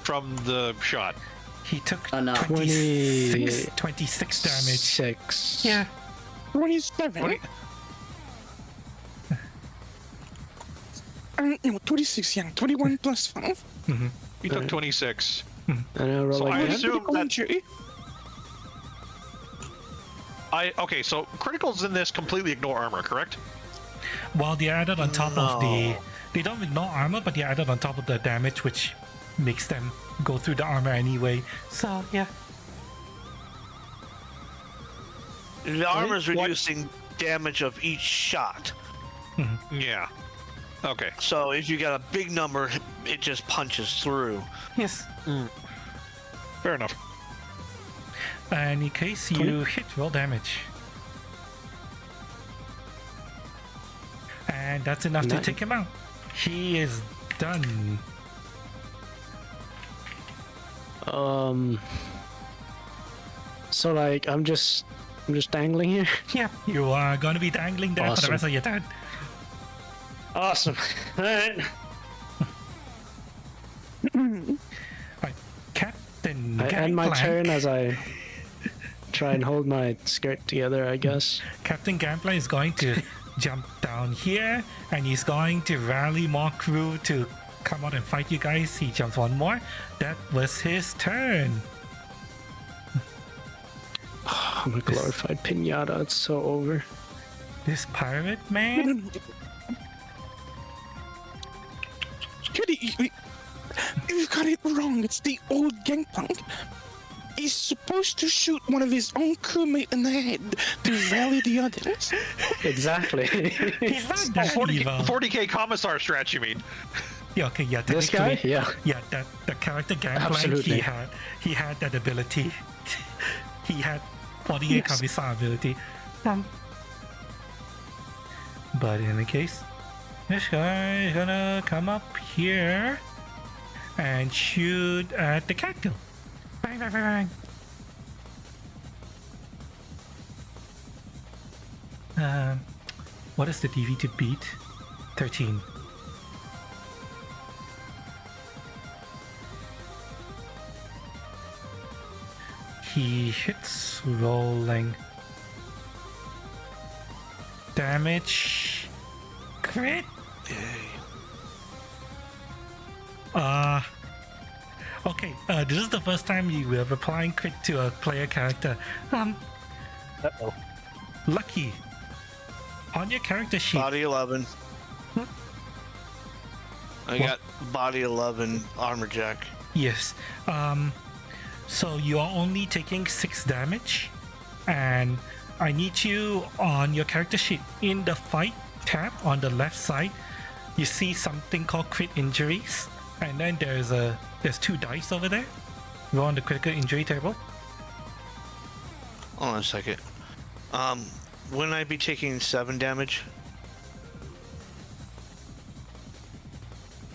from the shot? He took Enough. 26 damage. 6. Yeah. 27. 20 No, 26, yeah. 21 plus 5. He took 26. And I roll So I again. assume Critical that injury. okay, so criticals in this completely ignore armor, correct? While they added on top of the... They don't ignore armor, but they added on top of the damage, which makes them go through the armor anyway. So, yeah. The armor's What- reducing damage of each shot. Yeah. Okay. So if you got a big number, it just punches through. Yes. Fair enough. In case you hit, roll damage. And that's enough to Nice. take him out. He is done. So like I'm just dangling here. Yeah, you are going to be dangling there for the Awesome. rest of your turn. Awesome. All right. Right, Captain I end my Gangplank. turn as I try and hold my skirt together, I guess. Captain Gangplank is going to jump down here, and he's going to rally more crew to come out and fight you guys. He jumps one more. That was his turn. I'm a glorified pinata. It's so over. This pirate man. Judy, you got it wrong. It's the old Gangplank. is supposed to shoot one of his own crewmate in the head to rally the others. Exactly. He's not that 40, evil. 40k commissar strat, you mean? Yeah, okay, yeah. This guy? technically- Yeah. Yeah, that the character Gangplank, Absolutely. he had that ability. He had 48 Yes. commissar ability. But in any case, this guy is gonna come up here and shoot at the cactus. Bang, bang, bang, bang. What is the DV to beat? 13. He hits rolling. Damage. Crit. Okay, this is the first time you were applying crit to a player character. Uh-oh. Lucky. On your character sheet. Body 11. I What? got body 11 armor jack. Yes. So you are only taking 6 damage, and I need you on your character sheet in the fight tab on the left side. You see something called crit injuries, and then there's 2 dice over there. Go on the critical injury table. Hold on a second. Wouldn't I be taking 7 damage?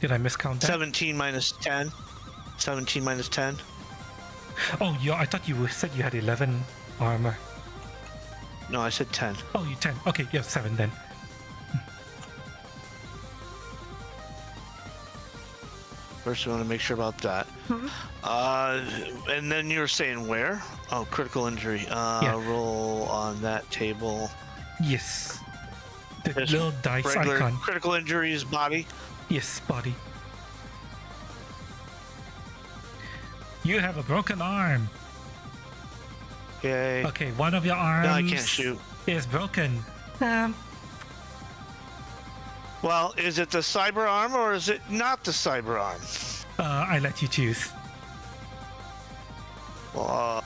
Did I miscount that? 17 minus 10. 17 minus 10. Oh, I thought you said you had 11 armor. No, I said 10. Oh, you 10. Okay, you have 7 then. First, we want to make sure about that. And then you were saying where? Oh, critical injury. Roll on that table. Yes. The There's little dice Regular icon. critical injury is body. Yes, body. You have a broken arm. Okay. Okay, one of your arms No, I can't shoot. is broken. Well, is it the cyber arm or is it not the cyber arm? I let you choose. Well,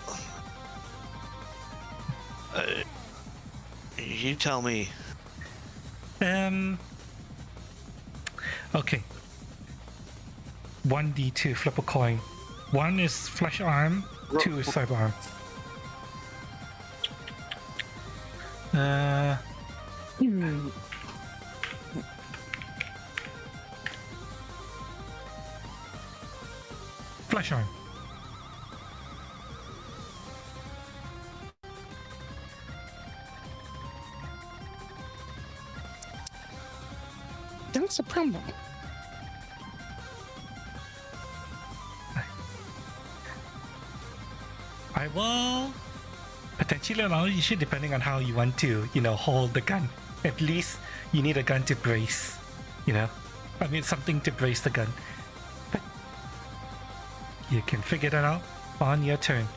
you tell me. Okay. 1d2, flip a coin. 1 is flesh arm, 2 is cyber arm. Flesh arm. That's a problem. I will potentially allow you should, depending on how you want to, hold the gun. At least you need a gun to brace, I mean, something to brace the gun. But you can figure that out on your turn.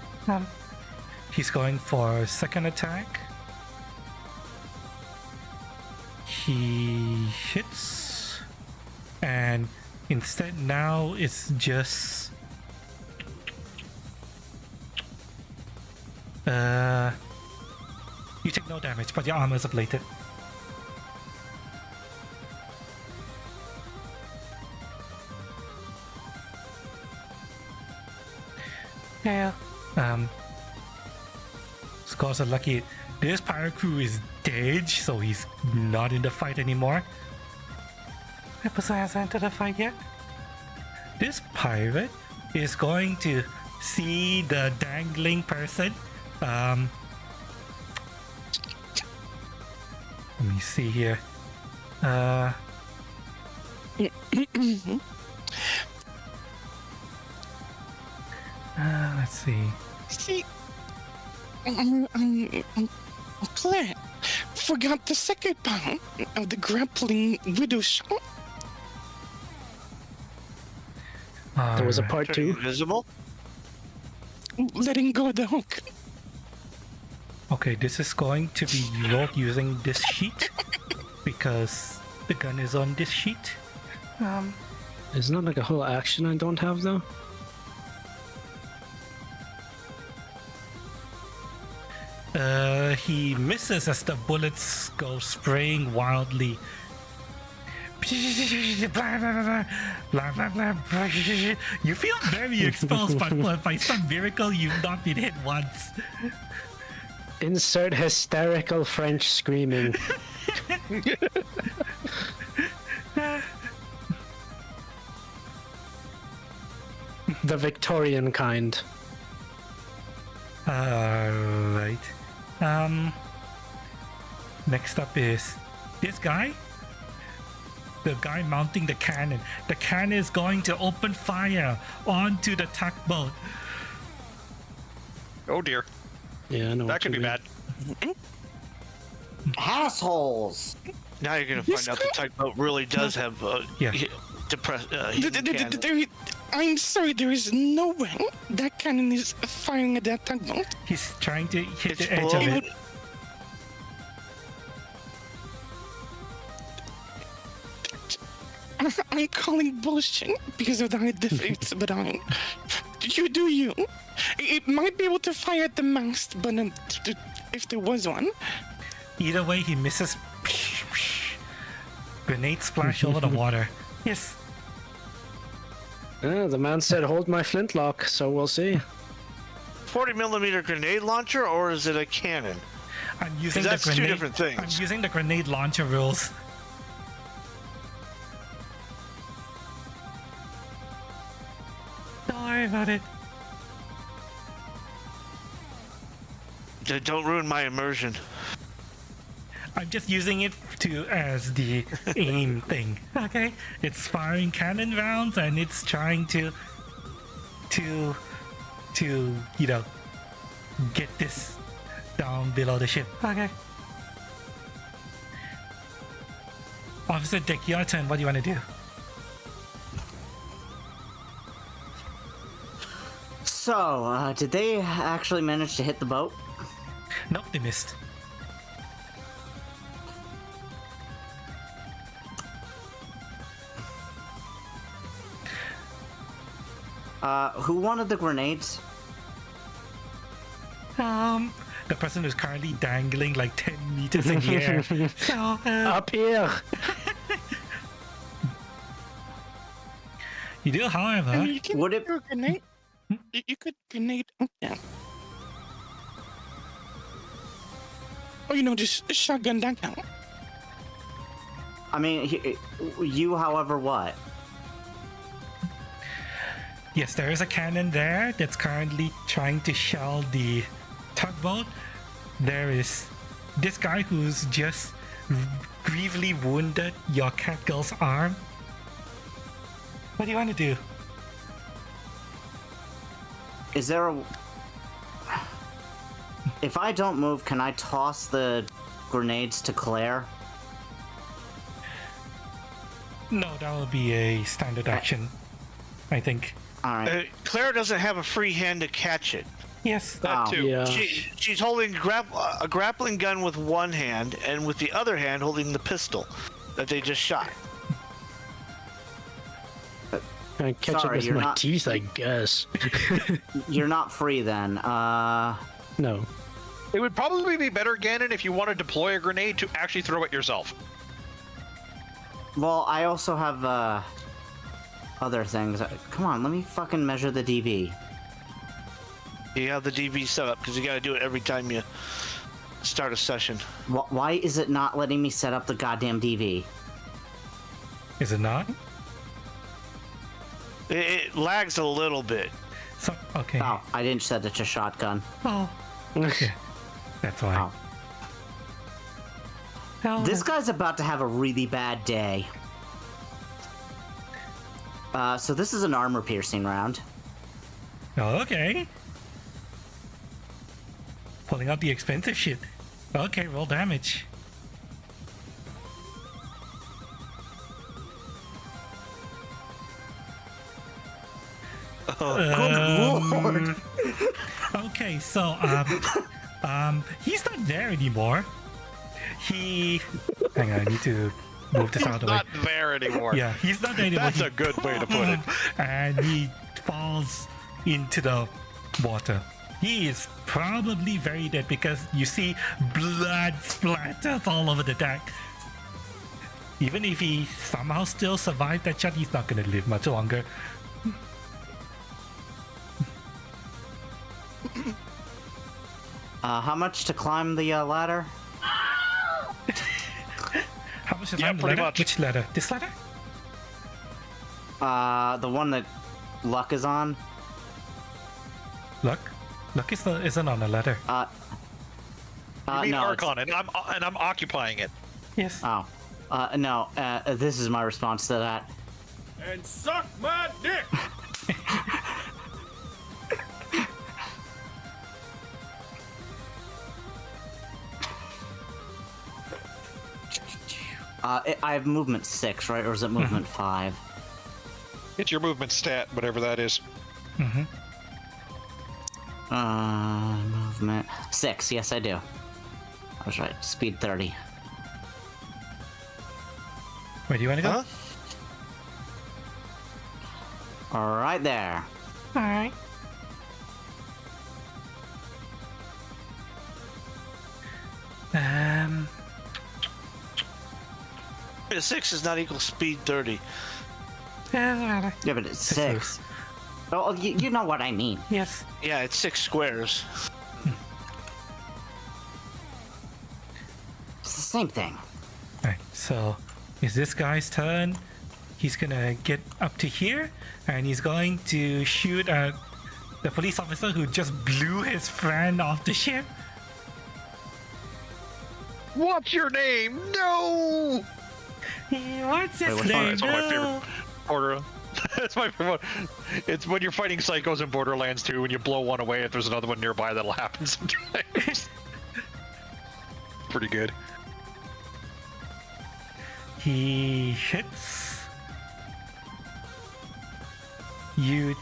He's going for second attack. He hits, and instead now it's just you take no damage, but your armor is ablated. Yeah. Scores are lucky. This pirate crew is dead, so he's not in the fight anymore. Episode hasn't entered the fight yet. This pirate is going to see the dangling person. Let me see here. Let's see. See, Claire forgot the second part of the grappling widow shot. There was a Alright. part Turn 2. invisible? Letting go of the hook. Okay, this is going to be rolled using this sheet because the gun is on this sheet. Isn't that like a whole action I don't have though? He misses as the bullets go spraying wildly. Blah, blah, blah, blah, blah, blah, blah. You feel very exposed, but by some miracle, you've not been hit once. Insert hysterical French screaming. The Victorian kind. Alright. Next up is this guy. The guy mounting the cannon. The cannon is going to open fire onto the tugboat. Oh dear, Yeah, I know. that could be bad. Assholes! Now you're gonna find out the tugboat really does have Yeah. depressed. I'm sorry, there is no way that cannon is firing at that tugboat. He's trying to hit It's the edge of blowing. it. I'm calling bullshit because of the high defense, but you do you. It might be able to fire at the mast, but if there was one, Either way, he misses. Grenades splash over the water. Yes. Yeah, the man said, "Hold my flintlock," so we'll see. 40mm grenade launcher, or is it a cannon? I'm using That's the two grenade. different things. I'm using the grenade launcher rules. Don't worry about it. Don't ruin my immersion. I'm just using it as the aim thing. Okay, it's firing cannon rounds and it's trying to you know get this down below the ship. Okay. Officer Dick, your turn. What do you want to do? So, did they actually manage to hit the boat? Nope, they missed. Who wanted the grenades? The person who's currently dangling like 10 meters in the air. So, Up here. you do, however. you can Would it- throw a grenade. You could grenade up there. Or just shotgun that down. I mean, you, however, what? Yes, there is a cannon there that's currently trying to shell the tugboat. There is this guy who's just grievously wounded your catgirl's arm. What do you want to do? Is there a... If I don't move, can I toss the grenades to Claire? No, that will be a standard action, I think. Alright. Claire doesn't have a free hand to catch it. Yes. That Oh, too. Yeah. She's holding a grappling gun with one hand, and with the other hand holding the pistol that they just shot. I catch Sorry, it with you're my not- teeth, I guess. You're not free then. No. It would probably be better, Ganon, if you want to deploy a grenade to actually throw it yourself. Well, I also have, other things. Come on, let me fucking measure the DV. You have the DV set up because you got to do it every time you start a session. Why is it not letting me set up the goddamn DV? Is it not? It lags a little bit. So, okay. Oh, I didn't set it to shotgun. Oh. Okay. That's why. Oh. Oh, This guy's about to have a really bad day. So this is an armor-piercing round. Oh, okay. Pulling out the expensive shit. Okay, roll damage. Lord. Okay, so he's not there anymore. Hang on, I need to move this out of the way. Not there anymore. Yeah, he's not there anymore. That's a good way to put it. And he falls into the water. he is probably very dead because you see blood splatters all over the deck. Even if he somehow still survived that shot, he's not gonna live much longer. How much to climb the ladder? How much is Yeah, on the pretty ladder? much. Which ladder? This ladder? The one that Luck is on. Luck? Luck isn't on a ladder. You mean no, it's- Archon, and I'm occupying it. Yes. Oh, no. This is my response to that. And suck my dick! I have movement 6, right? Or is it movement 5? It's your movement stat, whatever that is. Movement 6. Yes, I do. I was right. Speed 30. Where do you want to go? Huh? All right there. Alright. Yeah, 6 is not equal speed 30. Yeah, but it's 6. Oh, you know what I mean. Yes. Yeah, it's 6 squares. It's the same thing. Alright, so it's this guy's turn. He's gonna get up to here and he's going to shoot at the police officer who just blew his friend off the ship. What's your name? No! What's his which one? name? It's one of my No. favorite Border. That's my favorite one. It's when you're fighting psychos in Borderlands 2, when you blow one away, if there's another one nearby, that'll happen sometimes. Pretty good. He hits. You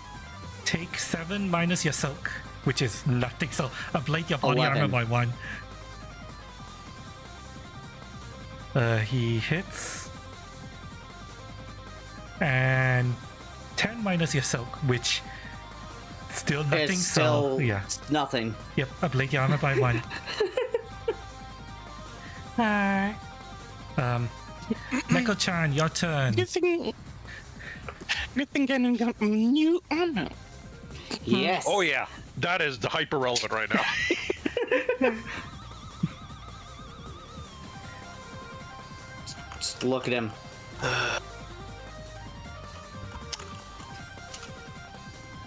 take 7 minus your silk, which is nothing. So ablate your body 11. armor by 1. He hits. And 10 minus your silk, which still nothing. It's still So yeah. nothing. Yep, ablate your armor by 1. Alright. Neko-chan, your turn. Good thing I got new armor. Yes. Oh yeah, that is the hyper relevant right now. Just look at him.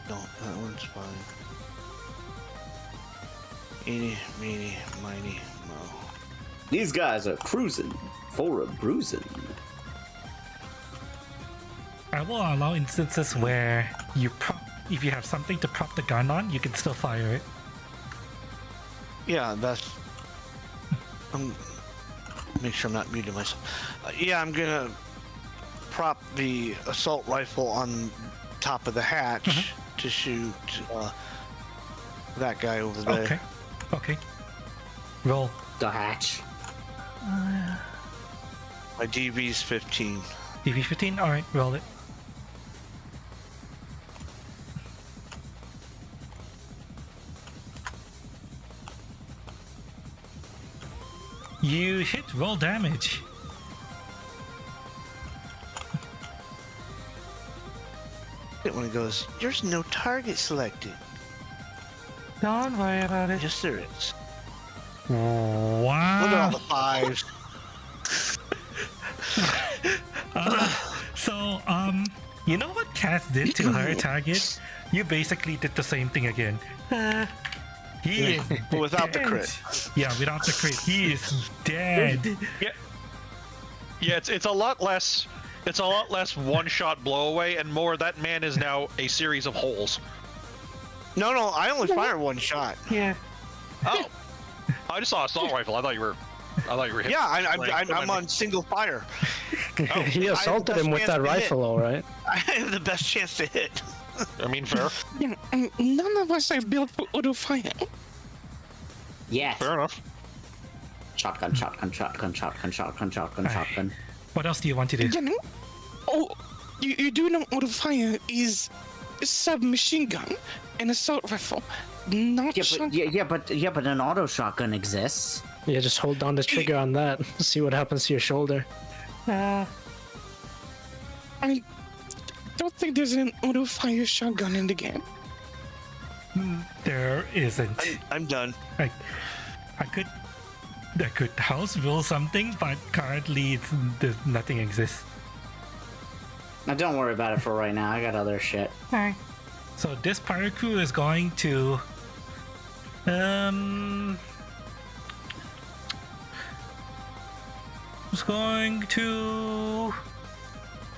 No, that one's fine. Eeny, meeny, miny, mo. These guys are cruising for a bruising. I will allow instances where if you have something to prop the gun on, you can still fire it. Yeah, that's. Make sure I'm not muting myself. Yeah, I'm gonna prop the assault rifle on top of the hatch to shoot that guy over there. Okay. Okay. Roll. The hatch. My DV's 15. DV15? Alright, roll it. You hit roll damage. When it goes, there's no target selected. Don't worry about it. Yes, there is. Wow. Look at all the 5s. So, you know what Cass did to her target? You basically did the same thing again. He is But without the dead. crit. Yeah, without the crit. He is dead. Yeah, it's a lot less. It's a lot less one-shot blowaway, and more that man is now a series of holes. No, I only fire one shot. Yeah. Oh, I just saw a assault rifle. I thought you were hitting. Yeah, Like, I'm on single fire. He assaulted him with that rifle, all right. I have the best chance to hit. I mean, fair. Yeah, none of us are built for auto fire. Yes. Fair enough. Shotgun, shotgun, shotgun, shotgun, shotgun, shotgun, shotgun. What else do you want to do? You know? Oh, you do know auto fire is a submachine gun, an assault rifle, not shotgun. But an auto shotgun exists. Yeah, just hold down the trigger on that. See what happens to your shoulder. I don't think there's an auto fire shotgun in the game. There isn't. I'm done. I could house rule something, but currently nothing exists. Now don't worry about it for right now. I got other shit. Alright. So this pirate crew is going to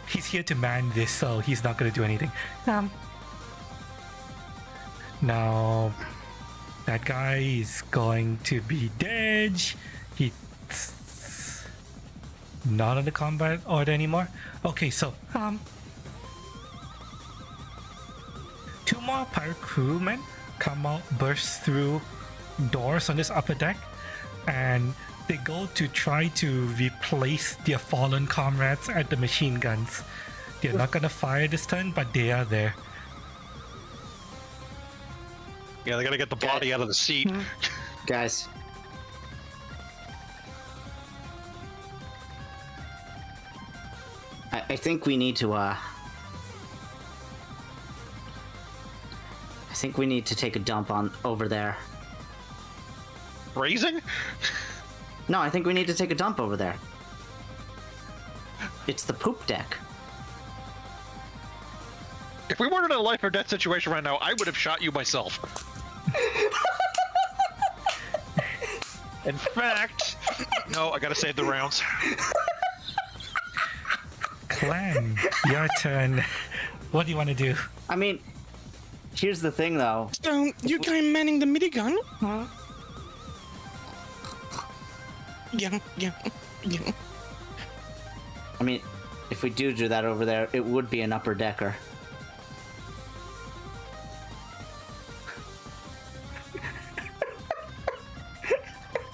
he's here to man this, so he's not gonna do anything. Now that guy is going to be dead. He's not on the combat order anymore. Okay, so two more pirate crewmen come out, burst through doors on this upper deck, and they go to try to replace their fallen comrades at the machine guns. They're not gonna fire this turn, but they are there. Yeah, they gotta get the body out of the seat. Guys. I think we need to, I think we need to take a dump on over there. Raising? No, I think we need to take a dump over there. It's the poop deck. If we weren't in a life or death situation right now, I would have shot you myself. In fact, no, I gotta save the rounds. Clan, your turn. What do you want to do? I mean, here's the thing though. So, you guy manning the minigun? Huh? Yeah. I mean, if we do that over there, it would be an upper decker.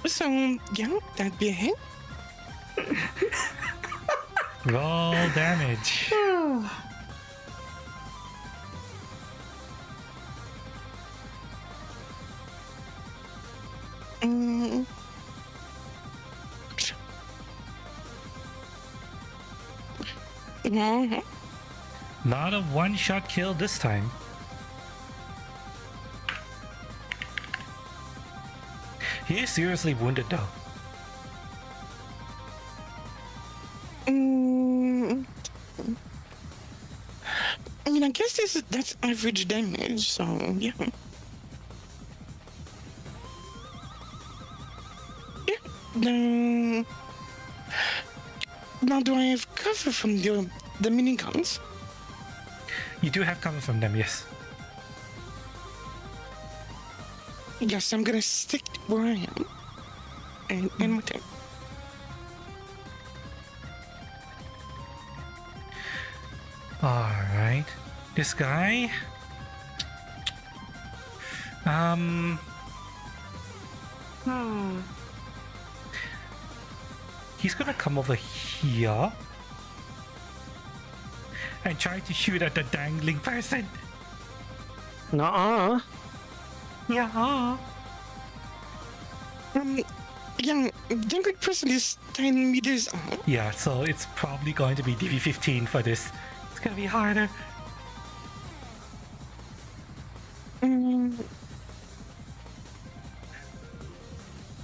So, yeah, that'd be a hit. Roll damage. Not a one-shot kill this time. He is seriously wounded though. I mean, I guess that's average damage, so yeah. Yeah. Now, do I have cover from the miniguns? You do have cover from them, yes. Yes, I'm gonna stick where I am. And with him. Alright. This guy... He's gonna come over here and try to shoot at the dangling person. Nuh-uh. Yeah. Yeah, dangling person is 10 meters up. Yeah, so it's probably going to be DV15 for this. It's gonna be harder.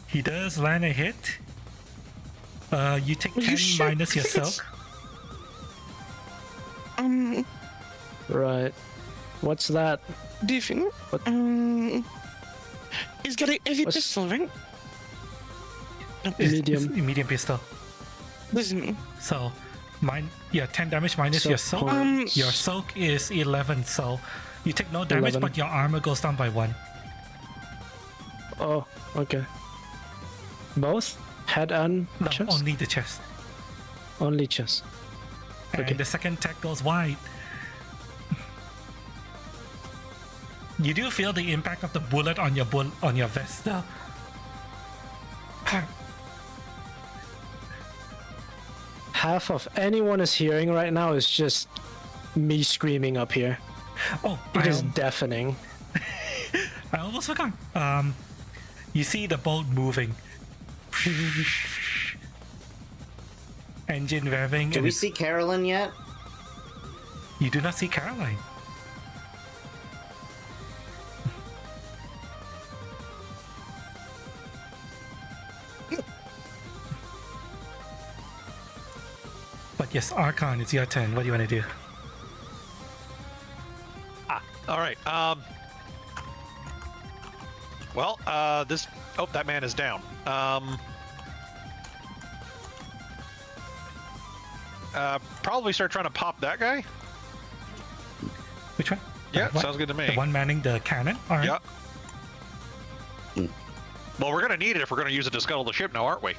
He does land a hit. You take 10 minus yourself. Right. What's that? Different. What? He's got a heavy pistol, right? Medium. It's medium pistol. Listen. So, 10 damage minus So your soak. points. Your soak is 11, so you take no damage, 11. but your armor goes down by 1. Oh, okay. Both? Head and No, chest? only the chest. Only chest. And Okay. the second attack goes wide. You do feel the impact of the bullet on your vest, though. Half of anyone is hearing right now is just me screaming up here. Oh, It is deafening. I almost forgot. You see the boat moving. Engine revving. Do we see Carolyn yet? You do not see Caroline. But yes, Archon, it's your turn. What do you want to do? All right. Well, this. Oh, that man is down. Probably start trying to pop that guy. Which one? Yeah, What? sounds good to me. The one manning the cannon? Alright. Yeah. Well, we're gonna need it if we're gonna use it to scuttle the ship now, aren't we?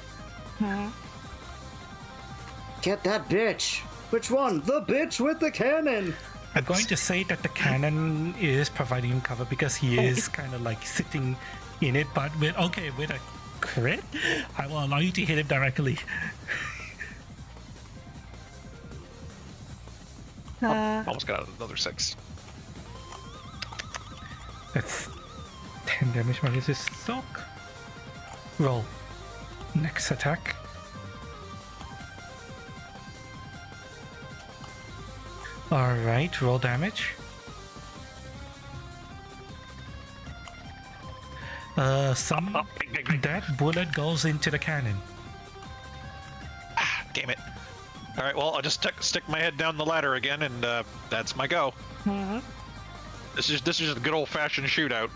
Get that bitch. Which one? The bitch with the cannon. I'm going to say that the cannon is providing him cover because he is kind of like sitting in it, but with a crit, I will allow you to hit him directly. Almost got another 6. That's 10 damage minus his soak. Roll. Next attack. Alright, roll damage. That bullet goes into the cannon. Damn it. All right, well, I'll just stick my head down the ladder again, and that's my go. This is just a good old-fashioned shootout.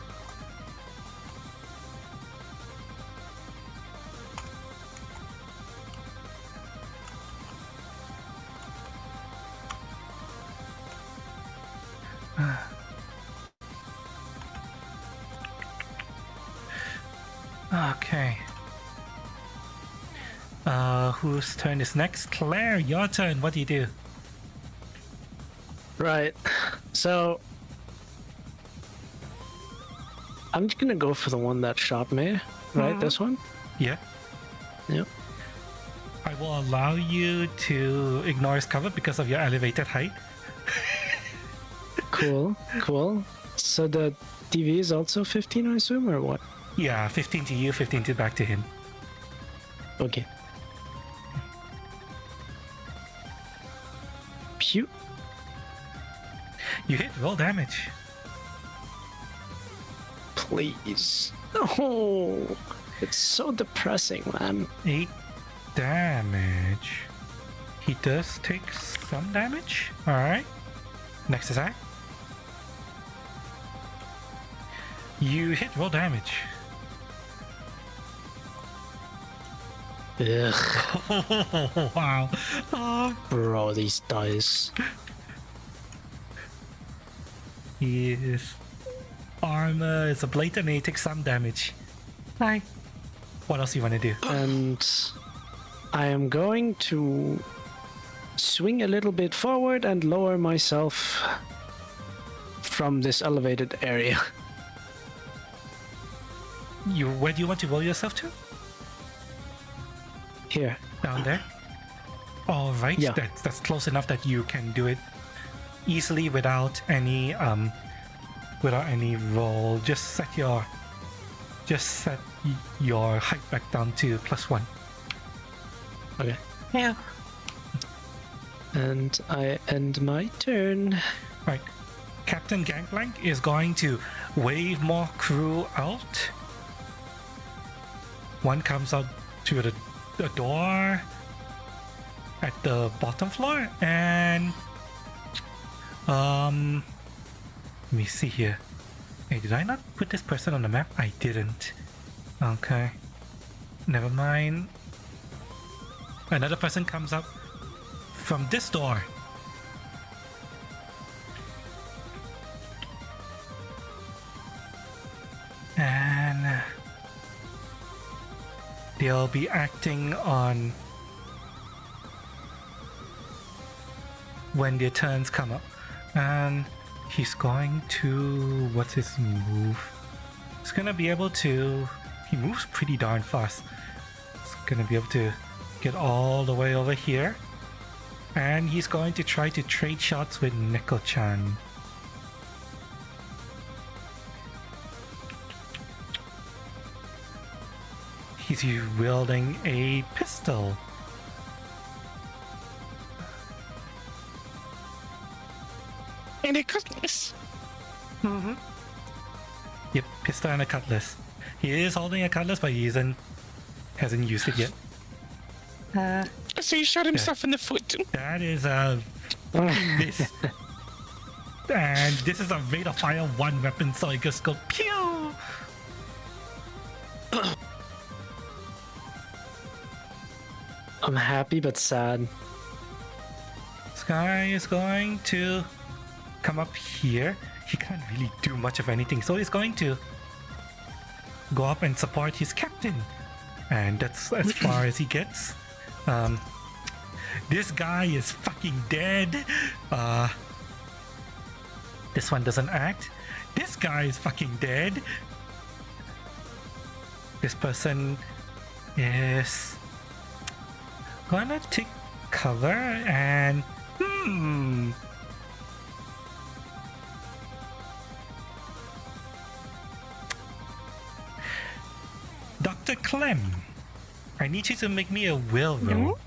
Okay. Whose turn is next? Claire, your turn. What do you do? Right. So I'm just gonna go for the one that shot me. Right, this one? Yeah. Yep. I will allow you to ignore his cover because of your elevated height. Cool, cool. So the DV is also 15, I assume, or what? Yeah, 15 to you, 15 to back to him. Okay. Pew. You hit, roll damage. Please. Oh, it's so depressing, man. 8 damage. He does take some damage. Alright. Next attack. You hit, roll damage. Ugh, Wow. bro, these dice. His armor is a blade and he takes some damage. Hi. What else you want to do? And I am going to swing a little bit forward and lower myself from this elevated area. Where do you want to roll yourself to? Here. Down there? Alright, Yeah. that's close enough that you can do it easily without any roll. Just set your height back down to +1. Okay. Yeah. And I end my turn. Right. Captain Gangplank is going to wave more crew out. One comes out to the door at the bottom floor, and let me see here. Hey, did I not put this person on the map? I didn't. Okay. Never mind. Another person comes up from this door. And they'll be acting on when their turns come up. And he's going to... what's his move? He's gonna be able to... he moves pretty darn fast. He's gonna be able to get all the way over here. And he's going to try to trade shots with Neko-chan. He's wielding a pistol. And a cutlass. Yep, pistol and a cutlass. He is holding a cutlass, but he hasn't used it yet. So he shot himself in the foot. That is this. And this is a rate of fire 1 weapon, so it just go pew! I'm happy but sad. This guy is going to come up here. He can't really do much of anything, so he's going to go up and support his captain. And that's as far as he gets. This guy is fucking dead. This one doesn't act. This guy is fucking dead. This person is gonna take cover and Dr. Clem, I need you to make me a will roll.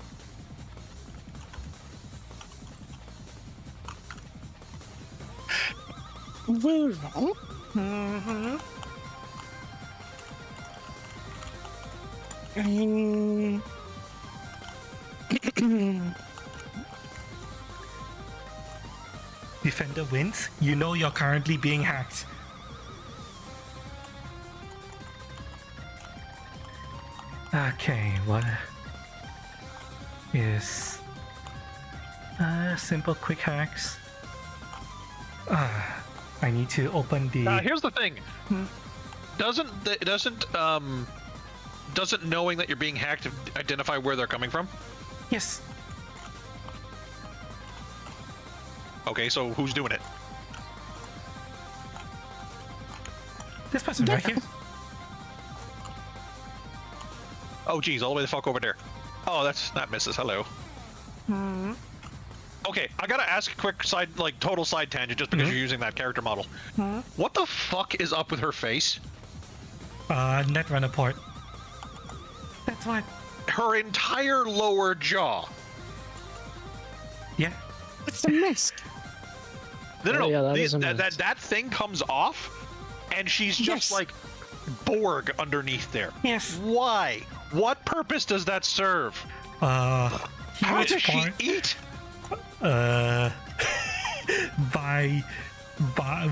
Will roll? Defender wins. You know you're currently being hacked. Okay, what is simple quick hacks? I need to open the. Here's the thing. Doesn't knowing that you're being hacked identify where they're coming from? Yes. Okay, so who's doing it? This person right here. Oh, geez, all the way the fuck over there. Oh, that's not Mrs. Hello. Okay, I gotta ask a quick side, total side tangent, just because you're using that character model. What the fuck is up with her face? Netrunner port. That's what. Her entire lower jaw. Yeah. It's a mask. No, Oh, yeah, that is a that thing comes off, and she's just Yes. like Borg underneath there. Yes. Why? What purpose does that serve? How How does she eat? by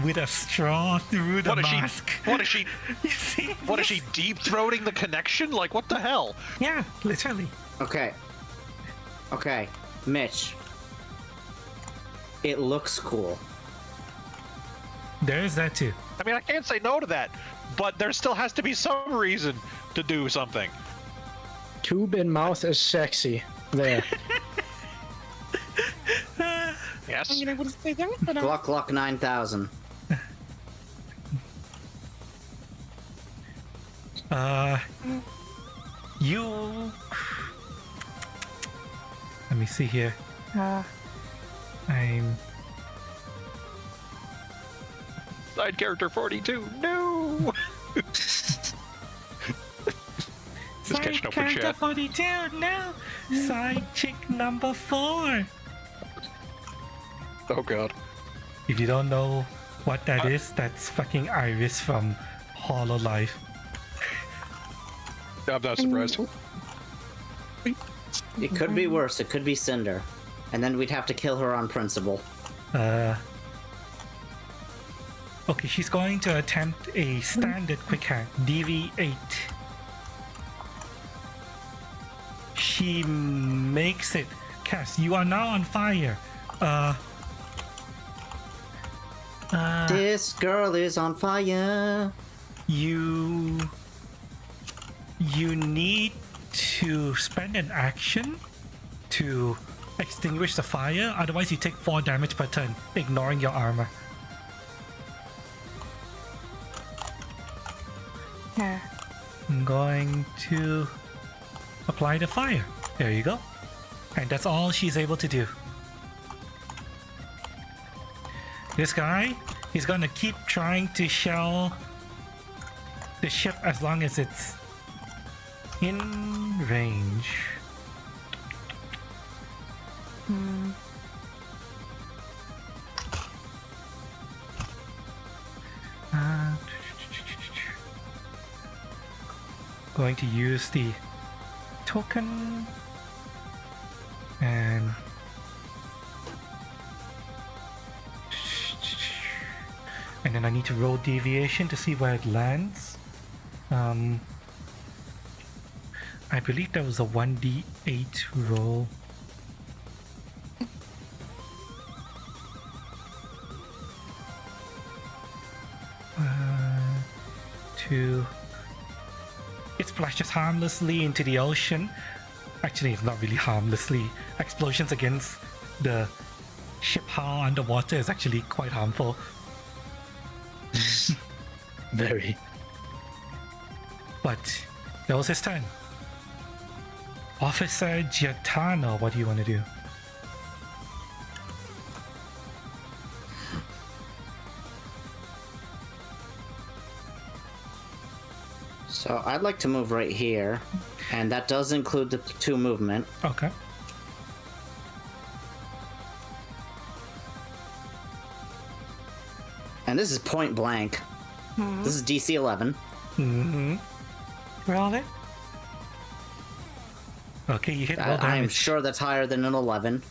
with a straw through the What is mask. she? What is she? You see? What is she deep throating the connection? Like what the hell? Yeah, literally. Okay. Okay, Mitch. It looks cool. There is that too. I mean, I can't say no to that, but there still has to be some reason to do something. Tube in mouth is sexy. There. Yes. I mean, I wouldn't say that, but Gluck 9000. You. Let me see here. I'm. Side character 42. No. Just catching up with Character chat. 42 now. Side chick number 4. Oh god. If you don't know what that is, that's fucking Iris from Hololive. I'm not surprised. It could be worse. It could be Cinder. And then we'd have to kill her on principle. Okay, she's going to attempt a standard quick hack, DV8. She makes it. Cass, you are now on fire. This girl is on fire. You need to spend an action to extinguish the fire, otherwise you take 4 damage per turn, ignoring your armor. I'm going to apply the fire. There you go. And that's all she's able to do. This guy, he's gonna keep trying to shell the ship as long as it's In range. Going to use the token and then I need to roll deviation to see where it lands. I believe that was a 1d8 roll. Two. It splashes harmlessly into the ocean. Actually, it's not really harmlessly. Explosions against the ship hull underwater is actually quite harmful. Very. But that was his turn. Officer Giordano, what do you want to do? So I'd like to move right here, and that does include the 2 movement. Okay. And this is point blank. This is DC 11. Roll it. Okay, you hit roll I'm damage. sure that's higher than an 11.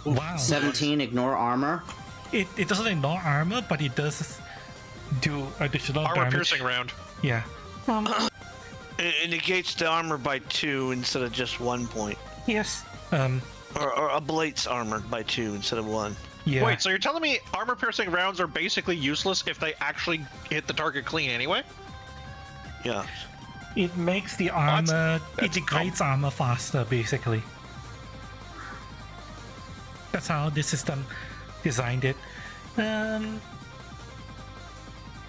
Wow. 17, ignore armor. It doesn't ignore armor, but it does do additional Armor damage. piercing round. Yeah. It negates the armor by 2 instead of just 1 point. Yes. Or ablates armor by 2 instead of 1. Yeah. Wait, so you're telling me armor piercing rounds are basically useless if they actually hit the target clean anyway? Yeah. It makes the armor. It That's degrades armor faster, basically. That's how the system designed it.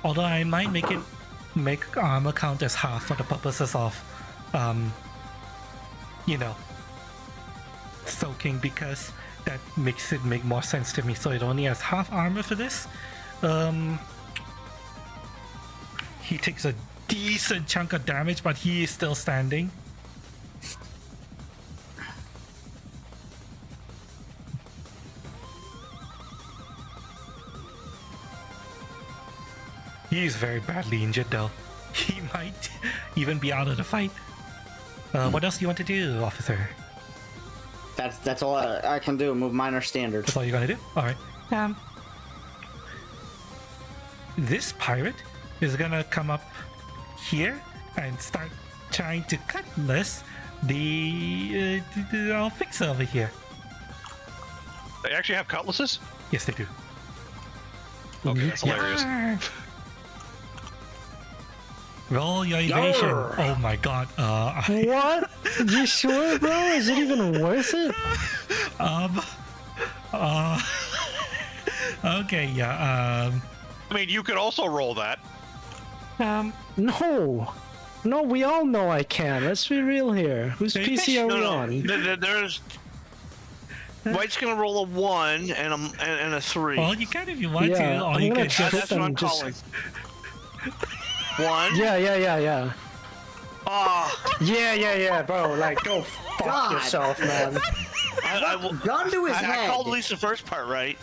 Although I might make armor count as half for the purposes of, soaking, because that makes it make more sense to me. So it only has half armor for this. He takes a decent chunk of damage, but he is still standing. He is very badly injured though. He might even be out of the fight. What else do you want to do, officer? That's all I can do. Move minor standard. That's all you're gonna do? Alright. This pirate is gonna come up here and start trying to cutlass the fixer over here. They actually have cutlasses? Yes, they do. Okay, that's hilarious. Yarr! Roll your evasion. Yarr! Oh my god. What? You sure, bro? Is it even worth it? Okay, yeah. I mean, you could also roll that. No. No, we all know I can. Let's be real here. Whose PC are we on? There's. White's gonna roll a 1 and a 3. Well, you can if you want Yeah, to, or I'm you gonna can trip That's what I'm and just... calling. 1. Yeah. Ah. Yeah, bro. Like, go fuck God. yourself, man. I will. Gun to his I head. called at least the first part right.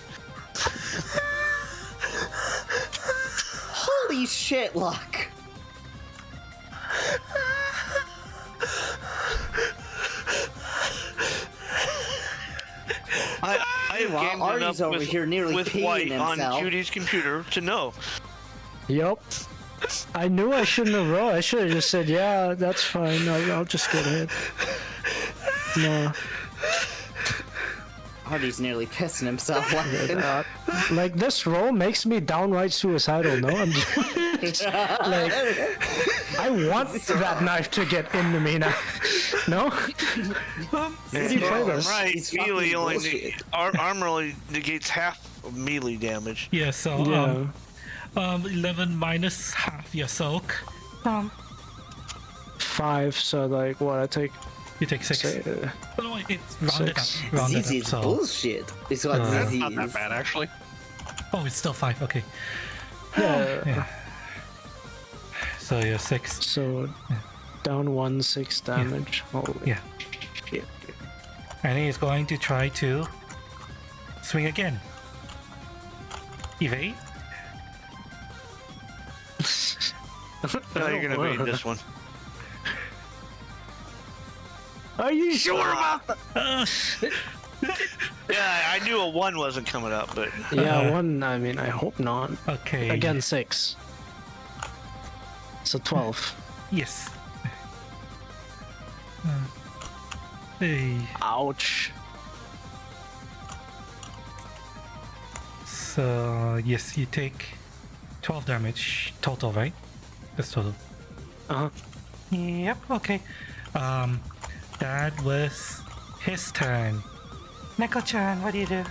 Holy shit, Luck. I have Meanwhile, gamed Artie's enough over here nearly with peeing White on himself. Judy's computer to know. Yup. I knew I shouldn't have rolled. I should have just said, yeah, that's fine. I'll just get hit. No. Artie's nearly pissing himself laughing. Like, this roll makes me downright suicidal, no? I'm just... like, I want that knife to get into me now. No? Yeah, you play this? right, He's melee fucking only bullshit. armor only negates half of melee damage. Yeah, so Yeah. 11 minus half your soak. 5, so like, what, I take... You take 6. Say, By the way, it's rounded 6. up. Rounded ZZ's up, so bullshit. It's got Uh, ZZ's. Not that bad, actually. Oh, it's still 5. Okay. Yeah. Yeah. So you're 6. So down 1, 6 damage. Holy Yeah. shit. And he's going to try to swing again. Evade. No, you're gonna read this one. Are you sure about that? Yeah, I knew a 1 wasn't coming up, but Yeah, 1. I mean, I hope not. Okay. Again, 6. So 12. Yes. Hey. Ouch. So yes, you take 12 damage total, right? That's total. Uh-huh. Yep. Okay. That was his turn. Neko-chan, what do you do?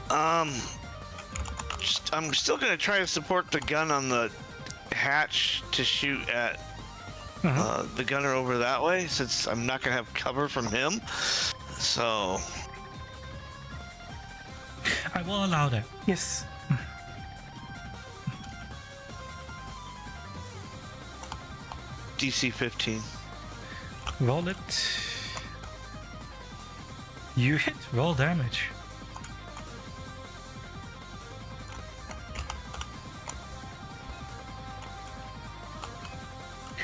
I'm still gonna try to support the gun on the hatch to shoot at the gunner over that way, since I'm not gonna have cover from him. So I will allow that. Yes. DC 15. Roll it. You hit. Roll damage.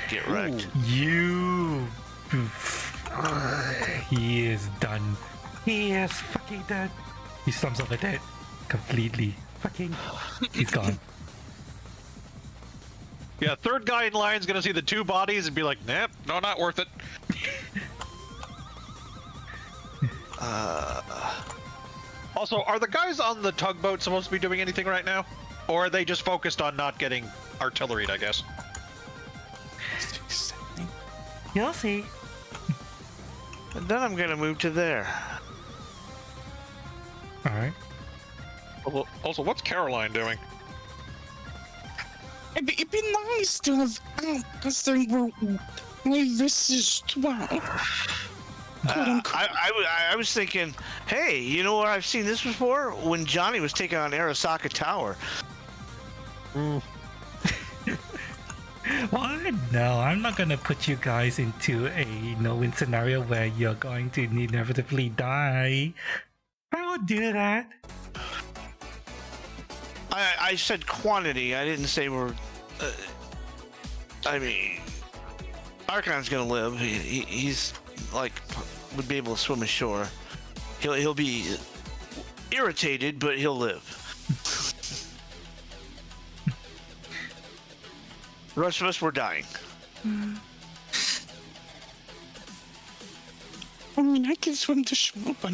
Get wrecked. You. He is done. He is fucking done. He stumps over dead. Completely. Fucking. He's gone. Yeah, third guy in line's gonna see the 2 bodies and be like, "Nah, no, not worth it." Also, are the guys on the tugboat supposed to be doing anything right now? Or are they just focused on not getting artilleried, I guess? You'll see. And then I'm gonna move to there. Alright. Also, what's Caroline doing? It'd be nice to have considering we're 5 versus 12. I was thinking, hey, you know where I've seen this before? When Johnny was taking on Arasaka Tower. What? No, I'm not gonna put you guys into a no-win scenario where you're going to inevitably die. I won't do that. I said quantity. I didn't say we're. I mean, Archon's gonna live. He's like would be able to swim ashore. He'll be irritated, but he'll live. The rest of us were dying. I mean, I can swim to shore, but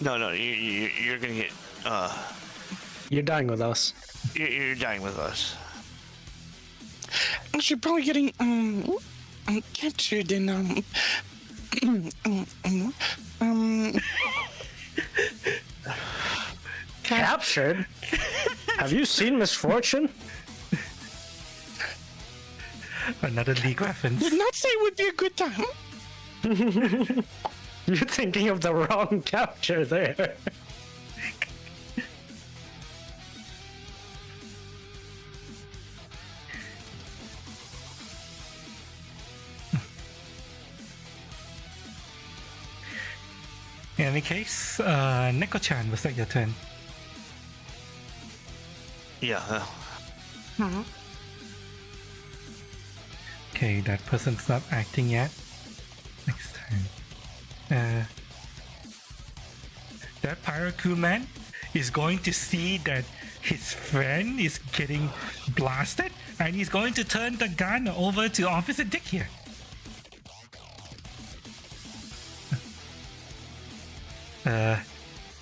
No, you're gonna get. You're dying with us. You're dying with us. I should probably getting captured in Captured? Have you seen Misfortune? Another League reference. did not say it would be a good time. You're thinking of the wrong capture there. In any case, Neko-chan, was that your turn? Yeah. Okay, that person's not acting yet. Next turn. That pirate crewman is going to see that his friend is getting blasted, and he's going to turn the gun over to Officer Dick here.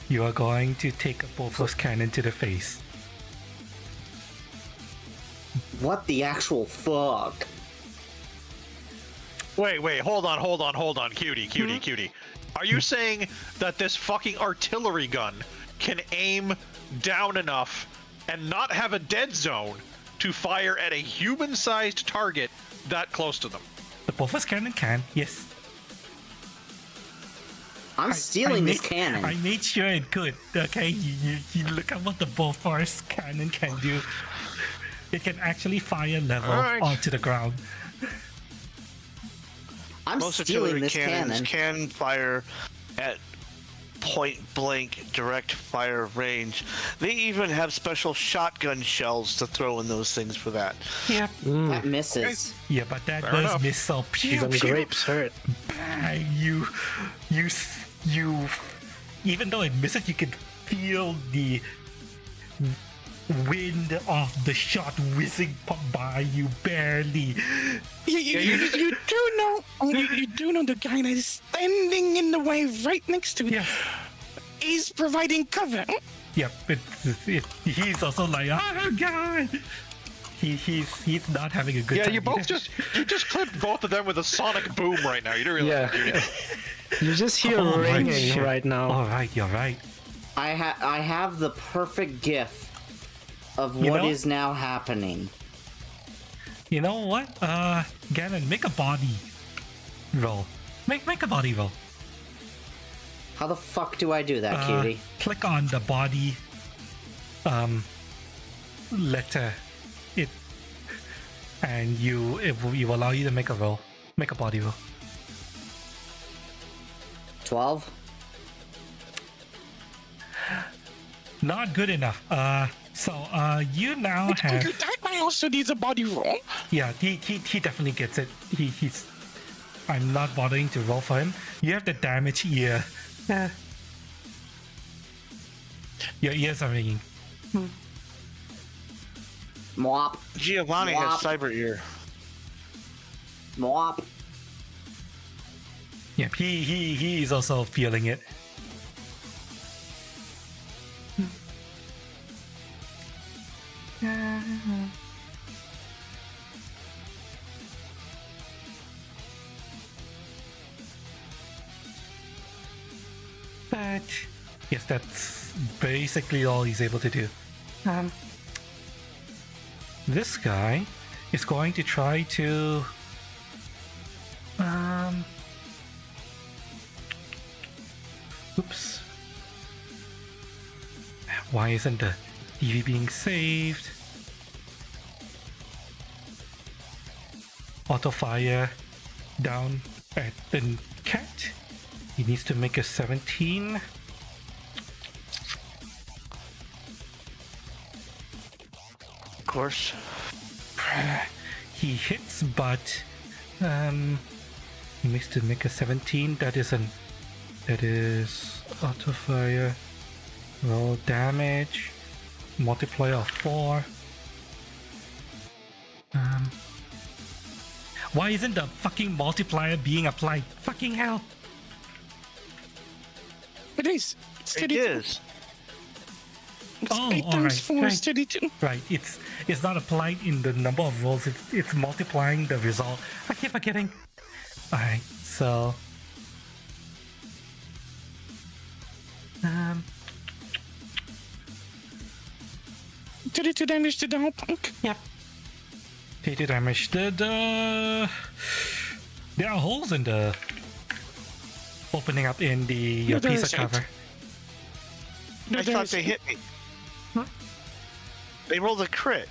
You are going to take a Bofors cannon to the face. What the actual fuck? Wait, hold on, cutie. Are you saying that this fucking artillery gun can aim down enough and not have a dead zone to fire at a human-sized target that close to them? The Bofors cannon can, yes. I'm stealing this I cannon. made sure it could. Okay, you look at what the Bofors cannon can do. It can actually fire level Alright. onto the ground. I'm Most stealing artillery this cannons cannon. can fire at point blank direct fire range. They even have special shotgun shells to throw in those things for that. Yeah, That misses. yeah, but that Fair does enough. miss so pew Them pew. grapes hurt. Bang, you, even though it misses, you can feel the wind of the shot whizzing by you barely. You do know, you do know the guy that is standing in the way right next to it Yeah, is providing cover. yep. He's also like, oh god. He's not having a good Yeah, time. you both either. you just clipped both of them with a sonic boom right now. You don't realize Yeah. you did. You just hear Oh, right, ringing shit. right now. All right, you're right. I have the perfect gif of You what know? is now happening. You know what? Gannon, make a body roll. Make a body roll. How the fuck do I do that, cutie? Click on the body letter. It and it will allow you to make a roll. Make a body roll. 12? Not good enough. So you now have That guy also needs a body roll. yeah. He definitely gets it. He's. I'm not bothering to roll for him. You have the damage ear. Your ears are ringing. Mwop. Giovanni has Wop. cyber ear. Mwop. Yep, he is also feeling it. But yes, that's basically all he's able to do. This guy is going to try to oops. Why isn't the EV being saved? Auto fire down at the cat. He needs to make a 17. Of course. He hits, but he needs to make a 17. That is auto fire. Roll damage. Multiplier of 4. Why isn't the fucking multiplier being applied? Fucking hell! It is. It's It 32. is. It's Oh, 8 all times right, 4 right. is 32. Right, it's not applied in the number of rolls. It's multiplying the result. I keep forgetting. All right, so 32 damage to the whole punk. yep. 80 damage. There are holes in the opening up in the No, there piece of isn't. cover. No, I thought there's- they hit me. Huh? They rolled a crit.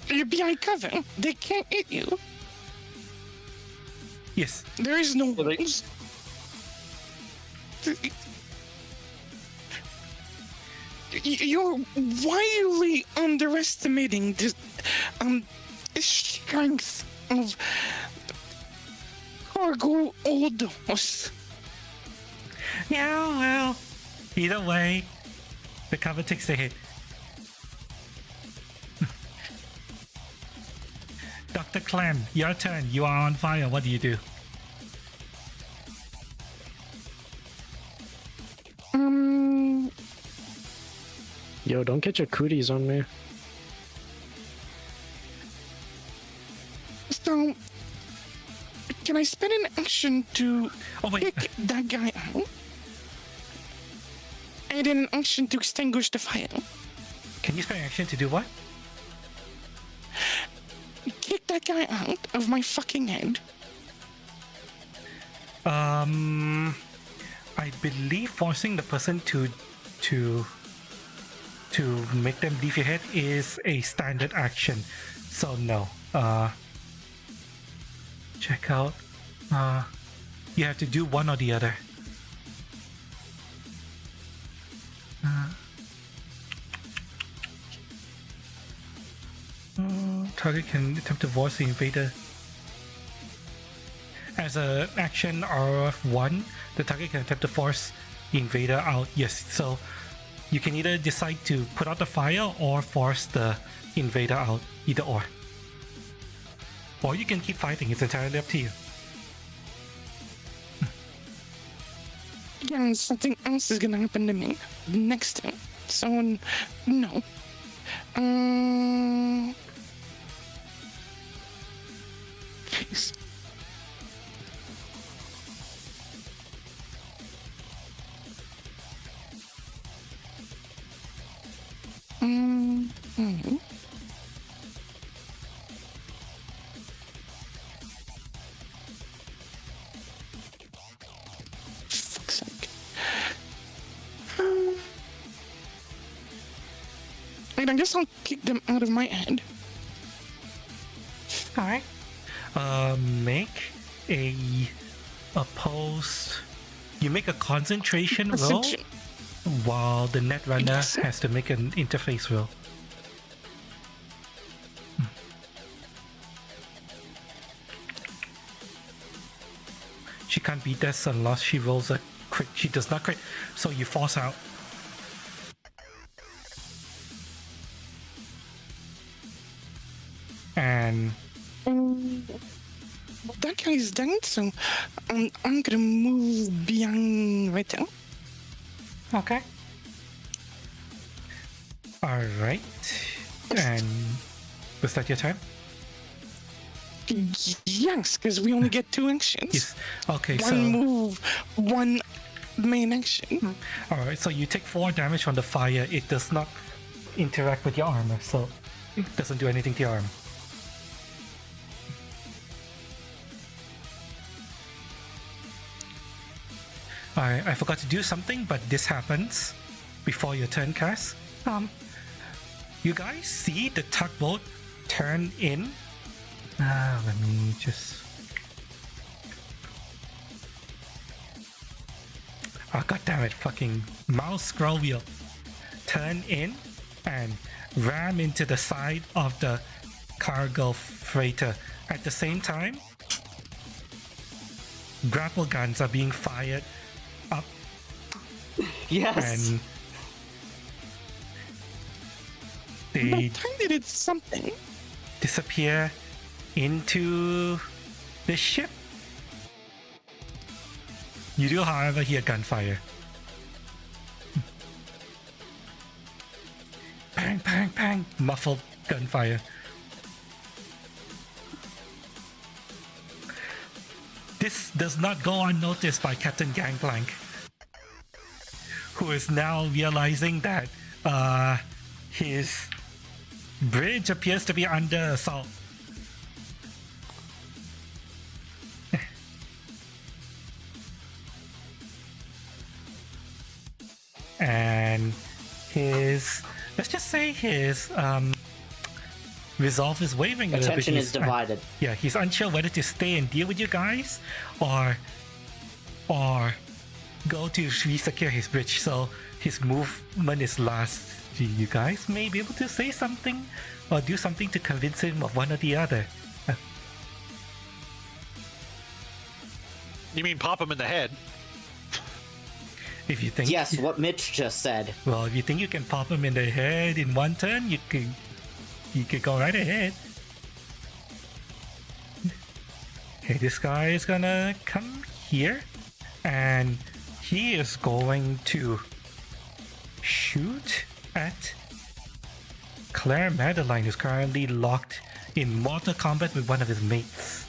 You're behind cover. They can't hit you. Yes. There is no they- walls. You're wildly underestimating the strength of cargo Oldos. Yeah, well. Either way, the cover takes a hit. Dr. Clem, your turn. You are on fire. What do you do? Yo, don't get your cooties on me. So, can I spend an action to Oh, wait. pick that guy out? And an action to extinguish the fire. Can you spend action to do what? Kick that guy out of my fucking head. I believe forcing the person to make them leave your head is a standard action. So no. Check out. You have to do one or the other. Target can attempt to voice the invader. As an action RF1, the target can attempt to force the invader out. Yes, so you can either decide to put out the fire or force the invader out. Either or. Or you can keep fighting, it's entirely up to you. Yeah, something else is gonna happen to me next time. So, no. Jeez. Fuck's sake. Wait, I guess I'll kick them out of my head. Alright. Make a opposed. You make a concentration roll while the netrunner has to make an interface roll. She can't beat this unless she rolls a crit. She does not crit, so you force out. And That guy's down, so I'm gonna move beyond right now. okay. Alright. And was that your turn? Yes, because we only get 2 actions. Yes. Okay, One so move, one main action. alright, so you take 4 damage from the fire. It does not interact with your armor, so it doesn't do anything to your armor. I forgot to do something, but this happens before your turn, Cass. You guys see the tugboat turn in? Let me just... Oh, god damn it, fucking mouse scroll wheel. Turn in and ram into the side of the cargo freighter. At the same time, grapple guns are being fired up Yes. and they But I did something. disappear into the ship. You do, however, hear gunfire. Bang, bang, bang. Muffled gunfire. This does not go unnoticed by Captain Gangplank, who is now realizing that his bridge appears to be under assault. And his, let's just say his resolve is wavering a little bit. Attention is He's divided. yeah, he's unsure whether to stay and deal with you guys or go to re-secure his bridge. So his movement is last. You guys may be able to say something or do something to convince him of one or the other. You mean pop him in the head? If you think Yes, what Mitch just said. well, if you think you can pop him in the head in one turn, you could go right ahead. Okay, this guy is gonna come here and he is going to shoot at Claire Madeline, who's currently locked in mortal combat with one of his mates.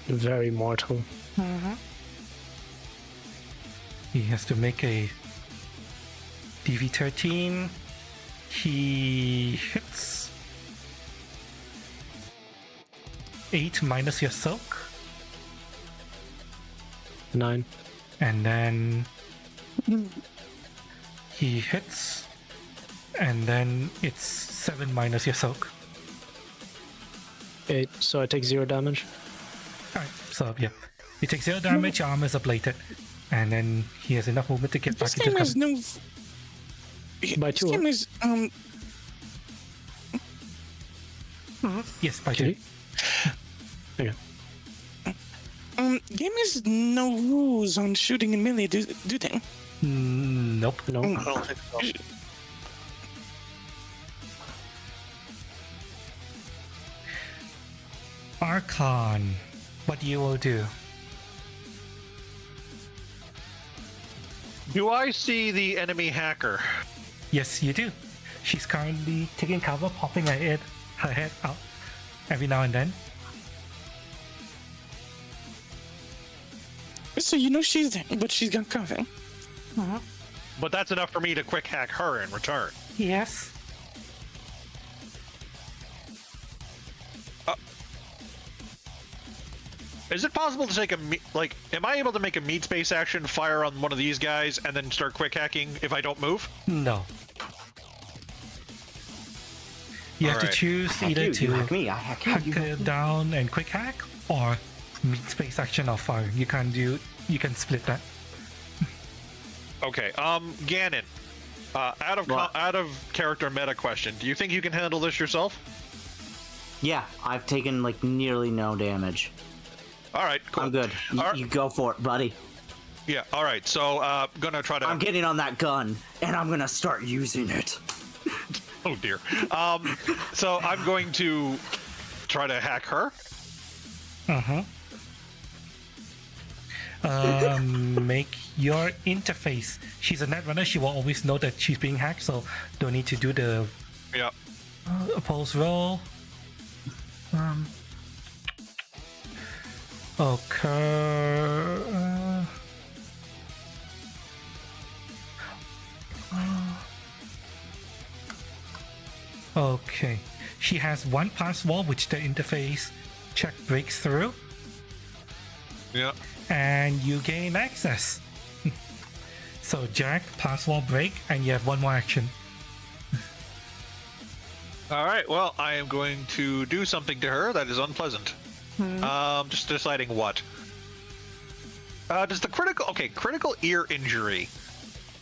Very mortal. He has to make a DV13. He hits 8 minus your soak. 9. And then he hits, and then it's 7 minus your soak. 8, so I take 0 damage. Alright, so yeah. You take 0 damage, your arm is ablated. And then he has enough movement to get This back into game has cover. no. By This 2. game is Yes, by Okay. 2. Okay. game has no rules on shooting and melee, do they? Nope. No. I don't think so. Archon, what you will do? Do I see the enemy hacker? Yes, you do. She's currently taking cover, popping her head out every now and then. So you know she's there, but she's got cover. But that's enough for me to quick hack her in return. Yes. Is it possible to take am I able to make a meat space action, fire on one of these guys, and then start quick hacking if I don't move? No. You have to Alright. choose either You to hack me, I hack you. hack you her hack me. down and quick hack, or meet space action or fire. You can split that. Okay, Ganon. What? Out of character meta question. Do you think you can handle this yourself? Yeah, I've taken like nearly no damage. All right, cool. I'm good. All right. You go for it, buddy. Yeah. All right. So, gonna try to. I'm getting on that gun, and I'm gonna start using it. Oh dear. So I'm going to try to hack her. Make your interface. She's a netrunner. She will always know that she's being hacked, so don't need to do the Yeah. pulse roll. Okay. Okay. She has one pass wall which the interface check breaks through, Yeah. and you gain access. So Jack, pass wall break, and you have one more action. All right. Well, I am going to do something to her that is unpleasant. Just deciding what. Does the critical ear injury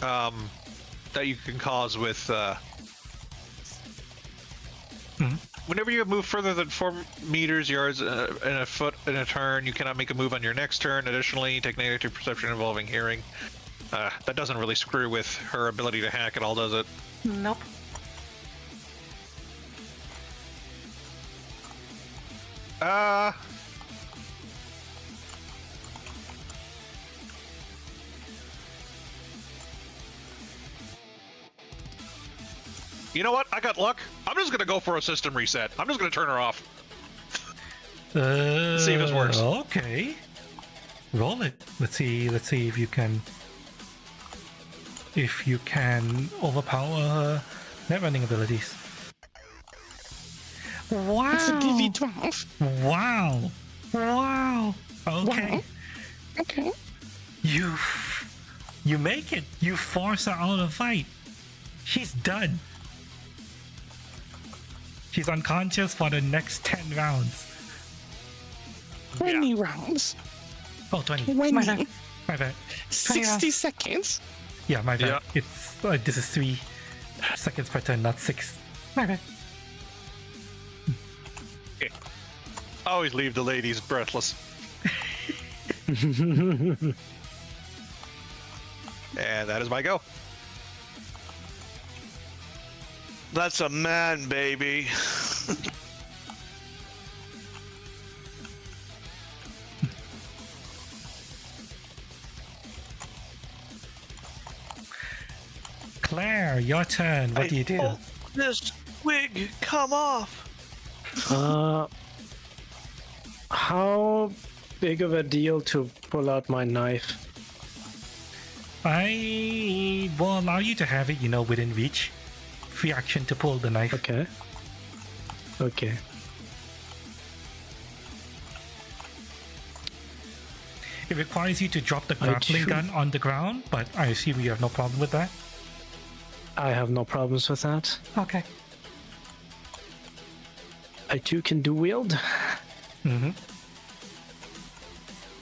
that you can cause with whenever you move further than 4 meters, yards, and a foot in a turn, you cannot make a move on your next turn. Additionally, take negative perception involving hearing. That doesn't really screw with her ability to hack at all, does it? Nope. You know what? I got luck. I'm just gonna go for a system reset. I'm just gonna turn her off. See if this works. Okay. Roll it. Let's see if you can overpower her net running abilities. Wow. It's a DV12. Wow. Okay. Wow. Okay. You make it. You force her out of the fight. She's done. She's unconscious for the next 10 rounds. 20 rounds. Oh, 20. 20. My bad. 60 seconds. Yeah, my bad. Yeah. It's this is 3 seconds per turn, not 6. My bad. Always leave the ladies breathless. And that is my go. That's a man, baby. Claire, your turn. What do you do? Oh, this wig come off. How big of a deal to pull out my knife? I will allow you to have it, within reach. Free action to pull the knife. Okay. It requires you to drop the grappling gun on the ground, but I assume you have no problem with that. I have no problems with that. Okay. I too can do wield. Mm-hmm.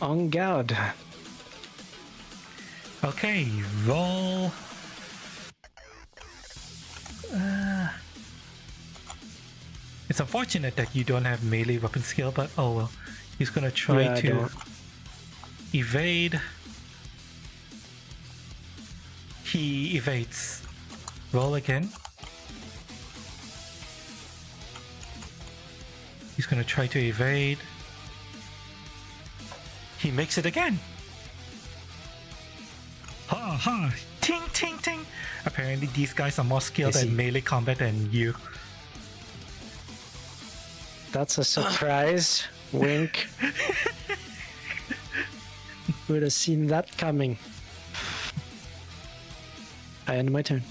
On guard. Okay, roll. It's unfortunate that you don't have melee weapon skill, but oh well. He's gonna try Yeah, I to don't. evade. He evades. Roll again. He's gonna try to evade. He makes it again. Ha ha! Ting ting ting! Apparently these guys are more skilled I see. at melee combat than you. That's a surprise. Wink. Would have seen that coming. I end my turn.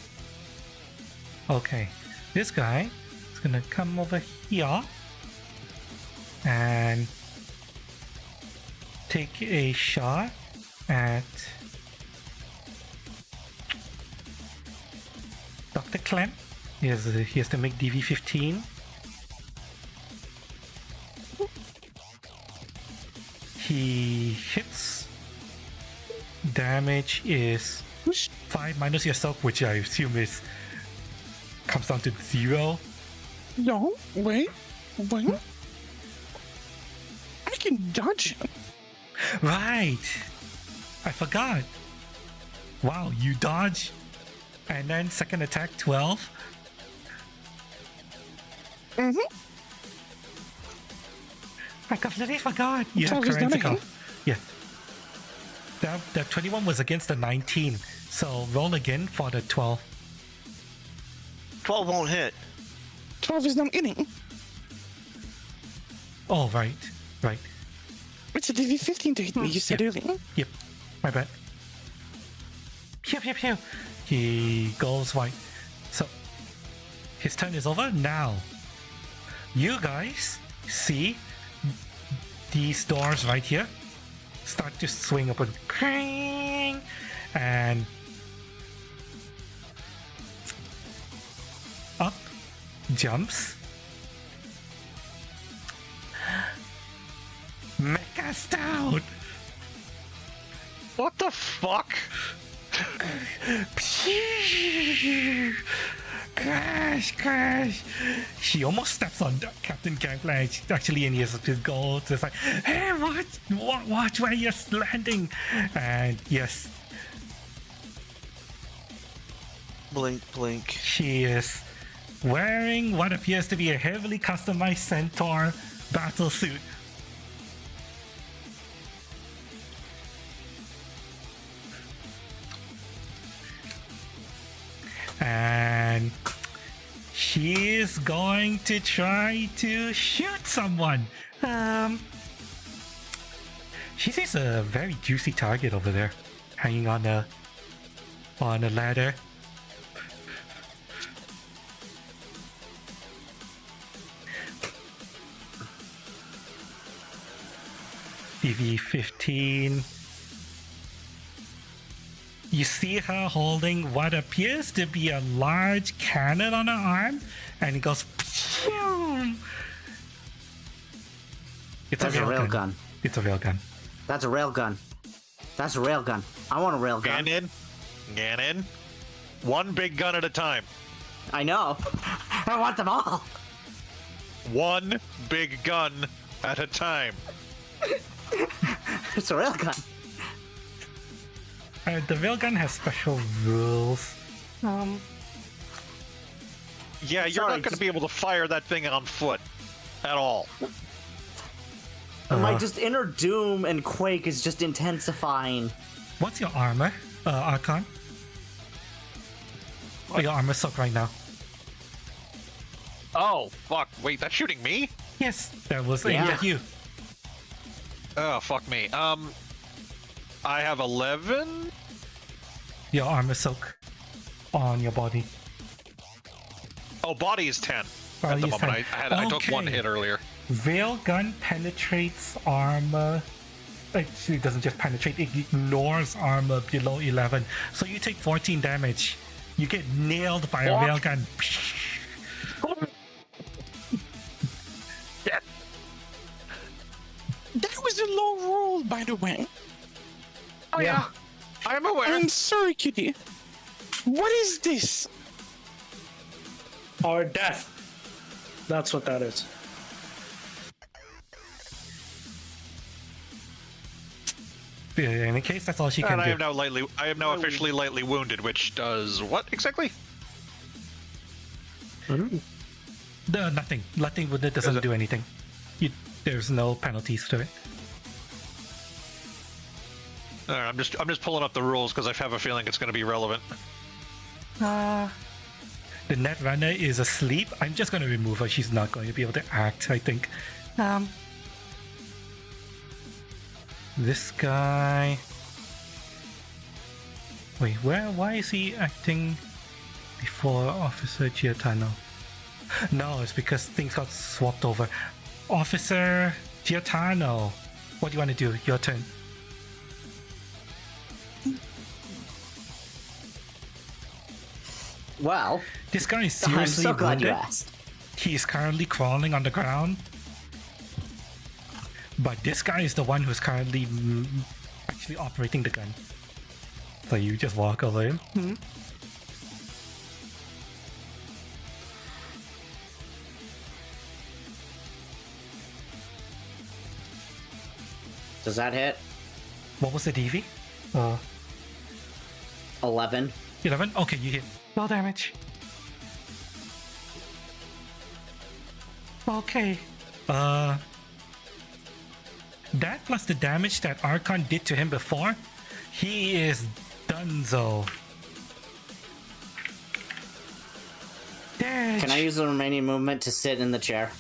Okay, this guy is gonna come over here and take a shot at Dr. Clem. He has to make DV15. He hits. Damage is 5 minus yourself, which I assume is comes down to 0. No, wait. I can dodge him. Right. I forgot. Wow, you dodge. And then second attack 12. Mm-hmm. I completely forgot. Yeah, 12 is correct. not a hit. Yeah. That 21 was against the 19. So roll again for the 12. 12 won't hit. 12 is not hitting. Oh, right. Right. It's a DV15 to hit me, you said earlier. Yep. My bad. Pew, pew, pew. He goes white. So, his turn is over now. You guys see these doors right here start to swing open. Cring! And up jumps Mecha Stout. What the fuck? Crash! She almost steps on Captain Gangplank actually, and he has to go to like, hey, watch where you're landing. And yes, Blink, blink. she is wearing what appears to be a heavily customized Centaur battle suit. And she is going to try to shoot someone. She sees a very juicy target over there, hanging on a ladder. DV15. You see her holding what appears to be a large cannon on her arm, and it goes. Phew! It's That's a rail gun. It's a rail gun. That's a rail gun. That's a rail gun. I want a rail gun. Ganon. One big gun at a time. I know. I want them all. One big gun at a time. It's a rail gun. The railgun has special rules. Yeah, you're Sorry, not going to be able to fire that thing on foot at all. My just inner doom and quake is just intensifying. What's your armor, Archon? Oh, your armor suck right now. Oh, fuck. Wait, that's shooting me? Yes, that was aimed at you. Oh, fuck me. I have 11? Your armor soak on your body. Oh, body is 10 Body at the is moment. 10. I took one Okay. hit earlier. Railgun penetrates armor Actually, it doesn't just penetrate, it ignores armor below 11. So you take 14 damage. You get nailed by a railgun. That was a low roll, by the way. Oh yeah, I'm aware. I'm sorry, Kitty. What is this? Our death. That's what that is. In any case, that's all she can And do. I am now officially lightly wounded, which does what exactly? Nothing. Nothing with it doesn't do anything. There's no penalties to it. All right, I'm just pulling up the rules because I have a feeling it's going to be relevant. The Netrunner is asleep. I'm just going to remove her. She's not going to be able to act, I think. This guy... Wait, why is he acting before Officer Giotano? No, it's because things got swapped over. Officer Giotano, what do you want to do? Your turn. Well, This guy is I'm seriously so glad you wounded. asked. He is currently crawling on the ground. But this guy is the one who's currently actually operating the gun. So you just walk over him. Does that hit? What was the DV? 11. 11? Okay, you hit. No damage. Okay. That plus the damage that Archon did to him before, he is donezo. Can I use the remaining movement to sit in the chair?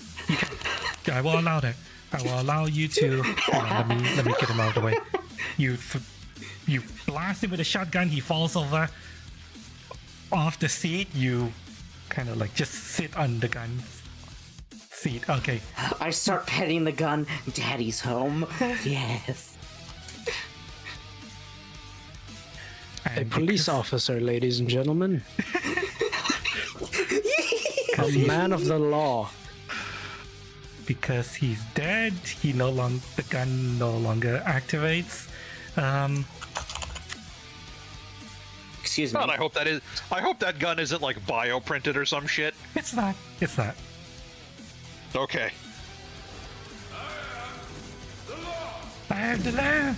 I will allow that. I will allow you to. Hold on, let me get him out of the way. You blast him with a shotgun. He falls over off the seat. You kind of like just sit on the gun seat. Okay. I start petting the gun. Daddy's home. Yes. A police officer, ladies and gentlemen. A man of the law. Because he's dead, the gun no longer activates. Excuse me. God, I hope that gun isn't like bioprinted or some shit. It's not. Okay. I have the law.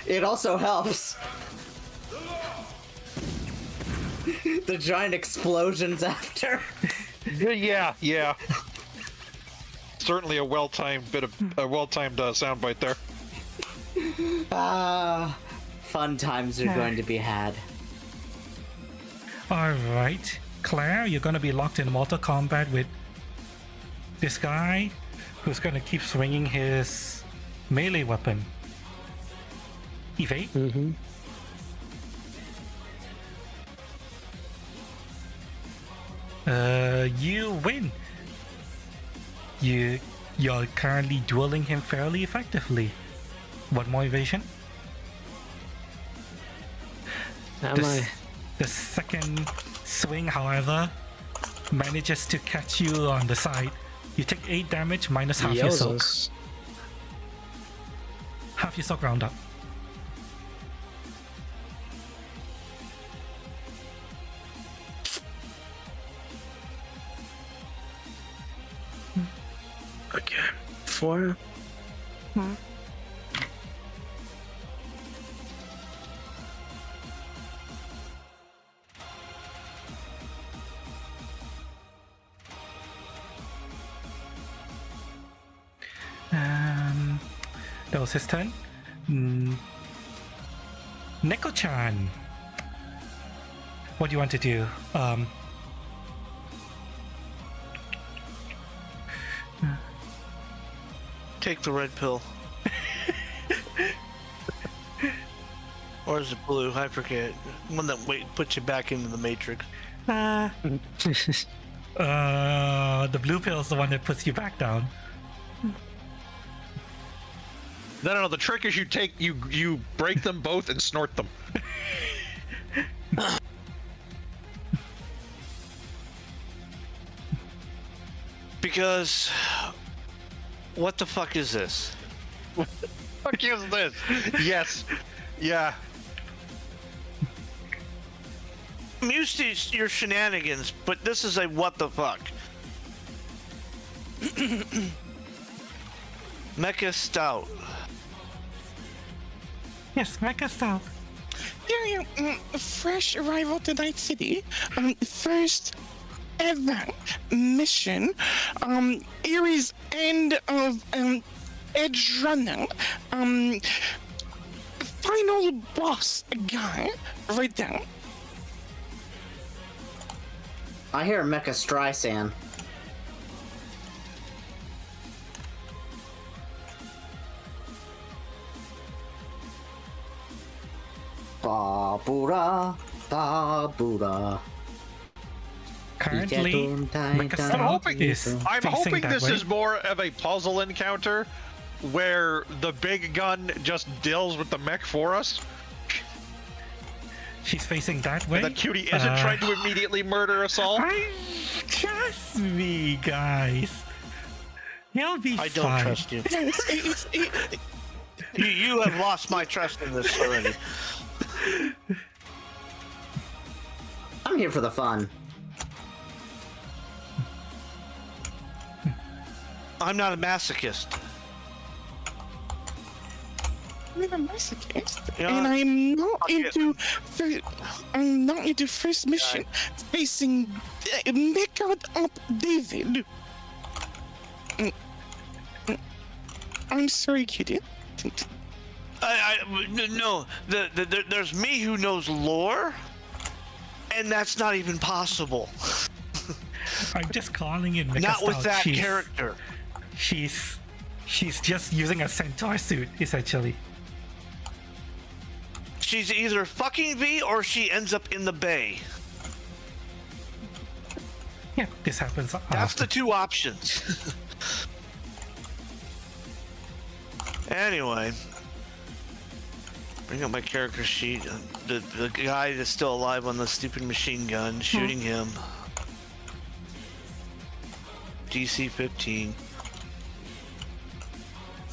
It also helps. The giant explosions after. Yeah. Certainly a well-timed soundbite there. Fun times are going to be had. Alright. Claire, you're gonna be locked in mortal combat with this guy who's gonna keep swinging his melee weapon. Evade? Mm-hmm. You win. You're currently dueling him fairly effectively. What more evasion? The second swing, however, manages to catch you on the side. You take 8 damage minus half your soak. Yozos. Half your soak round up. Okay. 4. That was his turn. Neko-chan. What do you want to do? Take the red pill. Or is it blue? I forget. One that puts you back into the matrix. The blue pill is the one that puts you back down. No. The trick is you break them both and snort them. Because what the fuck is this? Fuck is this? Yes. Yeah. I'm used to your shenanigans, but this is a what the fuck. Mecha Stout. Yes, Mecha Stout. Fresh arrival to Night City. First ever mission. Erie's end of Edgerunner. Final boss guy. Right there. I hear Mecha Streisand. Babura, babura. Currently, Mecha I'm Stout hoping, is I'm facing hoping that this way. is more of a puzzle encounter where the big gun just deals with the mech for us. She's facing that way. The cutie isn't trying to immediately murder us all. Trust me, guys. You'll be I don't fine. trust you. You have lost my trust in this already. I'm here for the fun. I'm not a masochist. I'm a masochist, Yeah. and I'm not Okay. into. I'm not into first mission facing Mecha up David. I'm sorry, cutie. No. There's me who knows lore, and that's not even possible. I'm just calling it Mecha Not with Stout. that She's- character. She's just using a centaur suit, essentially. She's either fucking V or she ends up in the bay. Yeah, this happens. That's the two options. Anyway, bring up my character sheet. The guy that's still alive on the stupid machine gun, shooting him. DC 15.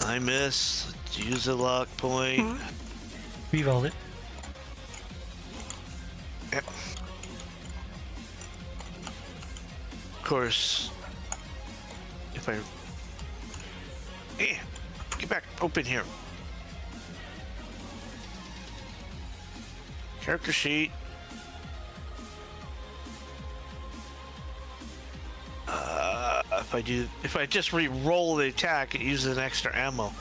I miss. Use a lock point. Reroll it. Yep. Of course, if I... Hey, get back, open here. Character sheet. If I just re-roll the attack, it uses an extra ammo.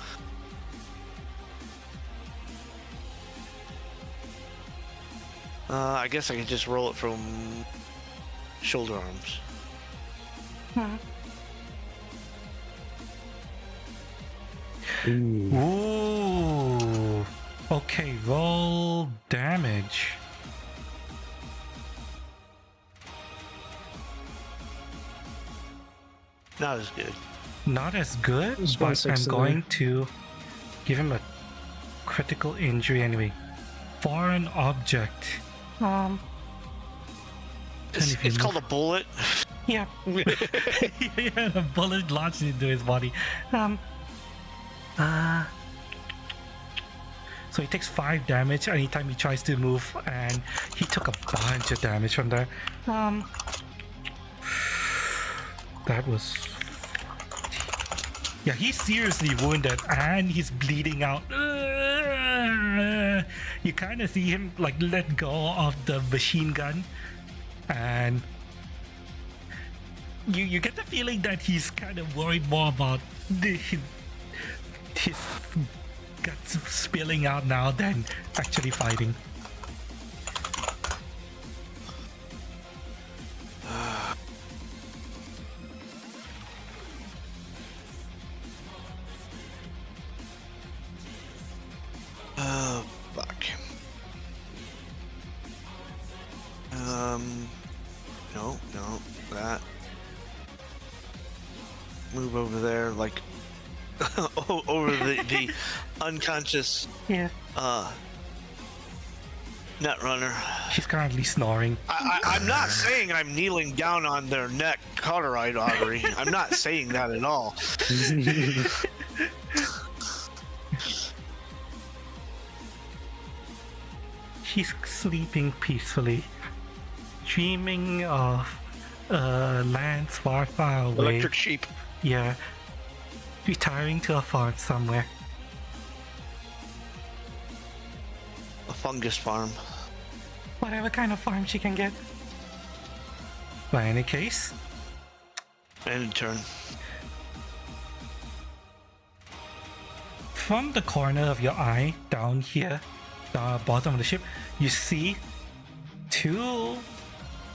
I guess I can just roll it from shoulder arms. Ooh. Okay, roll damage. Not as good. Not as good, It's but I'm 160. going to give him a critical injury anyway. Foreign object. It's, if you it's called a move- bullet. Yeah. Yeah, a bullet launched into his body. So he takes 5 damage anytime he tries to move, and he took a bunch of damage from there. That was... Yeah, he's seriously wounded, and he's bleeding out. You kind of see him like let go of the machine gun, and you get the feeling that he's kind of worried more about his guts spilling out now than actually fighting. Oh, fuck. No, that. Move over there, like, over the the unconscious Yeah. Netrunner. She's currently snoring. I'm not saying I'm kneeling down on their neck cauterized artery. I'm not saying that at all. She's sleeping peacefully, dreaming of lands far, far away. Electric sheep. Yeah, retiring to a farm somewhere. A fungus farm. Whatever kind of farm she can get. But in any case, And in turn. from the corner of your eye down here, the bottom of the ship, you see two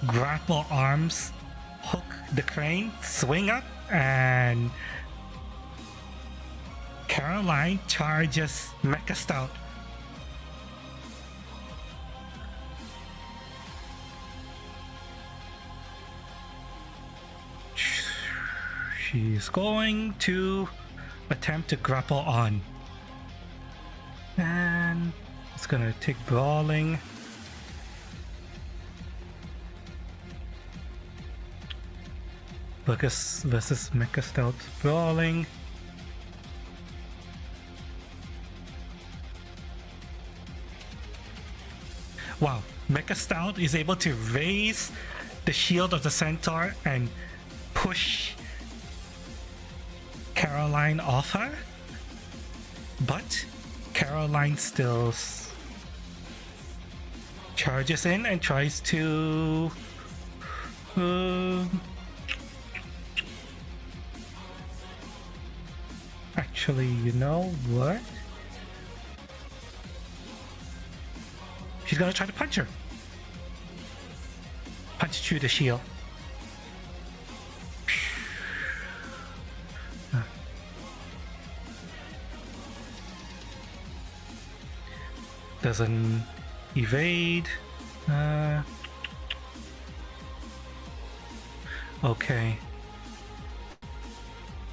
grapple arms hook the crane, swing up, and Caroline charges Mecha Stout. She's going to attempt to grapple on. And it's gonna take brawling. Versus Mecha Stout brawling. Wow, Mecha Stout is able to raise the shield of the centaur and push Caroline off her, but Caroline still charges in and tries to actually, you know what? She's gonna try to punch her. Punch through the shield. Doesn't evade. Okay.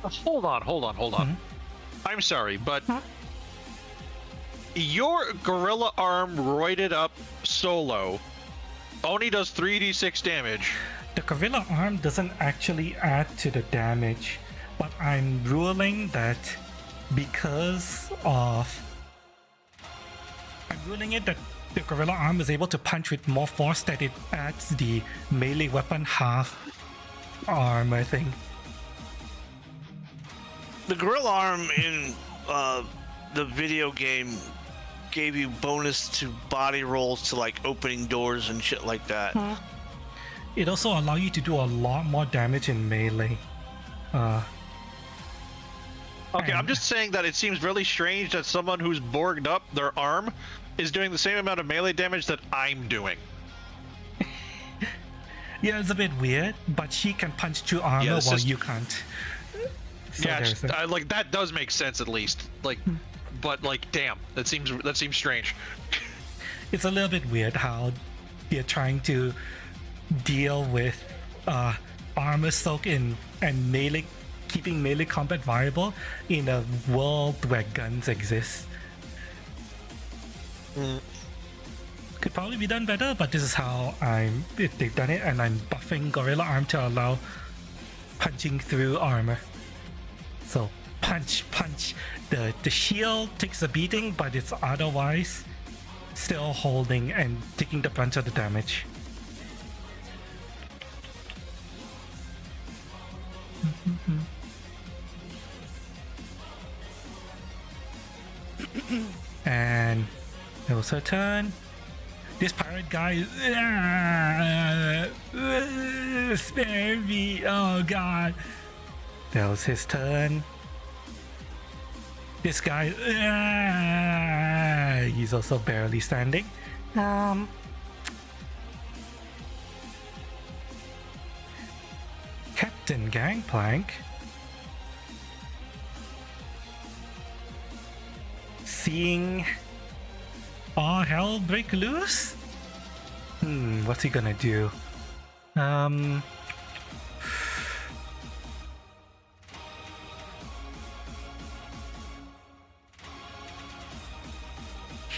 Hold on. Mhm. I'm sorry, but your gorilla arm roided up solo only does 3d6 damage. The gorilla arm doesn't actually add to the damage, but I'm ruling that because of... I'm ruling it that the gorilla arm is able to punch with more force, that it adds the melee weapon half arm, I think. The gorilla arm in the video game gave you bonus to body rolls to like opening doors and shit like that. It also allows you to do a lot more damage in melee. Okay, I'm just saying that it seems really strange that someone who's borged up their arm is doing the same amount of melee damage that I'm doing. Yeah, it's a bit weird, but she can punch through armor Yeah, while just- you can't. So Yeah, there's that. like that does make sense at least. Like, but like, damn, that seems strange. It's a little bit weird how you're trying to deal with armor soak in and melee, keeping melee combat viable in a world where guns exist. Could probably be done better, but this is how they've done it, and I'm buffing Gorilla Arm to allow punching through armor. So punch. The shield takes a beating, but it's otherwise still holding and taking the brunt of the damage. And it was her turn. This pirate guy, spare me, oh god. That was his turn. This guy, he's also barely standing. Captain Gangplank, seeing all hell break loose? What's he gonna do?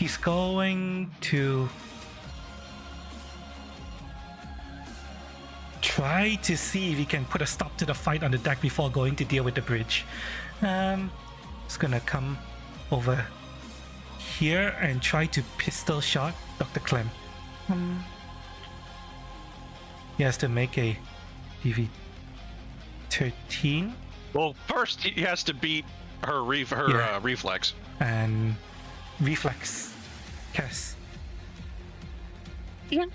he's going to try to see if he can put a stop to the fight on the deck before going to deal with the bridge. He's gonna come over here and try to pistol shot Dr. Clem. He has to make a DV 13 Well, first he has to beat her Yeah. reflex. and reflex cast. Yeah.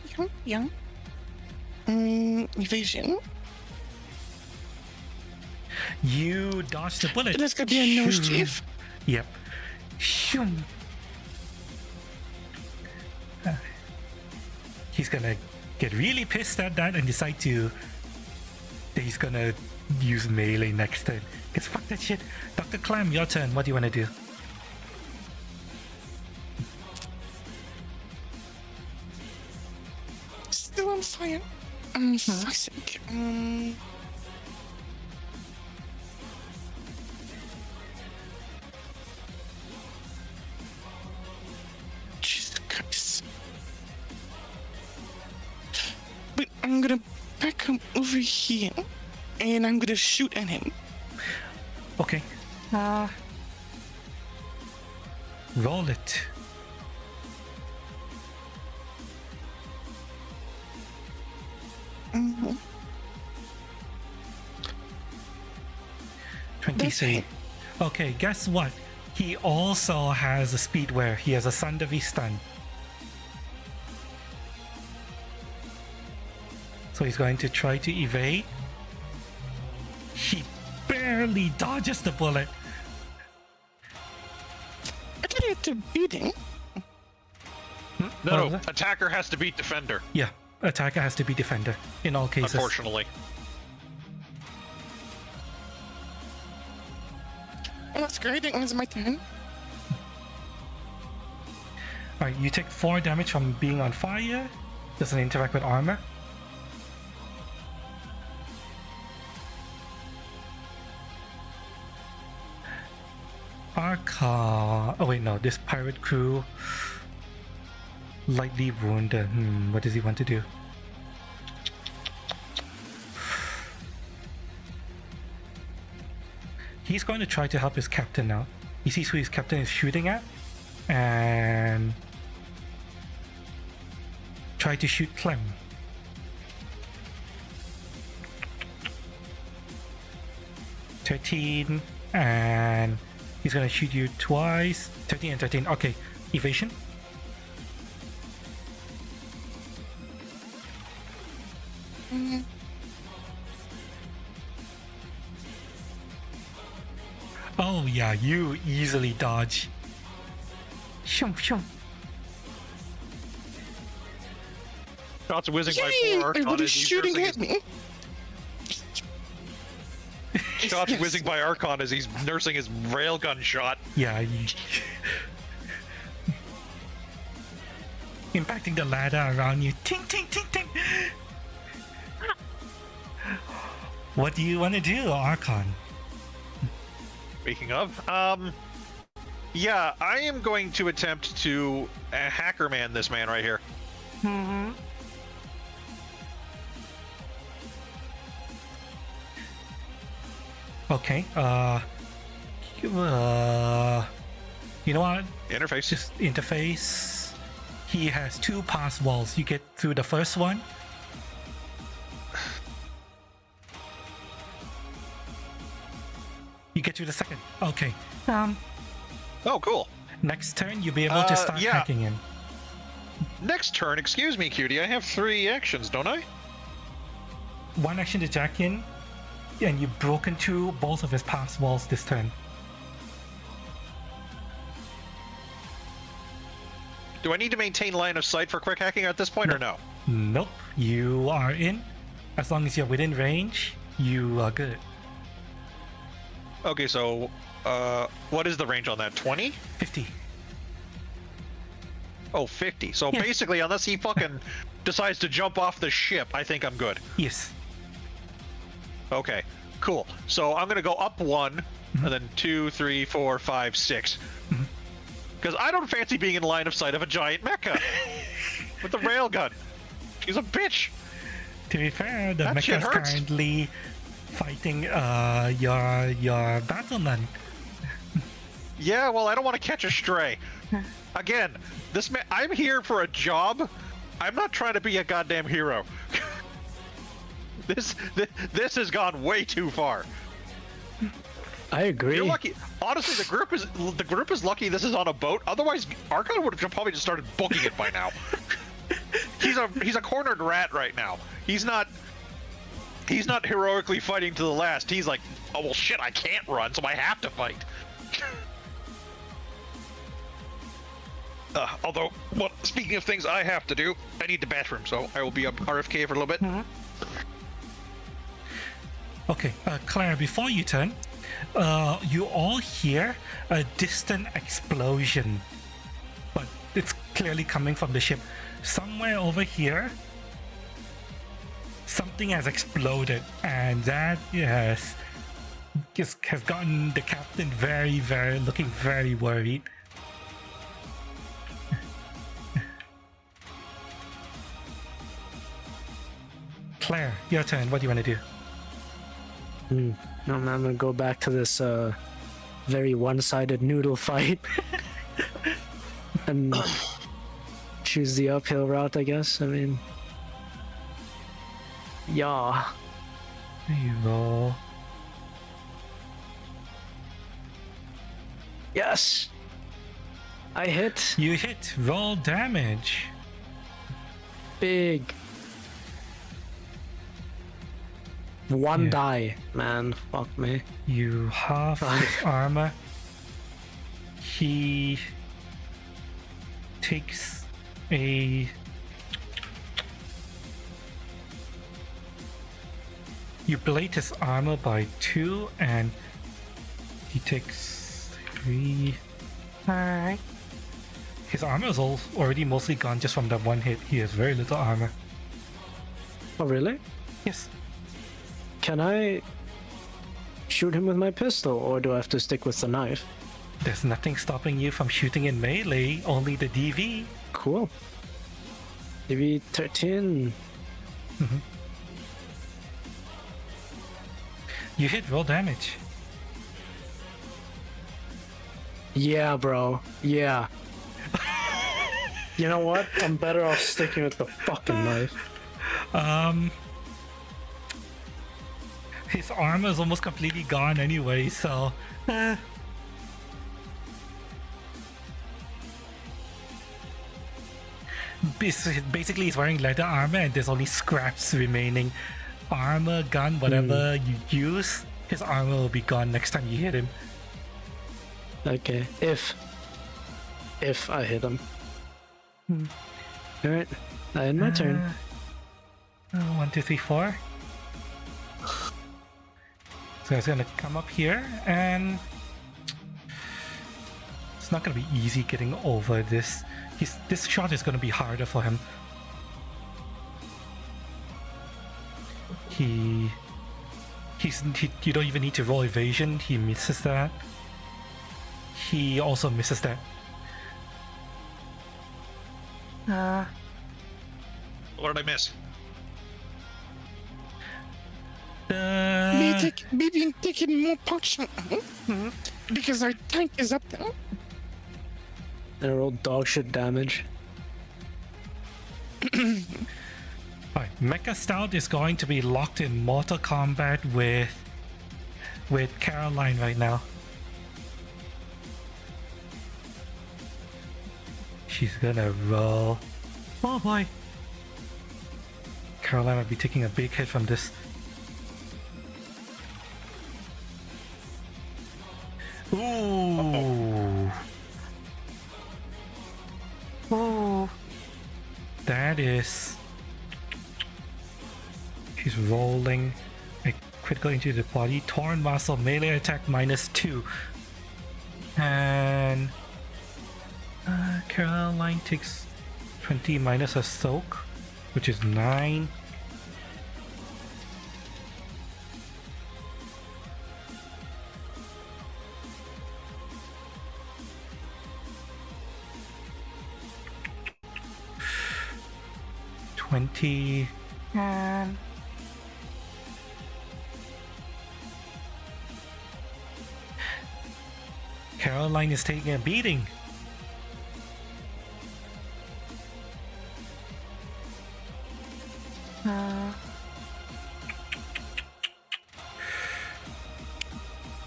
Evasion. You dodge the bullet. That's gonna be a no, Shoo. Steve. Yep. Shoom. He's gonna get really pissed at that and decide that he's gonna use melee next turn. Cause fuck that shit. Dr. Clam, your turn. What do you wanna do? Still on fire. Fuck's sake. Jesus Christ. But I'm gonna back him over here, and I'm gonna shoot at him. Okay. Roll it. Mhm. 23. That's Okay, guess what? He also has a speed wear. He has a Sundavi stun. So he's going to try to evade. He barely dodges the bullet. I thought I had to beat him. No, What was it? attacker has to beat defender, Yeah, attacker has to be defender in all cases. unfortunately. Oh, that's great. It was my turn. Alright, you take 4 damage from being on fire. Doesn't interact with armor. Arca. Oh wait, no. This pirate crew lightly wounded. What does he want to do? He's going to try to help his captain out. He sees who his captain is shooting at, and try to shoot Clem. $13, and he's gonna shoot you twice. 13 and 13. Okay, evasion. Oh yeah, you easily dodge. Shum shum. Shots whizzing by Yay! Archon Everybody's as he's shooting nursing at his, me. shots Yes. whizzing by Archon as he's nursing his railgun shot. Yeah, impacting the ladder around you. Ting ting ting ting. What do you want to do, Archon? Speaking of, yeah, I am going to attempt to hacker man this man right here. Okay, you know what? Interface. Just interface. He has 2 pass walls. You get through the first one. You get through the second. Okay. Oh, cool. Next turn you'll be able to start yeah. hacking him. Next turn, excuse me, cutie. I have 3 actions, don't I? 1 action to jack in, and you've broken through both of his pass walls this turn. Do I need to maintain line of sight for quick hacking at this point, or no? Nope, you are in. As long as you're within range, you are good. Okay, so, what is the range on that? 20? 50. Oh, 50. So Yeah. basically, unless he fucking decides to jump off the ship, I think I'm good. Yes. Okay, cool. So I'm gonna go up 1, and then 2, 3, 4, 5, 6. Because I don't fancy being in line of sight of a giant mecha with a railgun. She's a bitch. To be fair, the That shit mecha's hurts. currently fighting your battleman. Yeah, well, I don't want to catch a stray. Again, I'm here for a job. I'm not trying to be a goddamn hero. This has gone way too far. I agree. You're lucky. Honestly, the group is lucky this is on a boat. Otherwise, Archon would have probably just started booking it by now. He's a cornered rat right now. He's not heroically fighting to the last. He's like, oh well, shit, I can't run, so I have to fight. Although, well, speaking of things I have to do, I need the bathroom, so I will be up RFK for a little bit. Okay, Claire, before you turn, you all hear a distant explosion, but it's clearly coming from the ship. Somewhere over here, something has exploded, and that has gotten the captain looking very worried. Claire, your turn. What do you want to do? I'm gonna go back to this very one-sided noodle fight and choose the uphill route, I guess. I mean, yeah. There you go. Yes, I hit You hit. Roll damage. big. One Yeah. die, man. Fuck me. You half his armor. He takes a... You blade his armor by 2, and he takes 3. Alright. His armor is already mostly gone just from that one hit. He has very little armor. Oh, really? Yes. Can I shoot him with my pistol, or do I have to stick with the knife? There's nothing stopping you from shooting in melee, only the DV. Cool. Maybe 13. You hit roll damage. Yeah, bro. Yeah. You know what? I'm better off sticking with the fucking knife. His armor is almost completely gone anyway, so... Basically, he's wearing leather armor and there's only scraps remaining. Armor, gun, whatever you use, his armor will be gone next time you hit him. Okay. If I hit him. Alright. I end my turn. 1, 2, 3, 4. So it's gonna come up here, and it's not gonna be easy getting over this. This shot is gonna be harder for him. You don't even need to roll evasion. He misses that. He also misses that. What did I miss? Maybe taking more potion because our tank is up there. And I rolled dog shit damage. Alright, Mecha Stout is going to be locked in mortal combat with Caroline right now. She's gonna roll. Oh boy. Caroline might be taking a big hit from this. Ooh. Oh. That is... She's rolling a critical into the body. Torn muscle, melee attack -2. And... Caroline takes 20 minus a soak, which is 9. 20 and Caroline is taking a beating.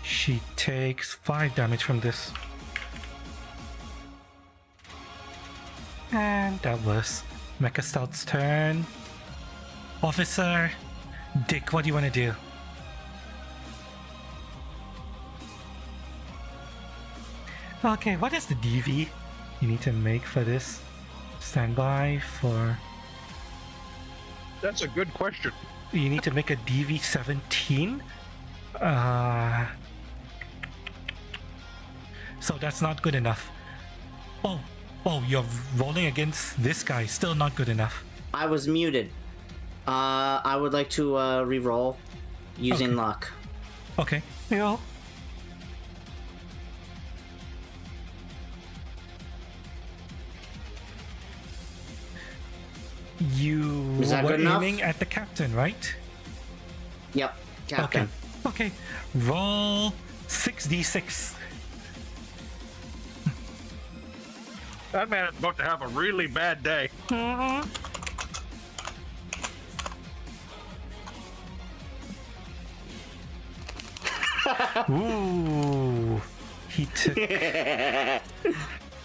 She takes 5 damage from this. And that was Mecha Stout's turn. Officer Dick, what do you want to do? Okay, what is the DV you need to make for this? Stand by for... That's a good question. You need to make a DV 17. So that's not good enough. Oh, you're rolling against this guy. Still not good enough. I was muted. I would like to re-roll using Okay. luck. Okay. Yeah. You Is that were good enough? aiming at the captain, right? Yep, Captain. Okay. Roll 6d6. That man is about to have a really bad day. Ooh. He took...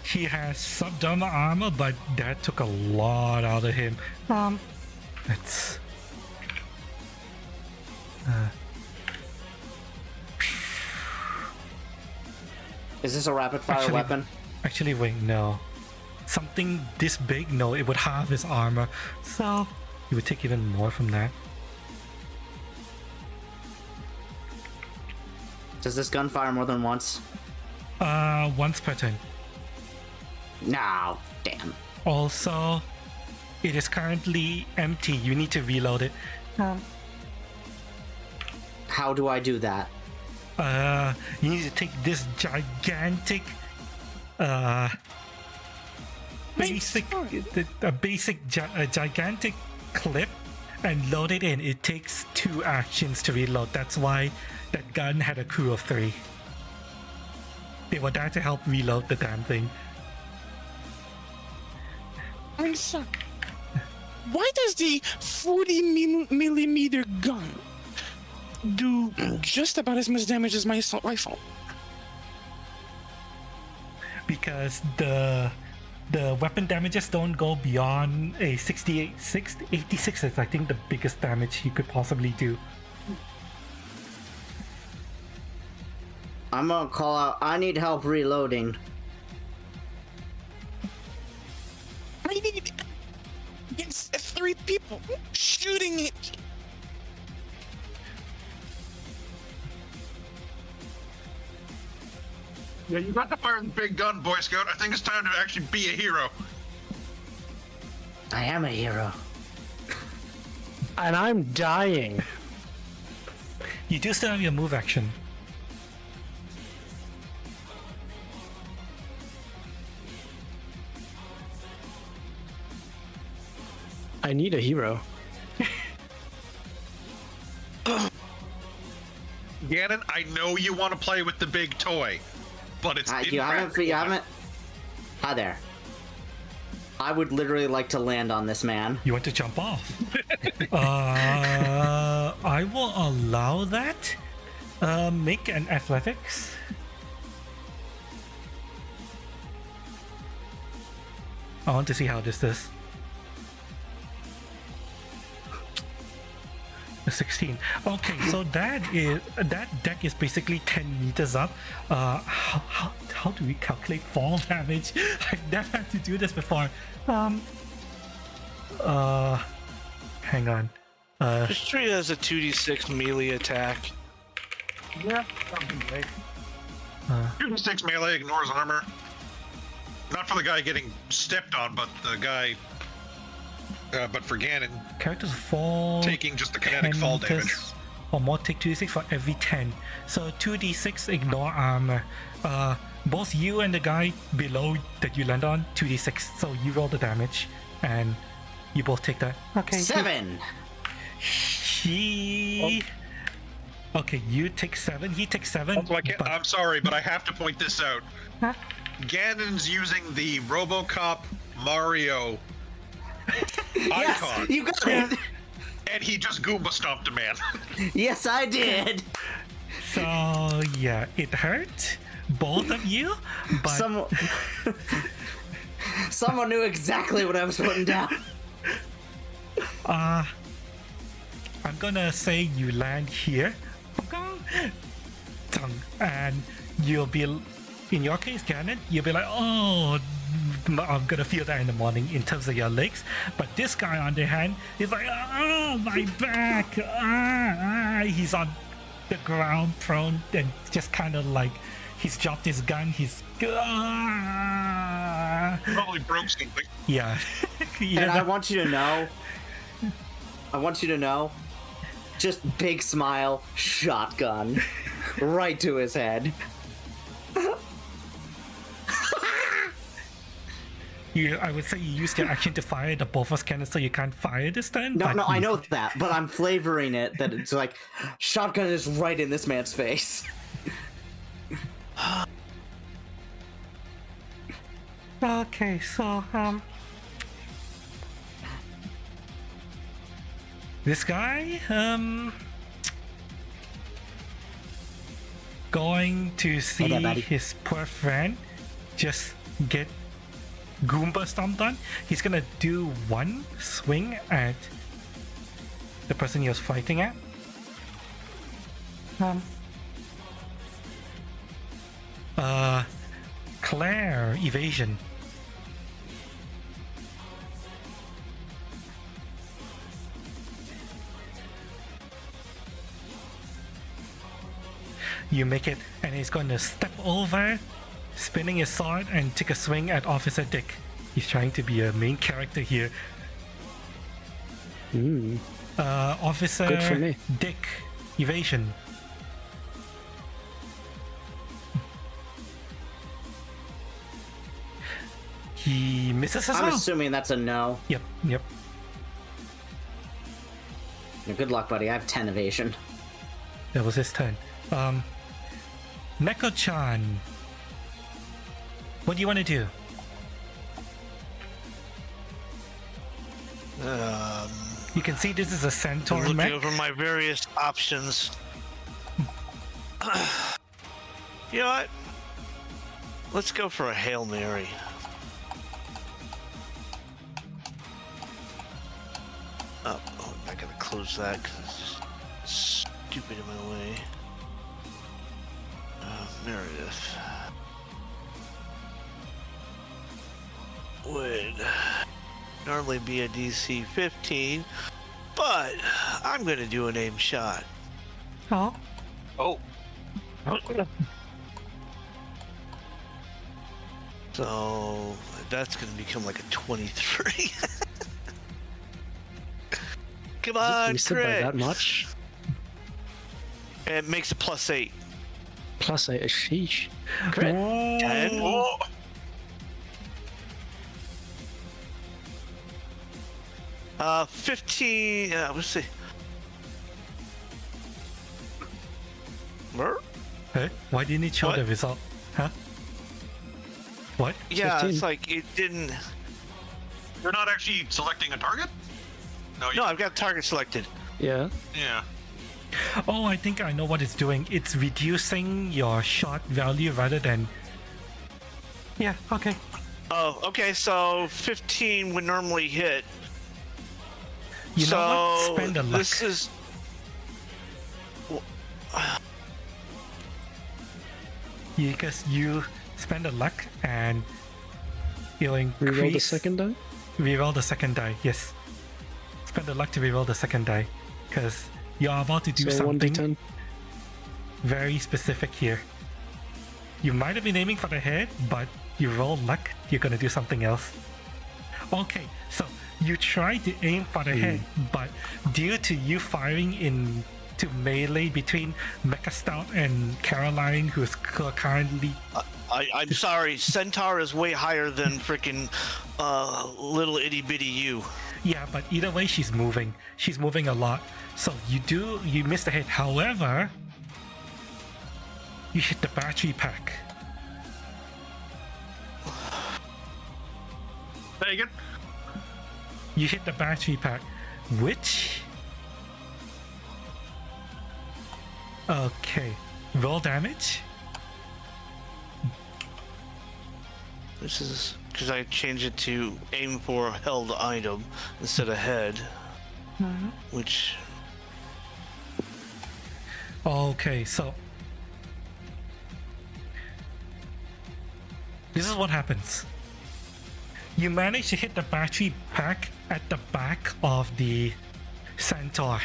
He has subdermal armor, but that took a lot out of him. Let's... Is this a rapid fire weapon? Actually, wait, no. Something this big, no, it would halve his armor. So, he would take even more from that. Does this gun fire more than once? Once per turn. No, damn. Also, it is currently empty. You need to reload it. How do I do that? You need to take this gigantic, gigantic clip and load it in. It takes 2 actions to reload. That's why that gun had a crew of 3. They were there to help reload the damn thing. I'm sorry. Why does the 40 millimeter gun do just about as much damage as my assault rifle? Because the weapon damages don't go beyond a 86 is I think the biggest damage you could possibly do. I'm gonna call out, I need help reloading. I need against 3 people shooting it. Yeah, you got to fire the big gun, Boy Scout. I think it's time to actually be a hero. I am a hero. And I'm dying. You do still have your move action. I need a hero. Gannon, I know you want to play with the big toy, but it's You haven't. impractical. Hi there. I would literally like to land on this man. You want to jump off? I will allow that. Make an athletics. I want to see how this does. A 16. Okay, so that deck is basically 10 meters up. How do we calculate fall damage? I've never had to do this before. Hang on. Just treat it as a 2d6 melee attack. Yeah, that'd be great. 2d6 melee ignores armor. Not for the guy getting stepped on, but the guy. But for Gannon, Characters fall taking just the kinetic fall damage. or more take 2d6 for every 10. So 2d6 ignore armor. Both you and the guy below that you land on, 2d6. So you roll the damage and You both take that. Okay. 7. He. Okay, you take 7. He takes 7. Also, I'm sorry, but I have to point this out. Huh? Ganon's using the RoboCop Mario Yes, icon, you got it. and he just Goomba stomped a man. Yes, I did. So yeah, it hurt both of you, but Someone knew exactly what I was putting down. I'm gonna say you land here, and you'll be, in your case, Ganon, you'll be like, oh, I'm gonna feel that in the morning in terms of your legs. But this guy on the hand is like, oh, my back, he's on the ground prone and just kind of like he's dropped his gun. He's Probably broke something. yeah. And I want you to know, just big smile, shotgun, right to his head. I would say you used your action to fire the both of us cannons, so you can't fire this turn. No, but no, I know that, but I'm flavoring it that it's like, shotgun is right in this man's face. Okay, so this guy going to see Hey there, buddy. his poor friend just get Goomba stomped on. He's gonna do one swing at the person he was fighting at. Claire, evasion. You make it, and he's going to step over, spinning his sword, and take a swing at Officer Dick. He's trying to be a main character here. Officer Good for me. Dick, evasion. He misses as I'm well. assuming that's a no. Yep, yep. Good luck, buddy. I have 10 evasion. That was his turn. Neko-chan, what do you want to do? You can see this is a centaur Looking mech. over my various options. You know what? Let's go for a Hail Mary. Oh, I gotta close that because it's just stupid in my way. Meredith. Would normally be a DC 15, but I'm gonna do an aim shot. Oh, Oh, So that's gonna become like a 23. Come on, Boosted by crit! that much? It makes a +8. Plus a sheesh. Crit. 10. oh. Uh, 15. Let's see. Mer? hey, why didn't it show What? the result? Huh? What? Yeah, 15. it's like it didn't. You're not actually selecting a target? No, you, No, I've got target selected. Yeah. yeah. Oh, I think I know what it's doing. It's reducing your shot value rather than. Yeah. Okay. Oh, okay. So 15 would normally hit. You so know what? Spend a luck. this is. Because you spend a luck and you'll increase. Reroll the second die? Reroll the second die, yes. Spend the luck to reroll the second die. Because you're about to do So something 1d10. very specific here. You might have been aiming for the head, but you roll luck, you're gonna do something else. Okay, so you try to aim for the head, but due to you firing into melee between Mecha Stout and Caroline, who's currently I'm sorry. Centaur is way higher than freaking little itty bitty you. Yeah, but either way, she's moving. She's moving a lot. So you missed the hit. However, you hit the battery pack. Take it. You hit the battery pack, which... Okay, roll damage. This is because I changed it to aim for held item instead of head, which... Okay, so this is what happens. You manage to hit the battery pack at the back of the centaur,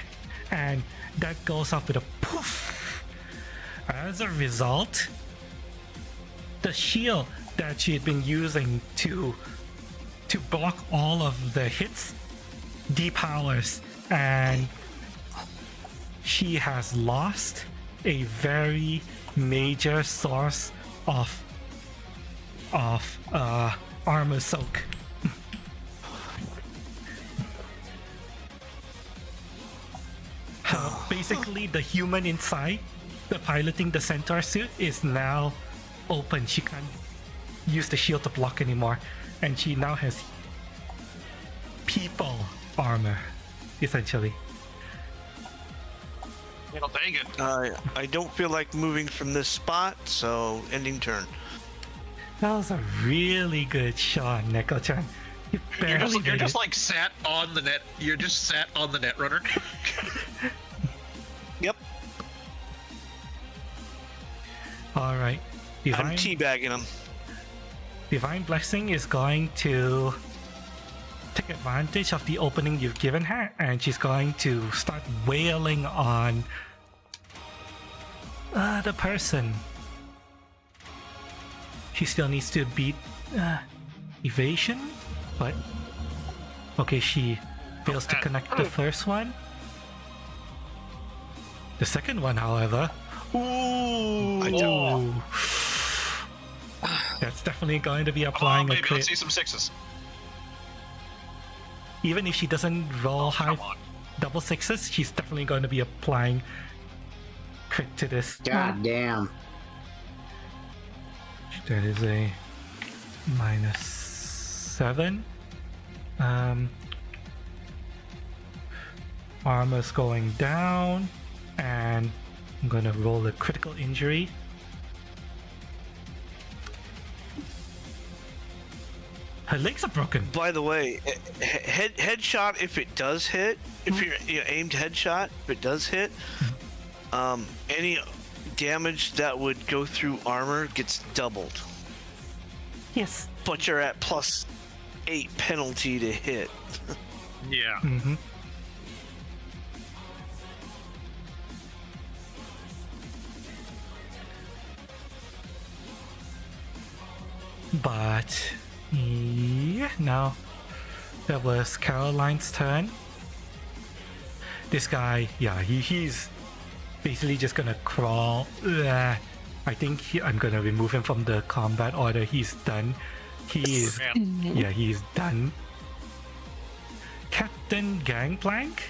and that goes off with a poof. As a result, the shield that she had been using to block all of the hits depowers, and she has lost a very major source of armor soak. Basically, the human inside, the piloting the centaur suit, is now open. She can't use the shield to block anymore, and she now has people armor, essentially. It'll take it. I don't feel like moving from this spot, so ending turn. That was a really good shot, Neko-chan. You barely You're did just it. like sat on the net. You're just sat on the net runner. Yep, All right. I'm teabagging him. Divine Blessing is going to take advantage of the opening you've given her, and she's going to start wailing on the person. She still needs to beat evasion, but okay, she fails to connect the first one. The second one, however, ooh, that's definitely going to be applying a Maybe crit. let's see some sixes. Even if she doesn't roll high Come on. double sixes, she's definitely going to be applying crit to this. God damn. That is a -7. Armor's going down, and I'm gonna roll a critical injury. Her legs are broken. By the way, headshot, if it does hit, if you're aimed headshot, if it does hit, any damage that would go through armor gets doubled. Yes. But you're at +8 penalty to hit. Yeah. Mm-hmm. But yeah, now that was Caroline's turn. This guy, yeah, he's basically just gonna crawl. I think I'm gonna remove him from the combat order. He's done. He is, yeah, he's done. Captain Gangplank.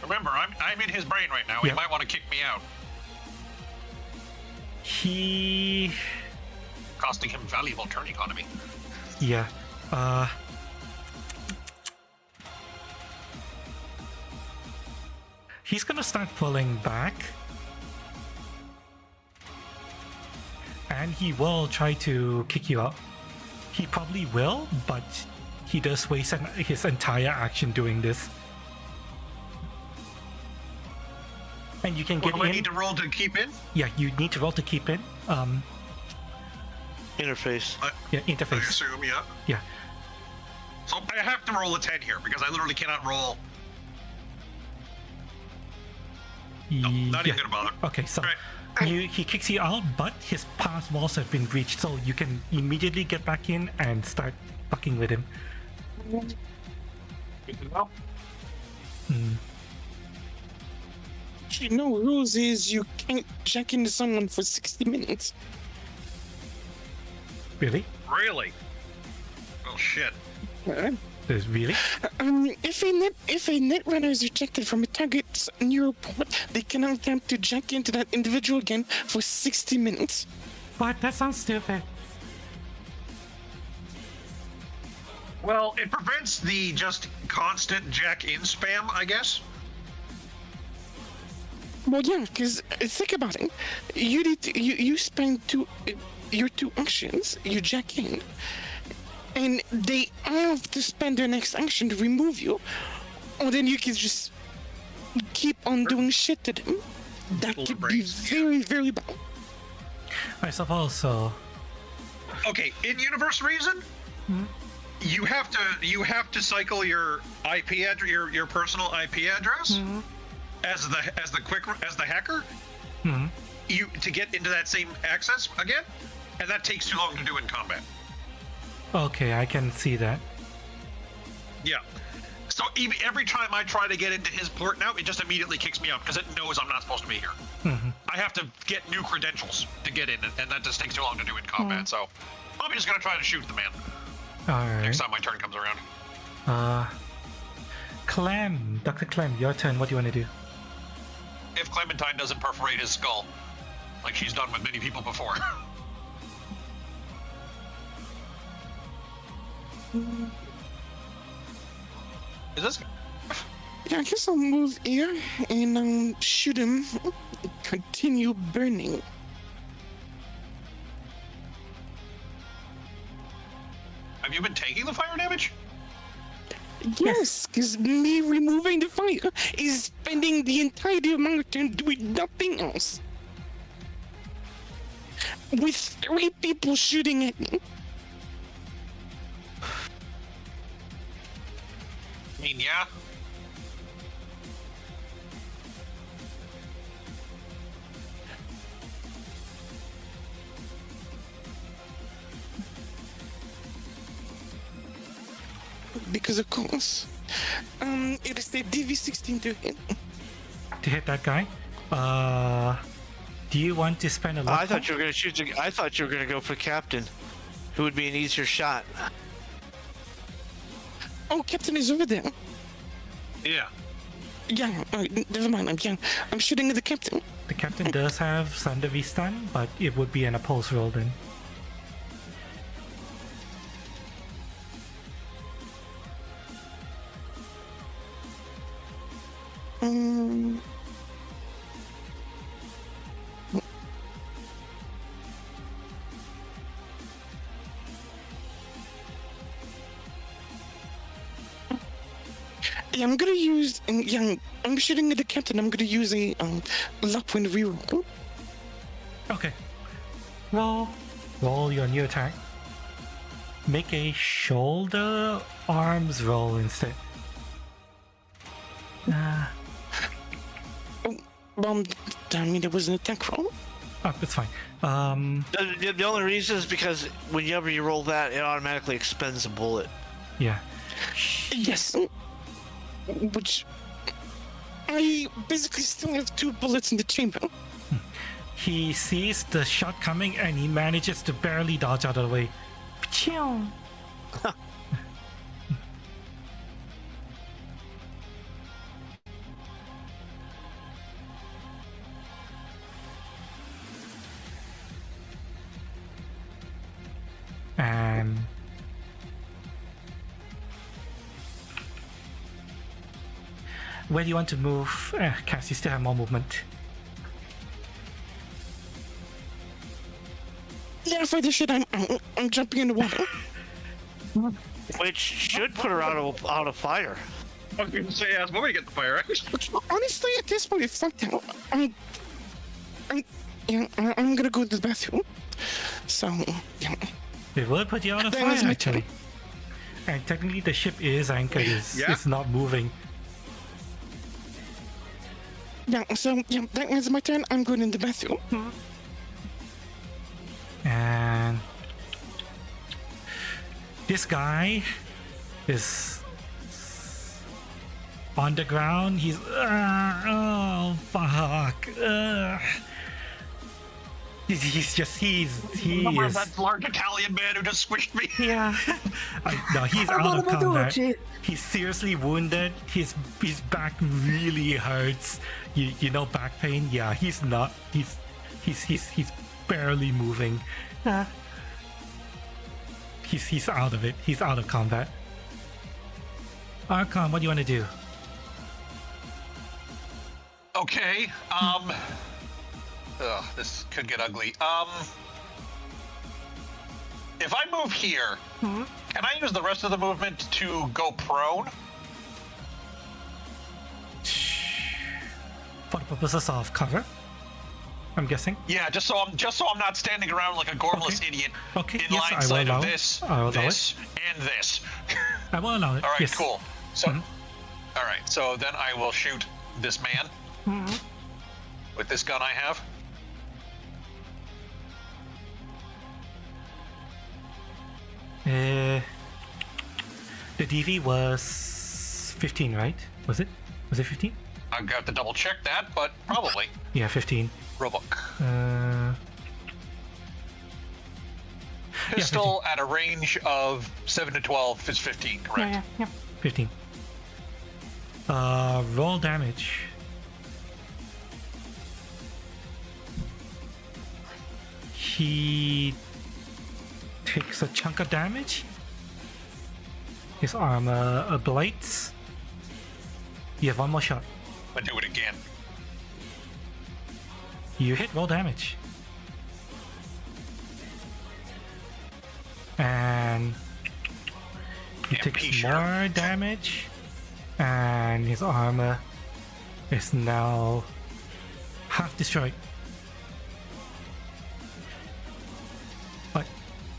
Remember, I'm in his brain right now. He Yeah. might want to kick me out, He, costing him valuable turn economy. yeah, he's gonna start pulling back, and he will try to kick you out. He probably will, but he does waste his entire action doing this. And you can What get do I in. need to roll to keep in? Yeah, you need to roll to keep in. Interface. Yeah, I interface. assume, yeah. Yeah. So I have to roll a 10 here because I literally cannot roll. No, not Yeah. even gonna bother. Okay, so Right. he kicks you out, but his pass walls have been breached, so you can immediately get back in and start fucking with him. Good to know. actually, no, rules is you can't jack into someone for 60 minutes. Really? Really? Well, shit. Really? If a net runner is ejected from a target's neural port, they cannot attempt to jack into that individual again for 60 minutes. What? That sounds stupid. Well, it prevents the just constant jack-in spam, I guess. Well, yeah, because think about it. You spend your two actions, you jack in, and they have to spend their next action to remove you, or then you can just keep on doing shit to them. That could be very, very bad. I suppose so. Okay, in universe reason, you have to cycle your IP address, your personal IP address, as the hacker, you to get into that same access again, and that takes too long to do in combat. Okay, I can see that. Yeah. So every time I try to get into his port now, it just immediately kicks me out because it knows I'm not supposed to be here. I have to get new credentials to get in, and that just takes too long to do in combat. So I'm just gonna try to shoot the man Alright. next time my turn comes around. Clem, Dr. Clem, your turn. What do you want to do? If Clementine doesn't perforate his skull, like she's done with many people before. Is this? Yeah, I guess I'll move here and shoot him. Continue burning. Have you been taking the fire damage? Yes, because me removing the fire is spending the entirety of my turn doing nothing else. With 3 people shooting at me. I mean, yeah. Because of course, it is the DV16 to hit. To hit that guy? Do you want to spend a lot? I thought you were gonna shoot. I thought you were gonna go for Captain, who would be an easier shot. Oh, Captain is over there. Yeah. Yeah, never mind. I'm shooting at the Captain. The Captain does have Thunder V stun, but it would be an oppose roll then. Yeah, I'm gonna use. Yeah, I'm shooting at the Captain. I'm gonna use a luck point reroll. Okay. Roll your new attack. Make a shoulder arms roll instead. I mean, it was an attack roll. Oh, that's fine. The only reason is because whenever you roll that, it automatically expends a bullet. Yeah. Yes. Which I basically still have 2 bullets in the chamber. He sees the shot coming and he manages to barely dodge out of the way. Pachoo! And where do you want to move? Cass, you still have more movement. Yeah, for this shit, I'm jumping in the water. Which should put her out of fire. I was gonna say, I was moving to get the fire out. Honestly, at this point, it's fucked out. I'm gonna go to the bathroom. So, yeah. It will put you out of That fire, was my actually. And technically, the ship is anchored. It's not moving. Yeah, so, yeah, that was my turn. I'm going in the bathroom. And this guy is on the ground. He's oh fuck. He Remember is. that large Italian man who just squished me? Yeah. No, he's out of combat. He's seriously wounded. His back really hurts. You know back pain? Yeah, he's not. He's barely moving. He's out of it. He's out of combat. Archon, what do you want to do? Okay. This could get ugly. If I move here, can I use the rest of the movement to go prone? For the purposes of cover, I'm guessing. Yeah, just so I'm not standing around like a gormless idiot Okay. in Yes, line I will sight allow of it. this, I will allow this, and this. I will allow it. All right, Yes. cool. So, all right. So then I will shoot this man with this gun I have. The DV was 15, right? Was it? Was it 15? I've got to double check that, but probably. Yeah, 15. Roebuck. Pistol at a range of 7 to 12 is 15, correct? Yeah. 15. Roll damage. He takes a chunk of damage. His armor ablates. You have one more shot. I'm gonna do it again. You hit, roll damage. And he takes P-shirt. more damage. And his armor is now half destroyed. But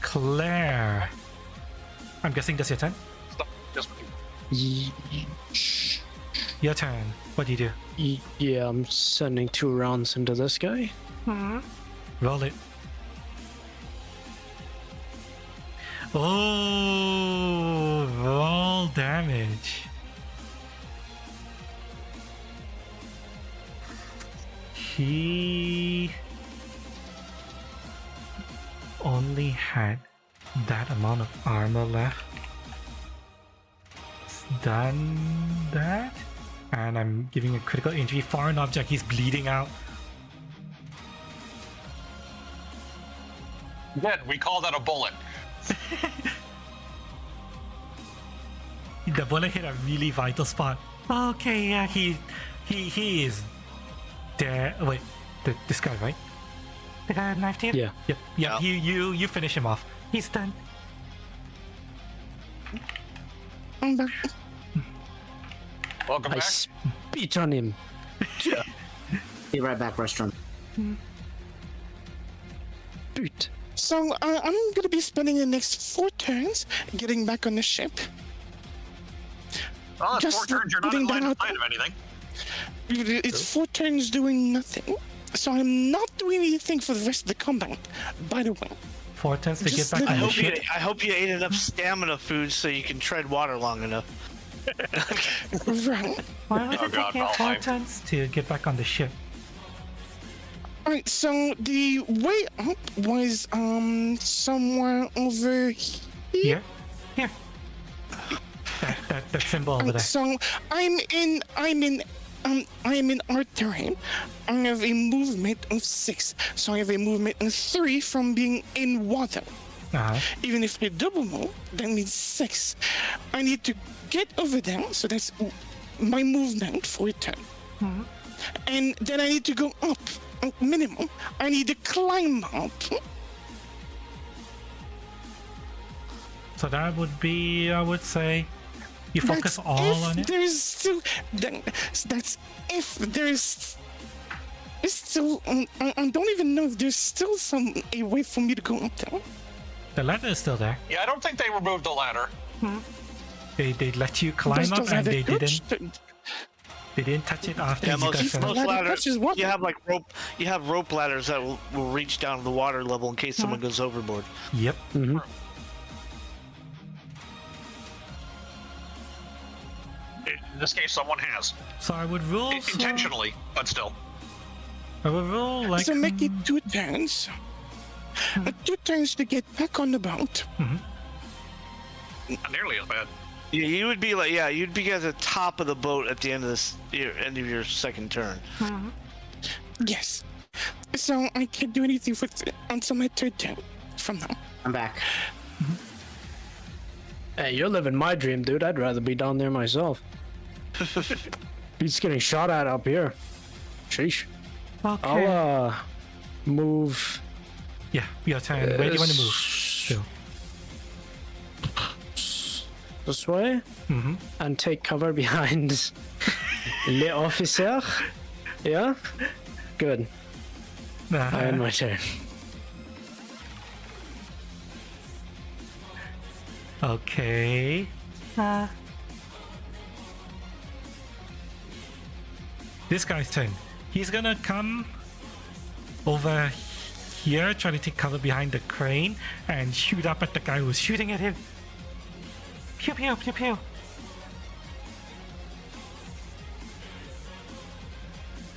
Claire, I'm guessing that's your turn? Stop. Just Your turn. What do you do? Yeah, I'm sending 2 rounds into this guy. Roll it. Oh, roll damage. He only had that amount of armor left. It's done that. And I'm giving a critical injury. Foreign object, he's bleeding out. Good. We call that a bullet. The bullet hit a really vital spot. Okay, yeah, he is there. Wait, this guy, right? The guy with knife team? Yeah. Yep. You finish him off. He's done. I'm back. Welcome I back. spit on him. Be right back, restaurant. Boot. So I'm gonna be spending the next 4 turns getting back on the ship. Well, that's Just 4 turns. You're not putting in line that of out sight of anything. It's 4 turns doing nothing. So I'm not doing anything for the rest of the combat, by the way. 4 turns to get Just back let on me- the ship. I hope you ate enough stamina food so you can tread water long enough. Right. Why was it God, taking 4 Valheim. turns to get back on the ship? Alright, so the way up was somewhere over here. Here. That symbol over there. So I'm in our terrain. I have a movement of 6. So I have a movement of 3 from being in water. Even if I double move, that means 6. I need to get over there, so that's my movement for a turn. And then I need to go up. Minimum. I need to climb up. So that would be, I would say, you focus That's all if on it. There's still. That's if there's. It's still. I don't even know if there's still a way for me to go up there. The ladder is still there. Yeah, I don't think they removed the ladder. They let you climb Does up the and ladder they touch didn't touch it after Yeah, you got most finished. ladder ladders. touches water. You have like rope. You have rope ladders that will reach down to the water level in case someone goes overboard. Yep. In this case, someone has. So I would roll. Intentionally, but still. I will roll like. So make it 2 turns. 2 turns to get back on the boat. Not nearly as bad. Yeah, you would be like, you'd be at the top of the boat at the end of end of your second turn. Yes. So I can't do anything until my 3rd turn from now. I'm back. Hey, you're living my dream, dude. I'd rather be down there myself. He's getting shot at up here. Sheesh. Okay. I'll move Yeah, your turn. Where do you want to move? So, this way and take cover behind Le Officer. Yeah? Good. I end my turn. Okay. This guy's turn. He's gonna come over here, try to take cover behind the crane, and shoot up at the guy who's shooting at him. Pew pew pew pew.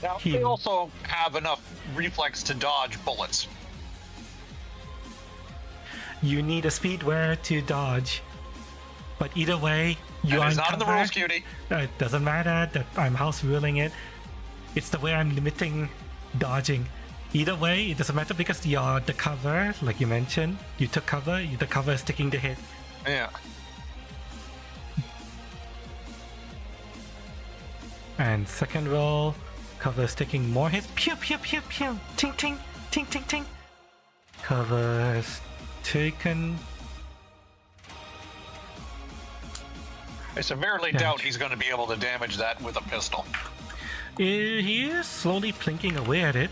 Now, they also have enough reflex to dodge bullets. You need a speedware to dodge, but either way, you are It's not in the cover. rules, cutie. It doesn't matter that I'm house ruling it. It's the way I'm limiting dodging. Either way, it doesn't matter because you're the cover, like you mentioned. You took cover, the cover is taking the hit. Yeah. And second roll, cover is taking more hits. Pew pew pew pew. Ting ting ting ting ting. Cover is taken. I severely Damage. doubt he's going to be able to damage that with a pistol. He is slowly plinking away at it.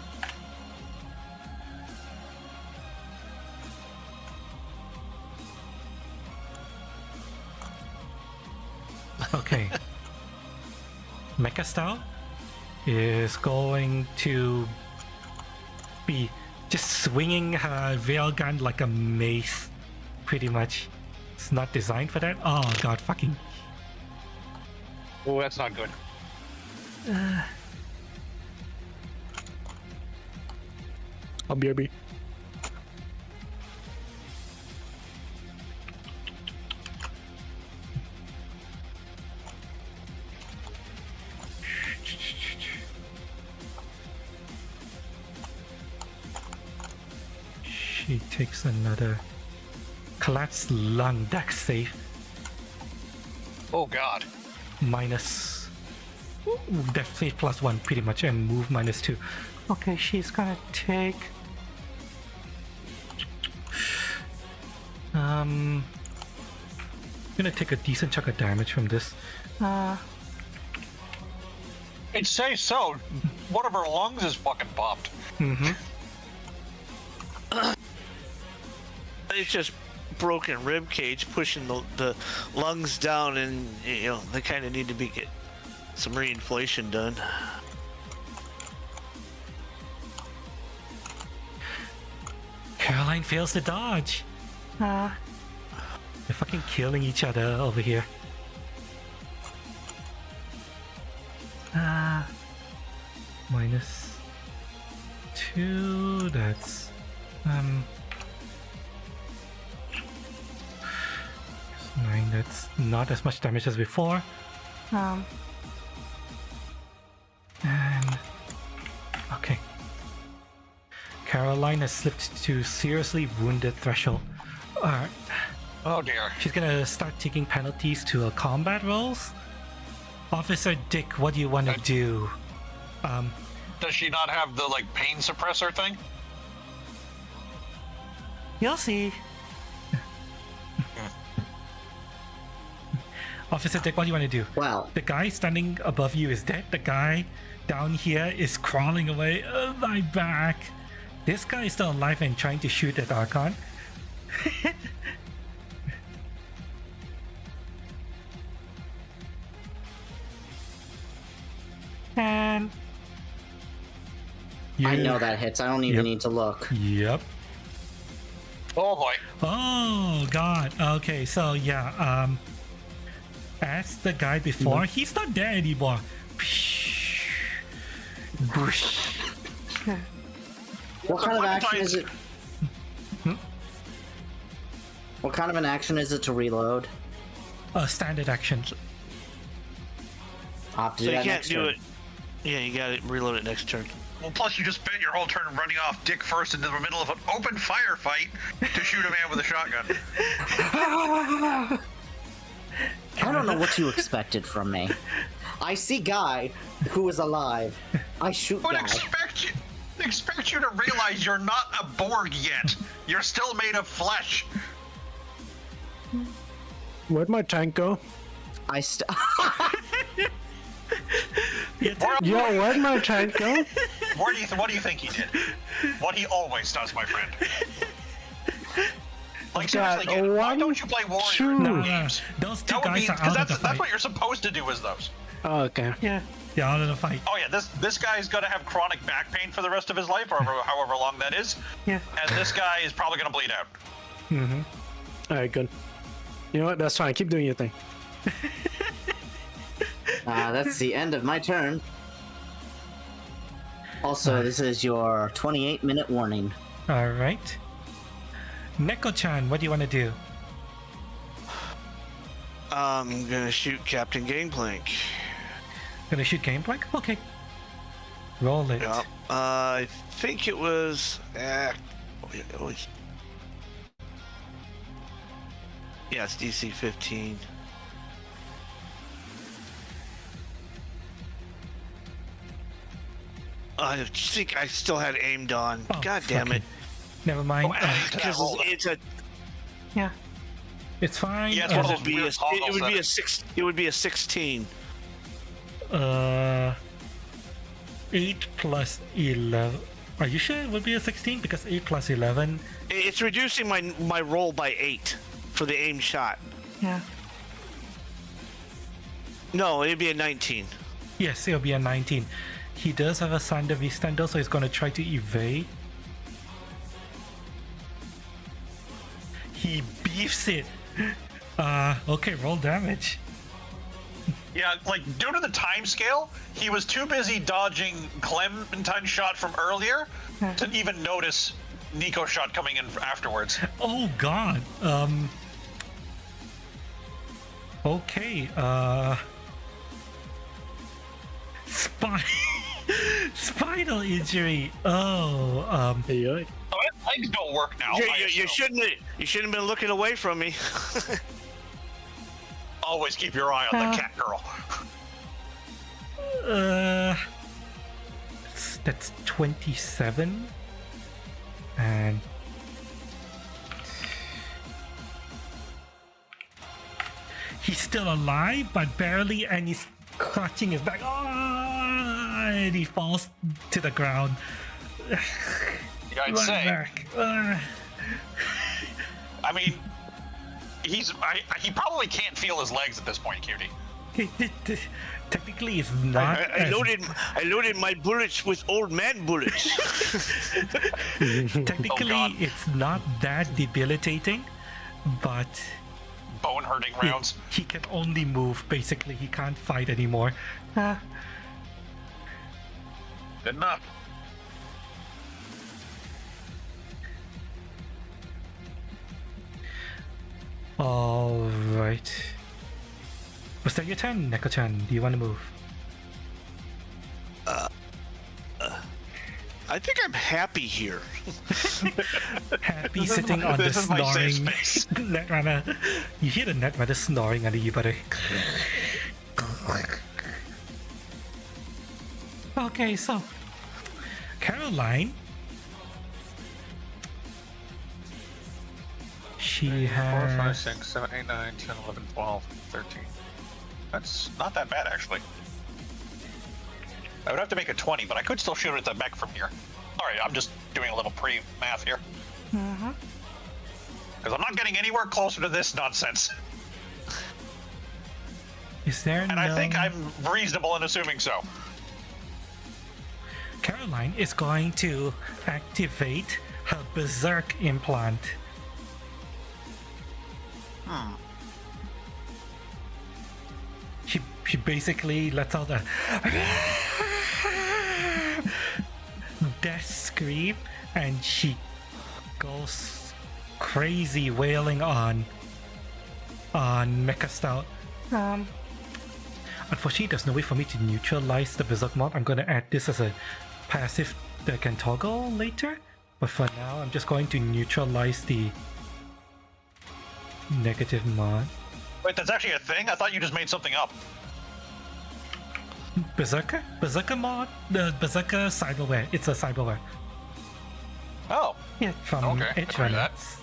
Okay. Mecha Style is going to be just swinging her railgun like a mace, pretty much. It's not designed for that. Oh god, fucking. Oh, that's not good. I'll BRB. She takes another collapsed lung dex save. Oh god. Minus death save +1 pretty much, and move -2. Okay, she's gonna take gonna take a decent chunk of damage from this. I'd say so. One of her lungs is fucking popped. It's just broken rib cage pushing the lungs down, and they kind of need to get some reinflation done. Caroline fails to dodge. They're fucking killing each other over here. -2, that's 9, that's not as much damage as before. And okay. Caroline has slipped to seriously wounded threshold. Alright. Oh dear. She's gonna start taking penalties to her combat rolls. Officer Dick, what do you want to do? Does she not have the pain suppressor thing? You'll see. Officer Dick, what do you want to do? Well, The guy standing above you is dead. The guy down here is crawling away. Oh, my back. This guy is still alive and trying to shoot at Archon. And I know that hits. I don't even Yep. need to look. Yep. Oh boy. Oh god. Okay, so yeah, as the guy before, he's not there anymore. Whoosh. What kind of Fucking action is it? What kind of an action is it to reload? Standard actions. I'll have to So do you that can't next do turn. it. Yeah, you gotta reload it next turn. Well, plus you just spent your whole turn running off dick first into the middle of an open firefight to shoot a man with a shotgun. I don't know what you expected from me. I see guy who is alive. I shoot Would guy. expect you to realize you're not a Borg yet. You're still made of flesh. Where'd my tank go? Yo, where'd my tank go? What do you think he did? What he always does, my friend. Like got seriously, kid, why one, don't you play Warrior two. No, games? those two That would be guys are because out of the that's fight. what you're supposed to do is those. Oh, okay. Yeah, they're out of the fight. Oh yeah, this guy's gonna have chronic back pain for the rest of his life, or however long that is. Yeah. And this guy is probably gonna bleed out. Alright, good. You know what? That's fine. Keep doing your thing. That's the end of my turn. Also, this is your 28-minute warning. All right. Neko-chan, what do you want to do? I'm gonna shoot Captain Gangplank. Gonna shoot Gameplank? Okay. Roll it. Yep. I think it was. Yeah, it's DC 15. I think I still had aimed on. Oh, God damn fucking- it! Never mind. adding to that Because roll, it's a. Yeah. It's fine. Yeah, it's one of It those would be weird toggle it would be a settings. six. It would be a 16. 8 plus 11. Are you sure it would be a 16? Because 8 plus 11. It's reducing my roll by 8 for the aim shot. Yeah. No, it'd be a 19. Yes, it'll be a 19. He does have a Sander Vistando, so he's going to try to evade. He beefs it. Okay, roll damage. Yeah, like due to the time scale, he was too busy dodging Clementine's shot from earlier to even notice Nico's shot coming in afterwards. Oh god. Okay, spinal injury. Oh, Hey, Oh, his legs don't work now. You shouldn't have been looking away from me. Always keep your eye on the cat girl. that's 27. And he's still alive, but barely, and he's clutching his back. And he falls to the ground. Yeah, I'd Run say. back. I mean, he probably can't feel his legs at this point, cutie. Technically, it's not. I loaded my bullets with old man bullets. Technically, God. it's not that debilitating, but Bone hurting rounds. he can only move. Basically, he can't fight anymore. Good enough. All right. Was that your turn, Neko-chan? Do you want to move? I think I'm happy here. Happy sitting on the this is my safe snoring space. Netrunner. You hear the Netrunner snoring under you, buddy. Okay, so Caroline. She 4, 5, has 6, 7, 8, 9, 10, 11, 12, 13. That's not that bad, actually. I would have to make a 20, but I could still shoot at the mech from here. Alright, I'm just doing a little pre-math here. Because I'm not getting anywhere closer to this nonsense. Is there And no... I think I'm reasonable in assuming so. Caroline is going to activate her berserk implant. She basically lets out a death scream, and she goes crazy wailing on Mecha Stout. Unfortunately, there's no way for me to neutralize the Berserk mod. I'm gonna add this as a passive that I can toggle later. But for now, I'm just going to neutralize the negative mod. Wait, that's actually a thing? I thought you just made something up. Berserker? Berserker mod? The Berserker cyberware. It's a cyberware. Oh. Yeah, from Okay, I can read that. Edgerunners.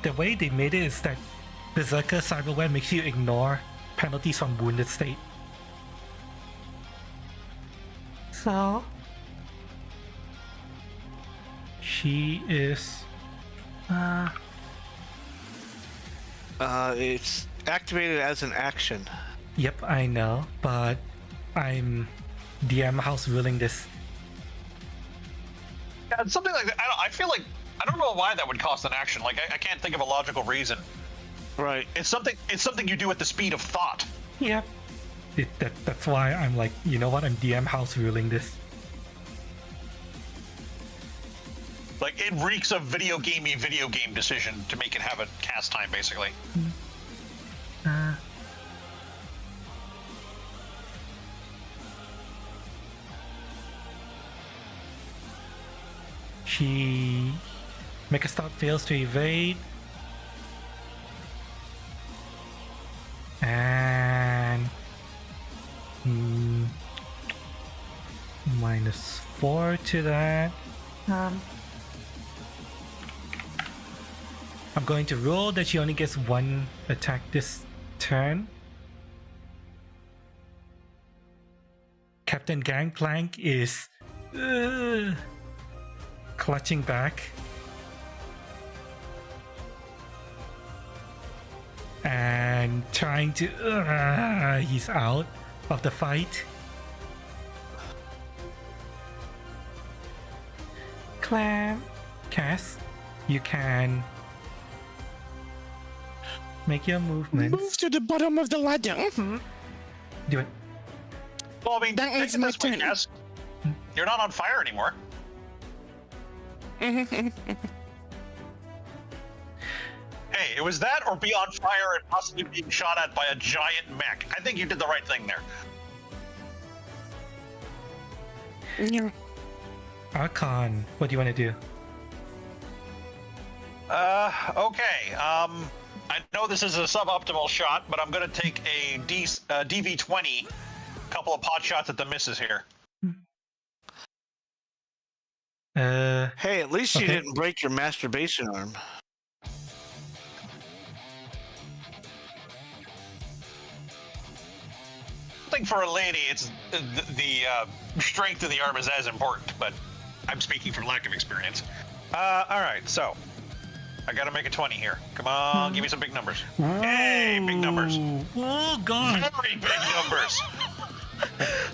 The way they made it is that Berserker cyberware makes you ignore penalties from wounded state. So she is It's activated as an action. Yep, I know, but I'm DM house ruling this. Yeah, something like that. I feel like I don't know why that would cost an action. Like I can't think of a logical reason. Right. It's something you do at the speed of thought. Yep. That's why I'm like, you know what? I'm DM house ruling this. Like it reeks of video game decision to make it have a cast time, basically. She Mecha Stout fails to evade. And -4 to that. I'm going to roll that she only gets one attack this turn. Captain Gangplank is clutching back. And trying to... he's out of the fight. Cass, you can make your movements. Move to the bottom of the ladder. Do it. Well, I mean, That take is it my this way, turn. Cass. You're not on fire anymore. Hey, it was that or be on fire and possibly being shot at by a giant mech. I think you did the right thing there. Yeah. Archon, what do you want to do? Okay. I know this is a suboptimal shot, but I'm gonna take a DV20, couple of pot shots at the misses here. Hey, at least you Okay. didn't break your masturbation arm. I think for a lady, it's the strength of the arm is as important, but I'm speaking from lack of experience. All right, so I gotta make a 20 here. Come on, give me some big numbers. Hey, big numbers. Oh god. Very big numbers.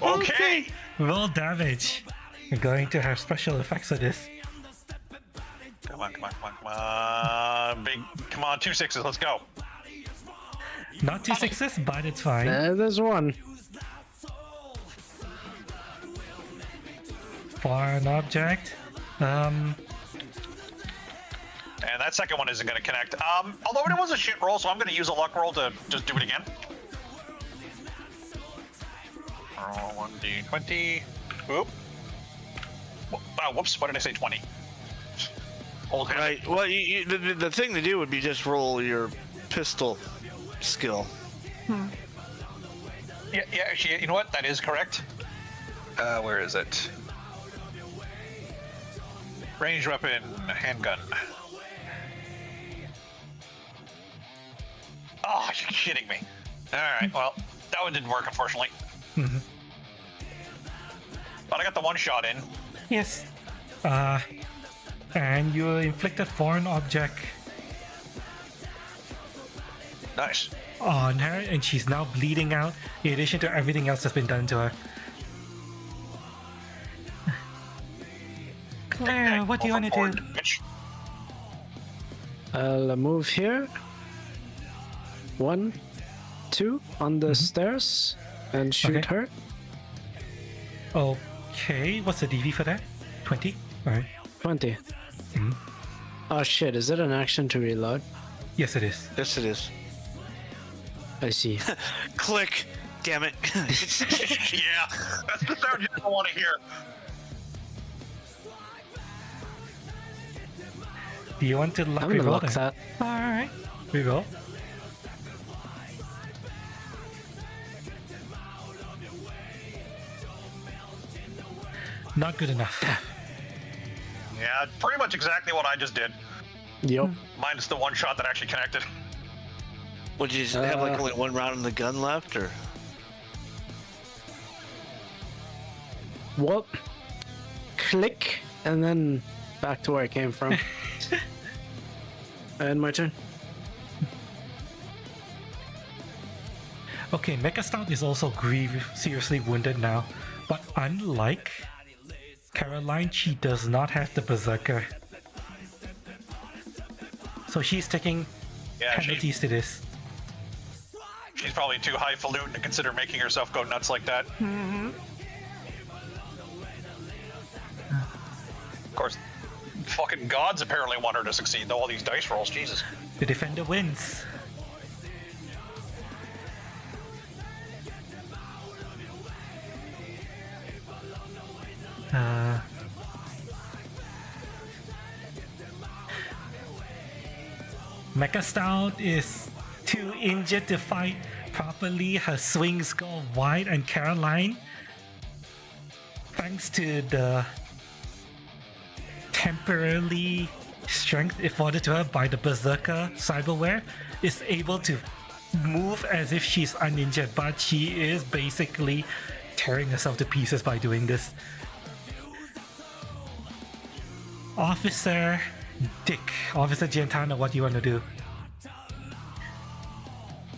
Okay. Roll damage. We're going to have special effects for this. Come on. Big. Come on, 2 6s. Let's go. Not 2 6s, but it's fine. There's one. For an object. And that second one isn't gonna connect. Although it was a shit roll, so I'm gonna use a luck roll to just do it again. Roll 1d20. Oop. Oh, whoops. What did I say? 20. Old hand. Right. Well, the thing to do would be just roll your pistol skill. Yeah, actually, you know what? That is correct. Where is it? Ranged weapon, handgun. Oh, you're kidding me. Alright, well, that one didn't work, unfortunately. But I got the one shot in. Yes. And you inflicted foreign object Nice. on her, and she's now bleeding out, in addition to everything else that's been done to her. Claire, what do you want to do? Overboard, bitch. I'll move here. 1, 2 on the stairs and shoot Okay. her. Okay, what's the DV for that? 20? Alright. 20. Mhm. Oh shit, is it an action to reload? Yes, it is. Yes, it is. I see. Click. Damn it. Yeah, that's the sound you don't want to hear. Do you want to I'm lock gonna reroll lock then? that. Alright. Reroll. Not good enough. Yeah, pretty much exactly what I just did. Yup. Minus the one shot that actually connected. Would you just have like Uh, only one round in the gun left, or? Well, click, and then back to where I came from. And my turn. Okay, Mecha Stout is also seriously wounded now, but unlike Caroline, she does not have the Berserker. So she's taking Yeah, penalties to this. she's probably too highfalutin to consider making herself go nuts like that. Of course, fucking gods apparently want her to succeed, though, all these dice rolls, Jesus. The defender wins. Mecha Stout is too injured to fight properly. Her swings go wide, and Caroline, thanks to the temporarily strength afforded to her by the Berserker cyberware, is able to move as if she's uninjured, but she is basically tearing herself to pieces by doing this. Officer Giantana, what do you want to do?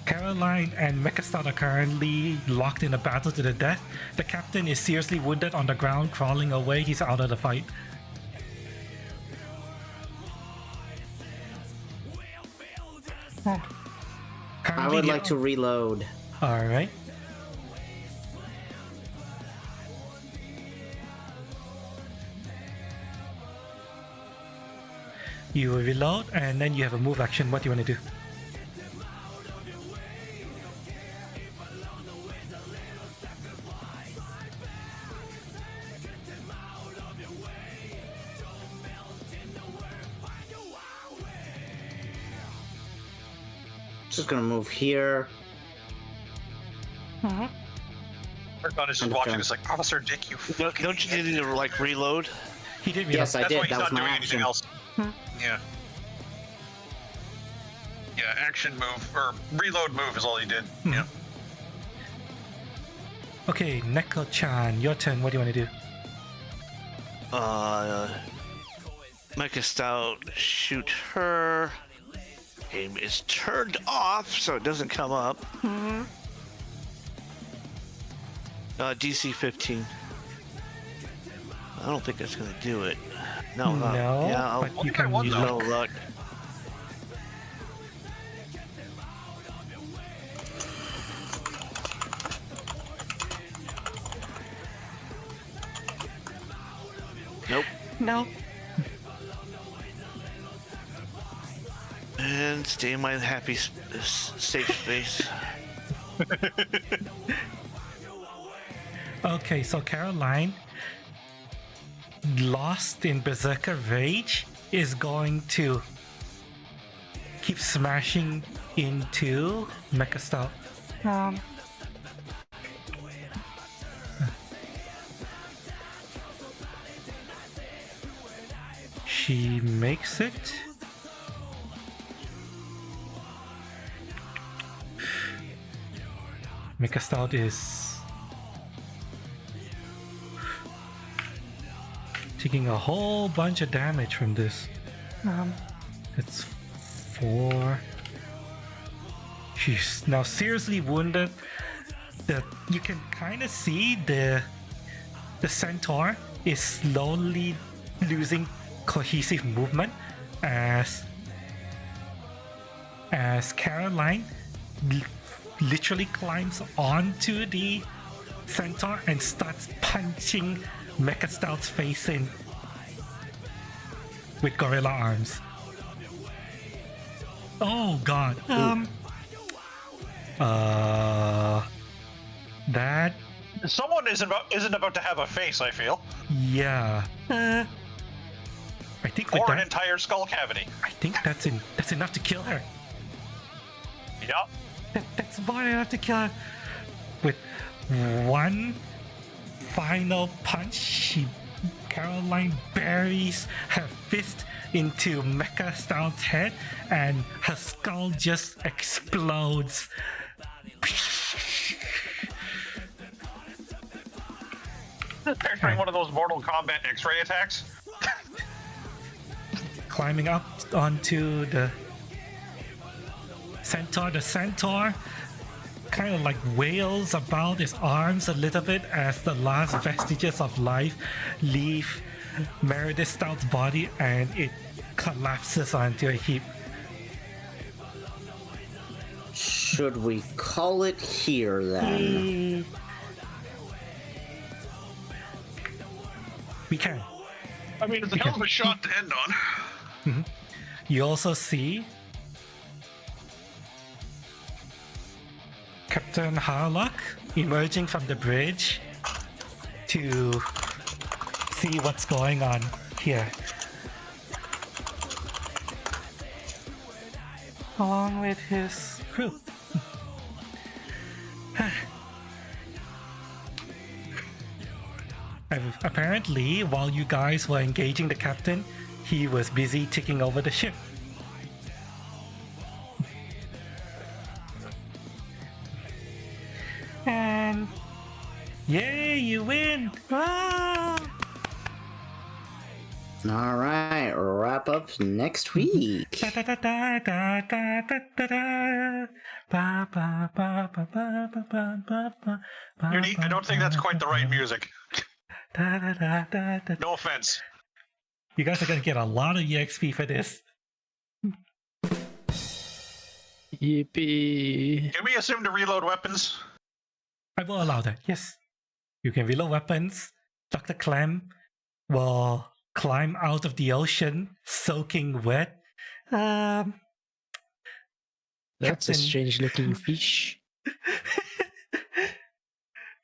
Caroline and Mecha Stout are currently locked in a battle to the death. The captain is seriously wounded on the ground, crawling away. He's out of the fight. I would like to reload. Alright. You reload, and then you have a move action. What do you want to do? Just gonna move here. Her gun is just I'm watching done. this like, Officer Dick, you fucking Don't you need to like reload? He did reload. Yes, I That's why did. he's That was not my doing anything action. else. Yeah. Yeah, action move, or reload move is all he did. Yeah. Okay, Neko-chan, your turn. What do you want to do? Mecha Stout, shoot her. Aim is turned off, so it doesn't come up. DC 15. I don't think that's gonna do it. No, No, yeah, I'll, but you can use no luck. luck. Nope. No. And stay in my happy safe space. Okay, so Caroline, lost in Berserker Rage, is going to keep smashing into Mecha Stout. She makes it. Mecha Stout is taking a whole bunch of damage from this. It's 4. She's now seriously wounded. You can kind of see the centaur is slowly losing cohesive movement as Caroline literally climbs onto the centaur and starts punching Mecha Stouts face in with gorilla arms. Oh god. That. Someone isn't about to have a face, I feel. Yeah. I think with Or an that, entire skull cavity. I think that's enough to kill her. Yup. That's more than enough to kill her. With one final punch, Caroline buries her fist into Mecha Stout's head, and her skull just explodes. Picturing one of those Mortal Kombat X-ray attacks. Climbing up onto the centaur. The centaur kind of like wails about its arms a little bit as the last vestiges of life leave Meredith Stout's body, and it collapses onto a heap. Should we call it here then? We can. I mean, it's a hell of a shot to end on. You also see Captain Harlock emerging from the bridge to see what's going on here. Along with his crew. And apparently, while you guys were engaging the captain, he was busy taking over the ship. And yay, you win! Ah! All right, wrap up next week. Da, da, da, da, da, da, da, da. Ba, ba, ba, ba, ba, ba, ba, ba, ba, I don't think that's quite the right music. da, da, da, da, da. No offense. You guys are gonna get a lot of EXP for this. Yippee. Can we assume to reload weapons? I will allow that, yes. You can reload weapons. Dr. Clem will climb out of the ocean, soaking wet. That's Captain- a strange looking fish.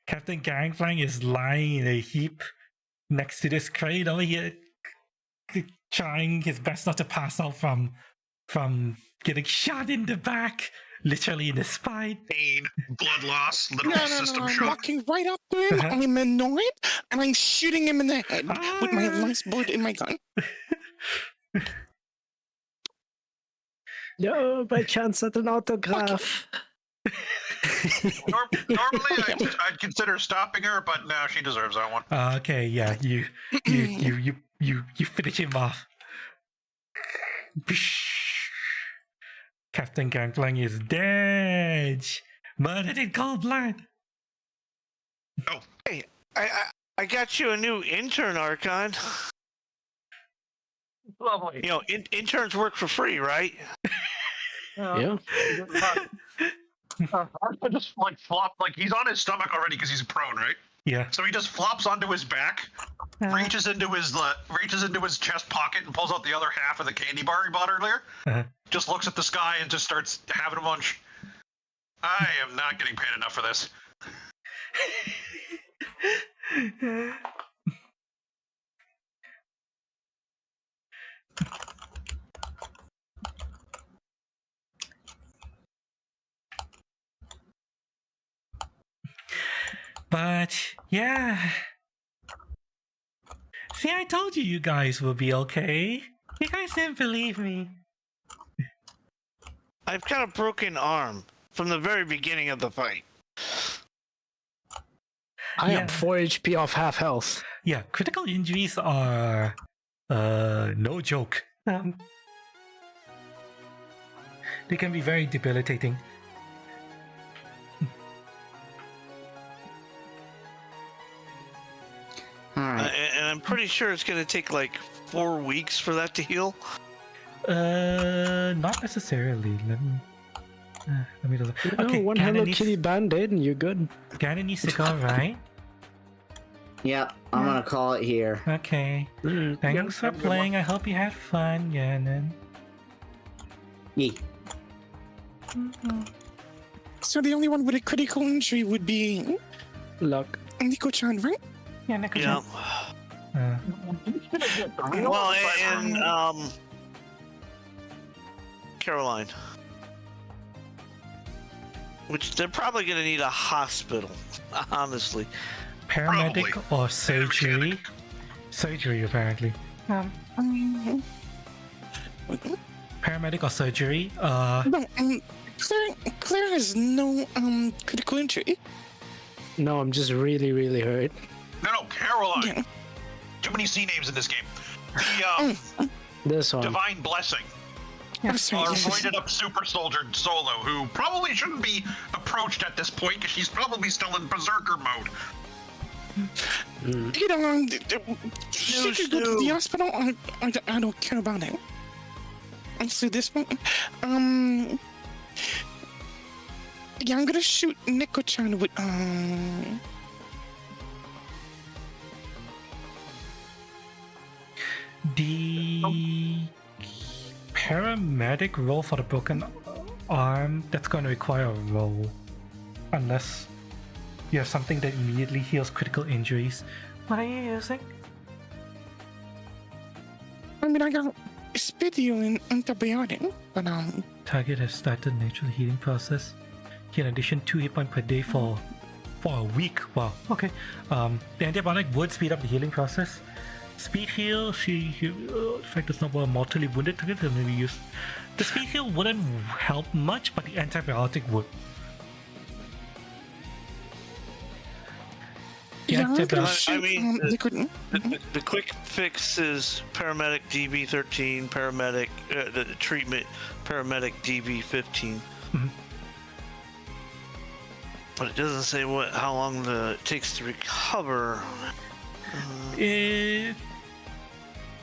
Captain Gangplank is lying in a heap next to this crate over here, trying his best not to pass out from getting shot in the back, literally in the spine. Pain, blood loss, No, literal no, no, system I'm shock. walking right up to him. I'm annoyed, and I'm shooting him in the head with my last bullet in my gun. No, by chance at an autograph. Normally, I'd consider stopping her, but no, she deserves that one. Okay, yeah, you finish him off. Captain Gangplank is dead, murdered in cold blood. Oh, Hey, I got you a new intern, Archon. lovely. You know, interns work for free, right? Yeah. Arthur just like flopped, like he's on his stomach already because he's prone, right? Yeah. So he just flops onto his back, reaches into his chest pocket and pulls out the other half of the candy bar he bought earlier. Just looks at the sky and just starts having a munch. I am not getting paid enough for this. But yeah. See, I told you guys will be okay. You guys didn't believe me. I've got a broken arm from the very beginning of the fight. I Yeah. am 4 HP off half health. Yeah, critical injuries are no joke. They can be very debilitating. All right. And I'm pretty sure it's going to take like 4 weeks for that to heal. Not necessarily. Let me just... No, one Ganon Hello needs- Kitty band-aid and you're good. Ganon needs to go, right? Yep, I'm gonna call it here. Okay. Thanks for playing. I hope you had fun, Yannon. Yee. So the only one with a critical injury would be Luck. Nico-chan, right? Yeah, next Yeah. Well, and Caroline. Which they're probably gonna need a hospital, honestly. paramedic Probably. or surgery? Mechanic. Surgery, apparently. Paramedic or surgery? No, Claire has no critical injury. No, I'm just really, really hurt. No, Caroline. Yeah. Too many C names in this game. The This one. Divine Blessing. I'm sorry. Our yes. roided up super soldier Solo, who probably shouldn't be approached at this point because she's probably still in berserker mode. You know, she could go to the hospital. I don't care about it. So this one, yeah, I'm gonna shoot Nico-chan with The paramedic roll for the broken arm, that's going to require a roll. Unless you have something that immediately heals critical injuries. What are you using? I mean, I got Spidio and antibiotic, but Target has started natural healing process. In addition, 2 hit points per day for a week. Wow. Okay. The antibiotic would speed up the healing process. Speed heal. In fact, it's not a mortally wounded target. That may be used. The speed heal wouldn't help much, but the antibiotic would. The yeah, I'm gonna antibiotic. shoot I mean, Nico. The quick fix is paramedic DB13, paramedic the treatment paramedic DB15. Mhm. But it doesn't say how long it takes to recover.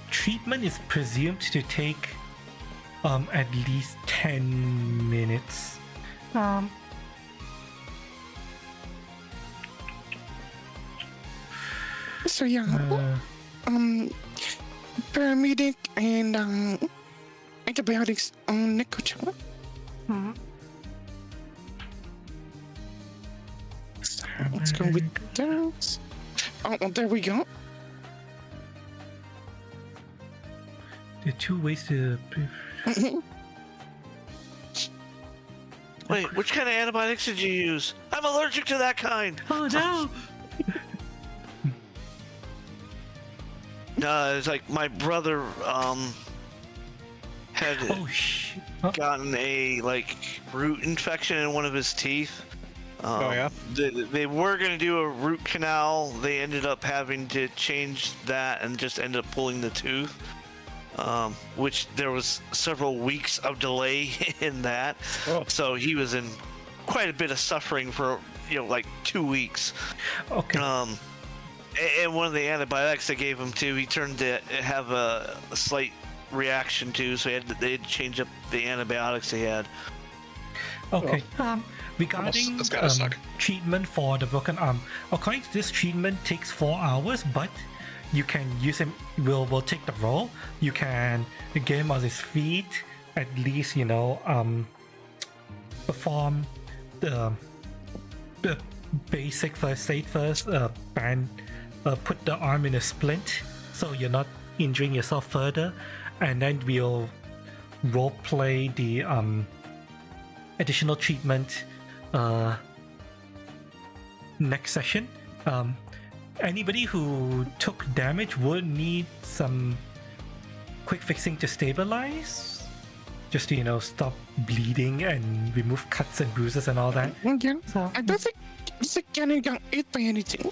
Treatment is presumed to take at least 10 minutes. So yeah, paramedic and antibiotics on Nico-chan. So let's go with that. Oh, well, there we go. There are 2 ways to. Wait, which kind of antibiotics did you use? I'm allergic to that kind. Oh no! No, it's like my brother had Oh shit! Oh, gotten a root infection in one of his teeth. yeah? They were gonna do a root canal. They ended up having to change that and just ended up pulling the tooth. Which there was several weeks of delay in that. Oh. So he was in quite a bit of suffering for 2 weeks. okay. And one of the antibiotics they gave him too, he turned to have a slight reaction to, so they had to change up the antibiotics they had. Okay. Regarding That's gotta suck. treatment for the broken arm, according to this, treatment takes 4 hours, but you can use him. We'll take the roll. You can get him on his feet, at least perform the basic first aid first. Put the arm in a splint so you're not injuring yourself further, and then we'll role play the additional treatment next session. Anybody who took damage would need some quick fixing to stabilize, just to stop bleeding and remove cuts and bruises and all that. Yeah, So, I don't think Cannon got hit by anything.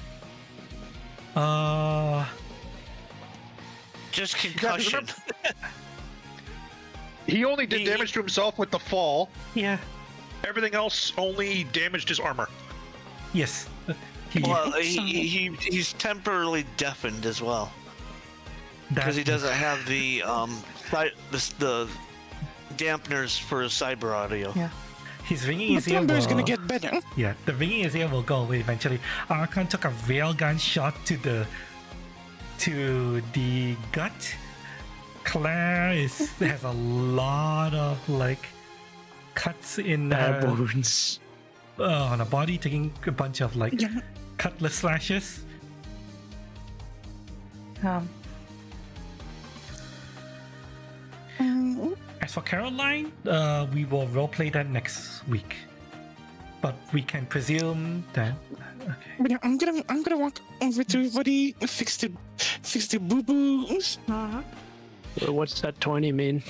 Just concussion. He only did damage to himself with the fall. yeah, Everything else only damaged his armor. yes. Well, he's temporarily deafened as well because he doesn't have the dampeners for his cyber audio. Yeah. his ringing My is ear plumber's gonna will... get better. Yeah, the ringing is here will go away eventually. Archon took a railgun shot to the gut. Claire has a lot of like cuts in Bad her wounds. on her body, taking a bunch of like Yeah. cutlass slashes. As for Caroline, we will roleplay that next week. But we can presume that. Okay. But I'm gonna walk over to everybody, fix the boo boos. What's that 20 mean?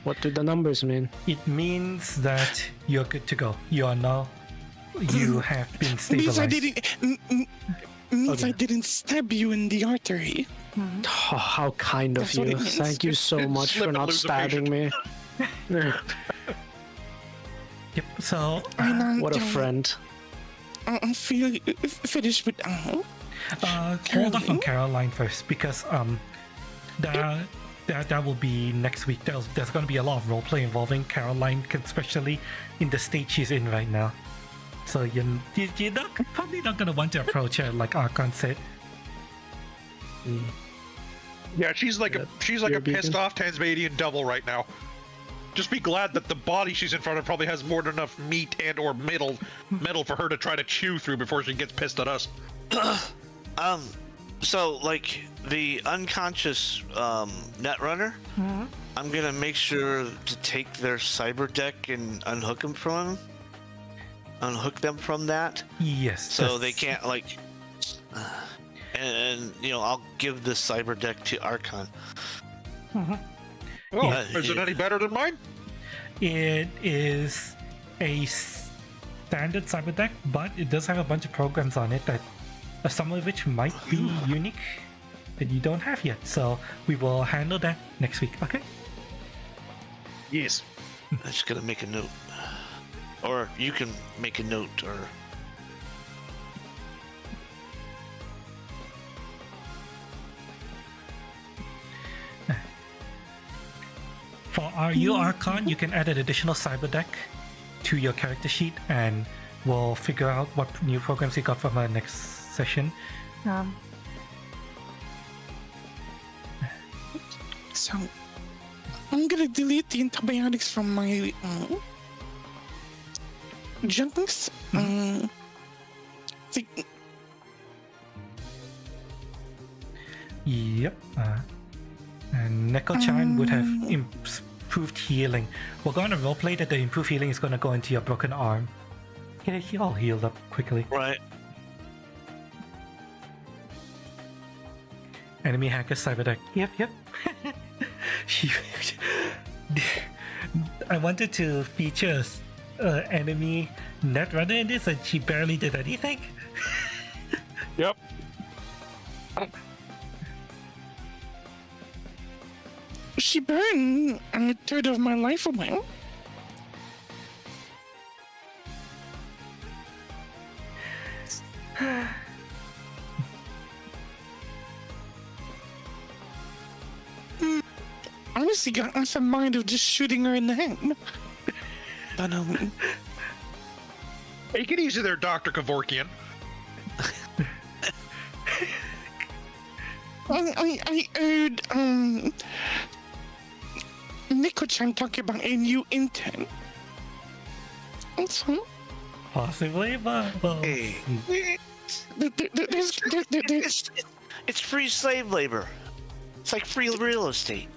What do the numbers mean? It means that you're good to go. You are now. You have been Means I stabilized. didn't. Means I didn't stab you in the artery. Oh, how kind of That's what you. it means. Thank you so much Slip for and not lose a stabbing me. Yep. So What a friend. I'm finished with. hold off on Caroline first because that will be next week. There's going to be a lot of roleplay involving Caroline, especially in the state she's in right now. So you're probably not going to want to approach her like Archon said. Yeah, she's like a your pissed beacon? off Tasmanian devil right now. Just be glad that the body she's in front of probably has more than enough meat and or metal for her to try to chew through before she gets pissed at us. So like the unconscious netrunner, I'm gonna make sure to take their cyber deck and unhook them from that, Yes. so they can't like. And you know, I'll give the cyber deck to Archon. Oh, Yeah. is it any better than mine? It is a standard cyber deck, but it does have a bunch of programs on it that some of which might be unique that you don't have yet. So we will handle that next week. Okay. Yes. I'm just gonna make a note, or you can make a note, or. For you Archon, you can add an additional cyber deck to your character sheet, and we'll figure out what new programs you got from our next session. So I'm gonna delete the antibiotics from my junks. Yep. And Neko-chan would have improved healing. We're going to roleplay that the improved healing is going to go into your broken arm. Get it all healed up quickly. Right. Enemy hacker cyber deck. Yep. I wanted to feature enemy netrunner in this, and she barely did anything. Yep. She burned a third of my life away. Honestly, got off the mind of just shooting her in the head. But Take it easy there, Dr. Kevorkian. I heard Neko-chan talk about a new intern. So, Possibly, but well, Hey. there's It's free slave labor. It's like free real estate.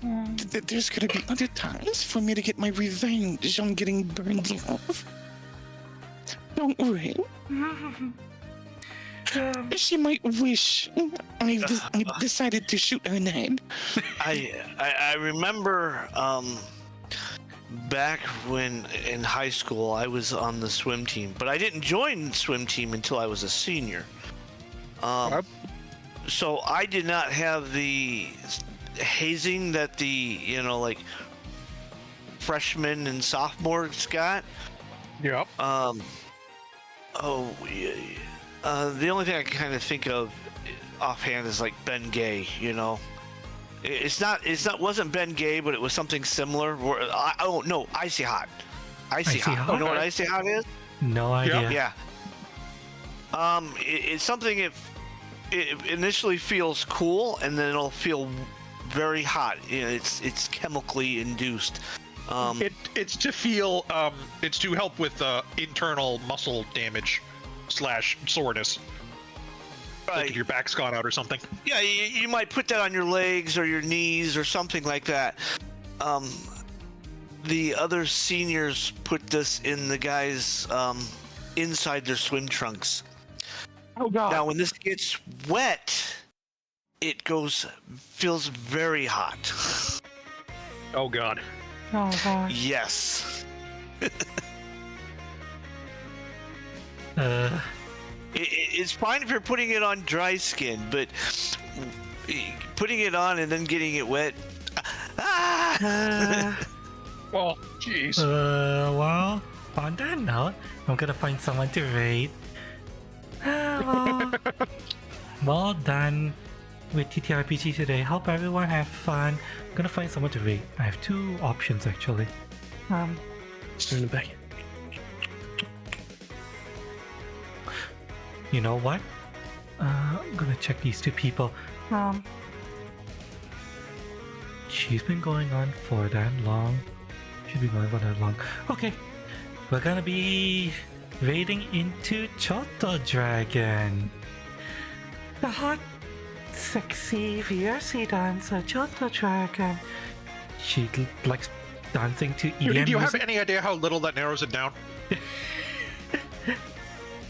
there's gonna be other times for me to get my revenge on getting burned off. Don't worry. She might wish I decided to shoot her in the head. I remember back when in high school I was on the swim team, but I didn't join the swim team until I was a senior. So I did not have the hazing that the like freshmen and sophomores got. Yep. The only thing I can kind of think of offhand is like Ben Gay. Wasn't Ben Gay, but it was something similar. No, Icy Hot. Icy hot. hot? You know what icy hot is? No idea. Yeah. It's something it initially feels cool, and then it'll feel very hot. You know, it's chemically induced. It's to feel it's to help with internal muscle damage / soreness. Like if your back's gone out or something. Yeah, you might put that on your legs or your knees or something like that. The other seniors put this in the guys inside their swim trunks. Oh god. Now, when this gets wet, it feels very hot. Oh god. Oh god. Yes. It's fine if you're putting it on dry skin, but putting it on and then getting it wet. Oh, jeez. Well, on that note, I'm gonna find someone to raid. Well done with TTRPG today. Hope everyone have fun. I'm gonna find someone to raid. I have 2 options actually. In the back. You know what? I'm gonna check these 2 people. She's been going on for that long. She's been going for that long. Okay, we're gonna be raiding into Choto Dragon. The hot, sexy VRC dancer Choto Dragon. She likes dancing to EDM Do you music. have any idea how little that narrows it down?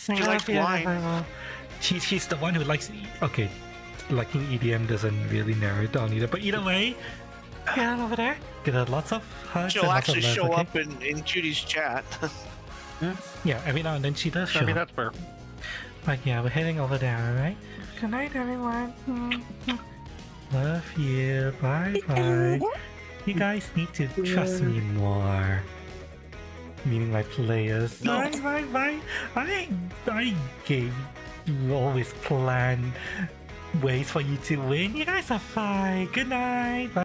She likes wine. She's the one who likes. Okay, liking EDM doesn't really narrow it down either. But either way, yeah, over there. Get lots of hugs. She'll and lots of actually love, show okay? up in Judy's chat. Yeah, every now and then she does show I mean, up. that's fair. But yeah, we're heading over there, alright? Good night, everyone. Love you. Bye bye. You guys need to trust me more. Meaning my players. No. Bye. I gave always plan ways for you to win. You guys are fine. Good night. Bye.